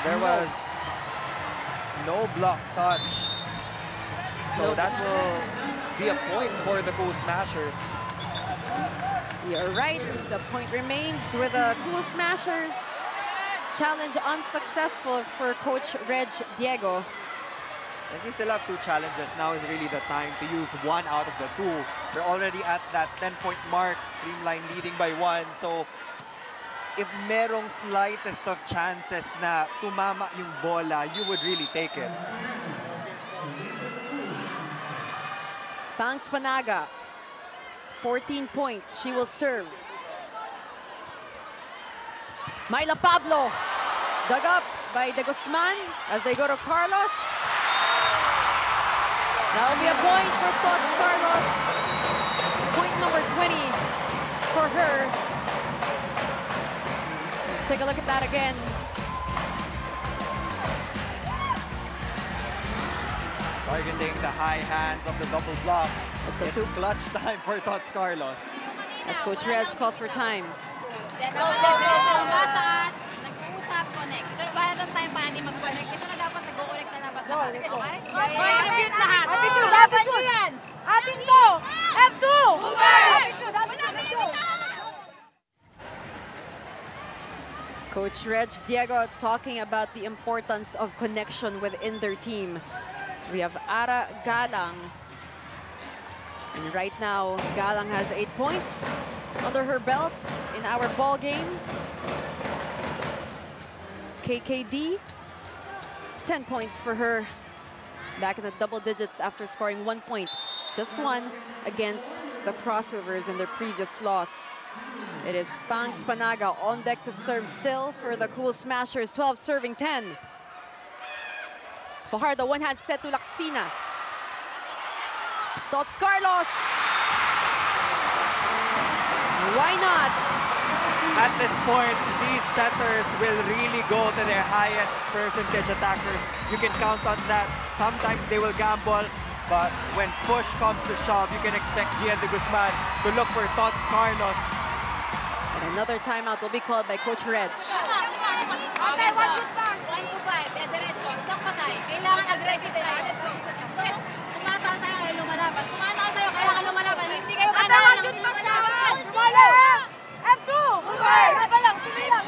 There was no block touch. So that will be a point for the Cool Smashers. You're right. The point remains with the Cool Smashers. Challenge unsuccessful for Coach Reg Diego. And we still have 2 challenges. Now is really the time to use 1 out of the 2. We're already at that 10-point mark. Creamline leading by 1. So if merong slightest of chances na tumama yung bola, you would really take it. Pangs Panaga, 14 points. She will serve. Myla Pablo, dug up by De Guzman as they go to Carlos. That will be a point for Tots Carlos. Point number 20 for her. Let's take a look at that again. Targeting the high hands of the double block. It's clutch time for Tots Carlos. As Coach Reg calls for time. Nag-uusap, connect. Ito ba itong time para hindi mag-connect? Ito na dapat nag-connect na dapat. Okay? Contribute lahat. Attitude! Attitude! Atin to! F2! Attitude! Attitude! Coach Reg Diego talking about the importance of connection within their team. We have Ara Galang. And right now, Galang has 8 points under her belt in our ball game. KKD, 10 points for her. Back in the double digits after scoring 1 point. Just one against the Crossovers in their previous loss. It is Pang Spanaga on deck to serve still for the Cool Smashers. 12 serving 10. Fajardo, one hand set to Laksina. Tots Carlos. Why not? At this point, these setters will really go to their highest percentage attackers. You can count on that. Sometimes they will gamble, but when push comes to shove, you can expect Gian de Guzman to look for Tots Carlos. And another timeout will be called by Coach Reg. Okay, 1 good pass. 1 to 5. Diretso. Isang patay. Kailangan aggressive tayo. Let's go. Tumataas tayo kayo lumalaban. Tumataas tayo, kailangan lumalaban. Hindi kayo kailangan ng lumalaban. Wala! F2! Wala lang! Sige lang!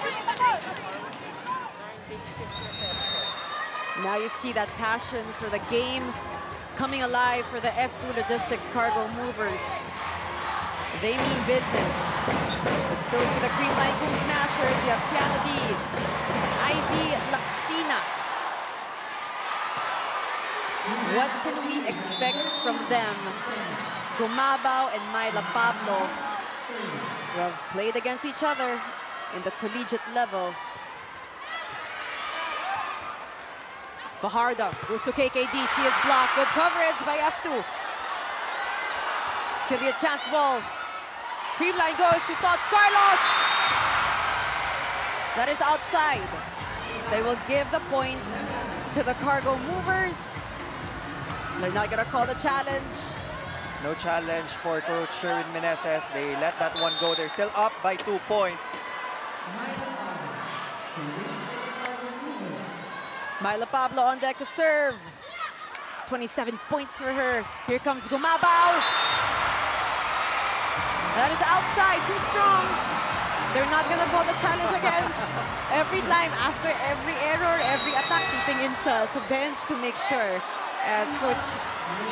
Now you see that passion for the game coming alive for the F2 Logistics Cargo Movers. They mean business. But so do the Creamline Cool Smashers. You have Kiana D, Ivy Laksina. What can we expect from them? Gumabao and Myla Pablo, who have played against each other in the collegiate level. Fajardo goes to KKD. She is blocked. Good coverage by F2. It's going to be a chance ball. Creamline goes to Tots Carlos. That is outside. They will give the point to the Cargo Movers. They're not going to call the challenge. No challenge for Coach Sherwin Meneses. They let that one go. They're still up by 2 points. Myla Pablo on deck to serve. 27 points for her. Here comes Gumabao. That is outside, too strong. They're not gonna call the challenge again. Every time, after every error, every attack, titing in sa bench to make sure as Coach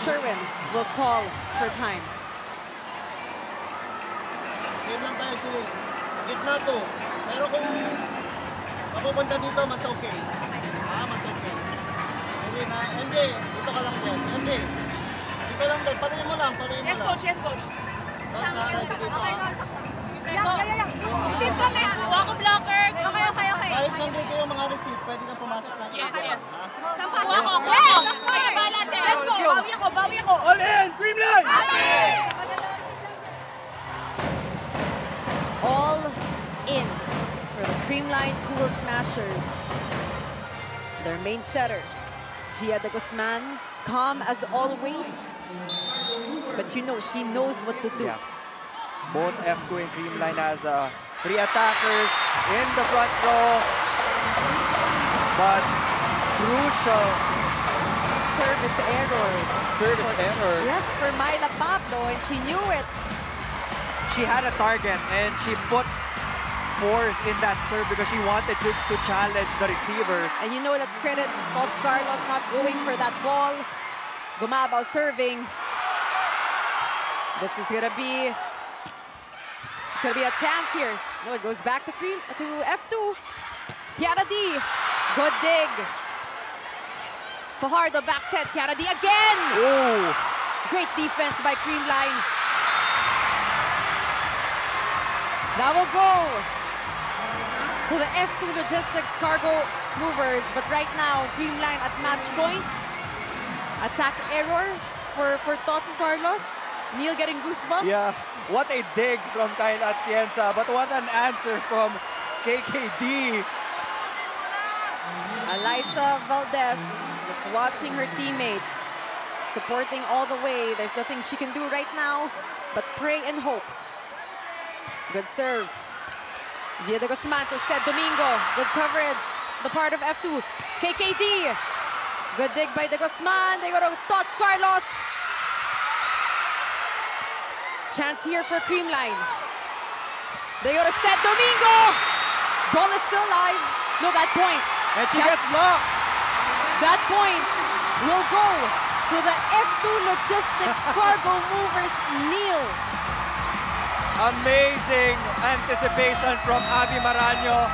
Sherwin will call for time. Save lang tayo sila. Gitna to. Pero kung mapupunta dito, mas okay. Mas okay. Hindi na, MJ, dito ka lang din. MJ, dito lang din. Paluin mo lang, paluin mo lang. Yes, coach. Yes, coach. Basta dito dito. Yang. Receive kami. Huwag ko blocker. Okay. Kahit nandito yung mga receive, pwede kang pumasok ng ito. Sampas. Huwag ko. Yes! Kaya ba natin? Let's go! Bawi ako! All in! Creamline! All in for the Creamline Cool Smashers. Their main setter, Gia de Guzman, calm as always. But you know, she knows what to do. Yeah. Both F2 and Creamline has 3 attackers in the front row. But crucial Service error. Yes, for Myla Pablo, and she knew it. She had a target and she put force in that serve because she wanted to challenge the receivers. And you know, let's credit Tots Carlos not going for that ball. Gumabao serving. This is gonna be, it's gonna be a chance here. No, it goes back to F2. Kiara D, good dig. Fajardo back set, Kiara D again. Oh, Great defense by Creamline. That will go to the F2 Logistics Cargo Movers. But right now, Creamline at match point. Attack error for Tots Carlos. Neil getting goosebumps. Yeah, what a dig from Kyle Atienza, but what an answer from KKD. Eliza Valdez just watching her teammates, supporting all the way. There's nothing she can do right now but pray and hope. Good serve. Gia de Guzman to Sed Domingo. Good coverage. The part of F2. KKD. Good dig by de Guzman. They go to Tots Carlos. Chance here for Creamline. They go to Sed Domingo. Ball is still live. No, that point. And she gets blocked. That point will go to the F2 Logistics Cargo Movers, Neil. Amazing anticipation from Abby Maraño.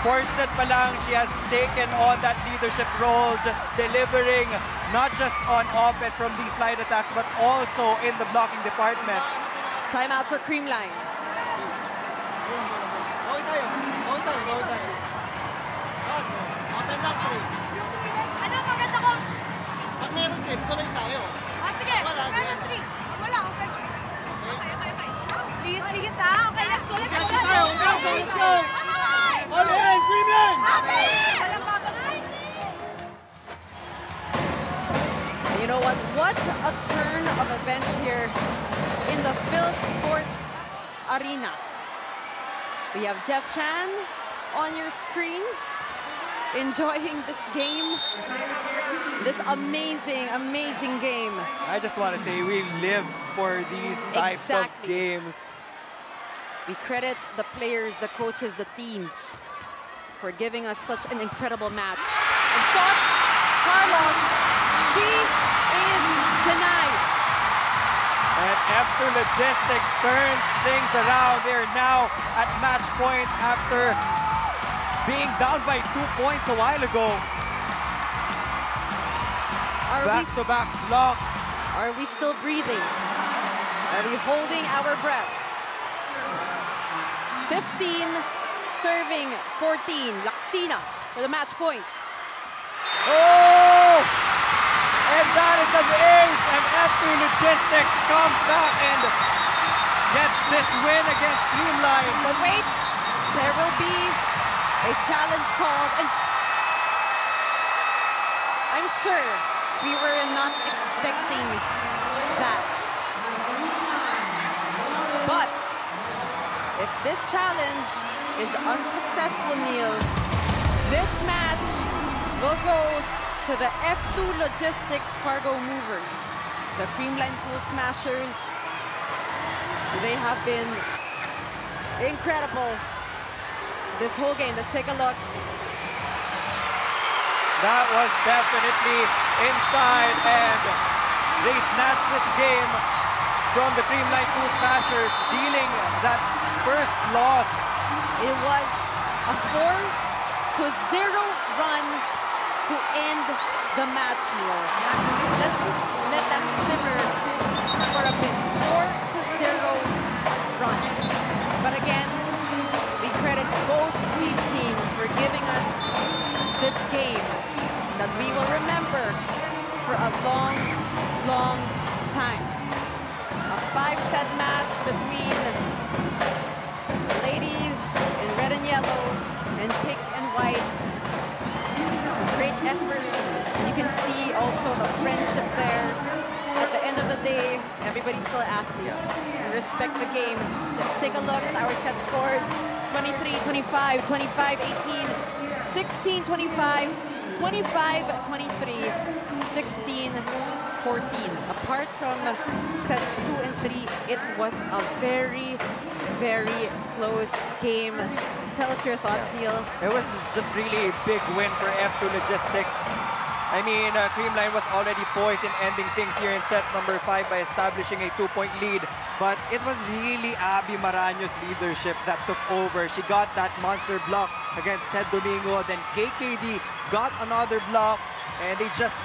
Fourth set pa lang, she has taken on that leadership role, just delivering not just on offense from these slide attacks, but also in the blocking department. Timeout for Creamline. Open lang, 3. Ano, maganda, coach? Pag may receive, tuloy tayo. Sige. Wala, Meron, ganyan. 3. Pag wala, okay. Okay. Please, ha? Okay, let's go. Let's go. All in, Creamline! Walang babagay. You know what? What a turn of events here in the Phil Sports Arena. We have Jeff Chan on your screens, enjoying this game, this amazing, amazing game. I just want to say we live for these types of Exactly. games. We credit the players, the coaches, the teams for giving us such an incredible match. And Tots Carlos, she is denied. And F2 Logistics turns things around. They're now at match point after being down by 2 points a while ago. Back-to-back blocks. Are we still breathing? Are we holding our breath? 15 serving 14. Laksina for the match point. Oh! And that is an ace, and F2 Logistics comes back and gets this win against Creamline. But wait, there will be a challenge called, and I'm sure we were not expecting that. But if this challenge is unsuccessful, Neil, this match will go to the F2 Logistics Cargo Movers. The Creamline Cool Smashers, they have been incredible this whole game. Let's take a look. That was definitely inside, and they snatched this game from the Creamline Cool Smashers, dealing that first loss. It was a 4-0 run to end the match, Neil. Let's just let that simmer for a bit. 4-0 run. But again, we credit both these teams for giving us this game that we will remember for a long, long time. A 5-set match between the ladies in red and yellow and pink and white. Great effort, and you can see also the friendship there. At the end of the day, everybody's still athletes and respect the game. Let's take a look at our set scores. 23-25, 25-18, 16-25, 25-23, 16-14. Apart from sets 2 and 3, it was a very, very close game. Tell us your thoughts, Neil. It was just really a big win for F2 Logistics. I mean, Creamline was already poised in ending things here in set number 5 by establishing a 2-point lead. But it was really Abby Maraño's leadership that took over. She got that monster block against Sed Domingo. Then KKD got another block, and they just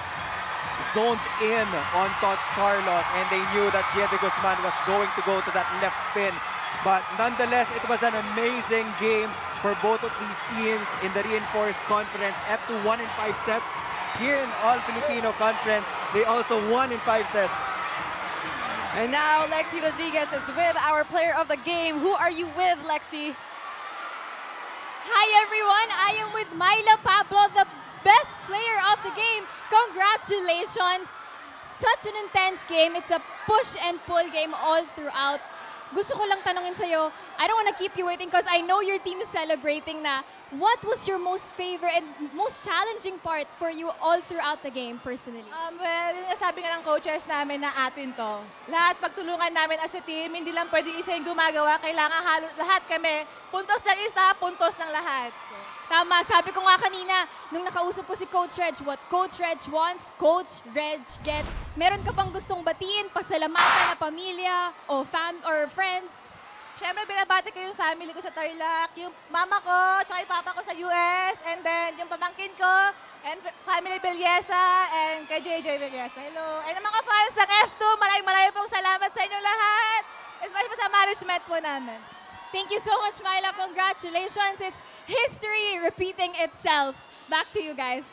zoned in on Tots Carlos. And they knew that Gia de Guzman was going to go to that left spin But nonetheless, it was an amazing game for both of these teams in the reinforced conference. F2 won in 5 sets. Here in All-Filipino Conference, they also won in 5 sets. And now Lexi Rodriguez is with our player of the game. Who are you with, Lexi? Hi everyone, I am with Myla Pablo, the best player of the game. Congratulations! Such an intense game. It's a push and pull game all throughout. Gusto ko lang tanungin sa'yo, I don't want to keep you waiting because I know your team is celebrating na. What was your most favorite and most challenging part for you all throughout the game personally? Well, sabi nga ng coaches namin na atin to. Lahat pagtulungan namin as a team, hindi lang pwedeng isa yung gumagawa. Kailangan lahat kami, puntos ng isa, puntos ng lahat. Tama, sabi ko nga kanina, nung nakausap ko si Coach Reg, what Coach Reg wants, Coach Reg gets. Meron ka bang gustong batiin, pasalamatan na pamilya o friends? Siyempre, binabati ko yung family ko sa Tarlac, yung mama ko, tsaka yung papa ko sa US, and then yung pamangkin ko, and family Bilyesa, and kay JJ Bilyesa. Hello. And ang mga fans ng F2, maraming pong salamat sa inyong lahat. Especially sa management po namin. Thank you so much, Myla. Congratulations. It's history repeating itself. Back to you guys.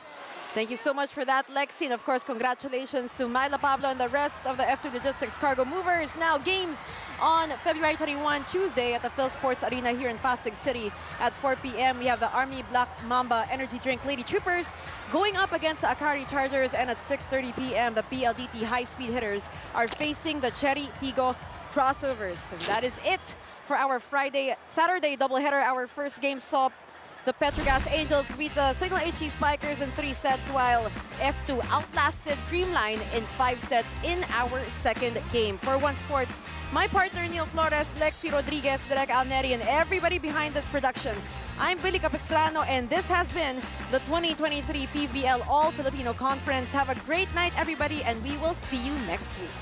Thank you so much for that, Lexi. And of course, congratulations to Myla Pablo and the rest of the F2 Logistics Cargo Movers. Now, games on February 21, Tuesday at the Phil Sports Arena here in Pasig City at 4 p.m. We have the Army Black Mamba Energy Drink Lady Troopers going up against the Akari Chargers. And at 6:30 p.m., the PLDT High Speed Hitters are facing the Cherry Tigo Crossovers. And that is it for our Saturday doubleheader. Our first game saw the Petrogas Angels beat the Signal HC Spikers in 3 sets, while F2 outlasted Creamline in 5 sets in our second game. For One Sports, my partner Neil Flores, Lexi Rodriguez, Derek Alneri, and everybody behind this production, I'm Billy Capistrano, and this has been the 2023 PVL All-Filipino Conference. Have a great night, everybody, and we will see you next week.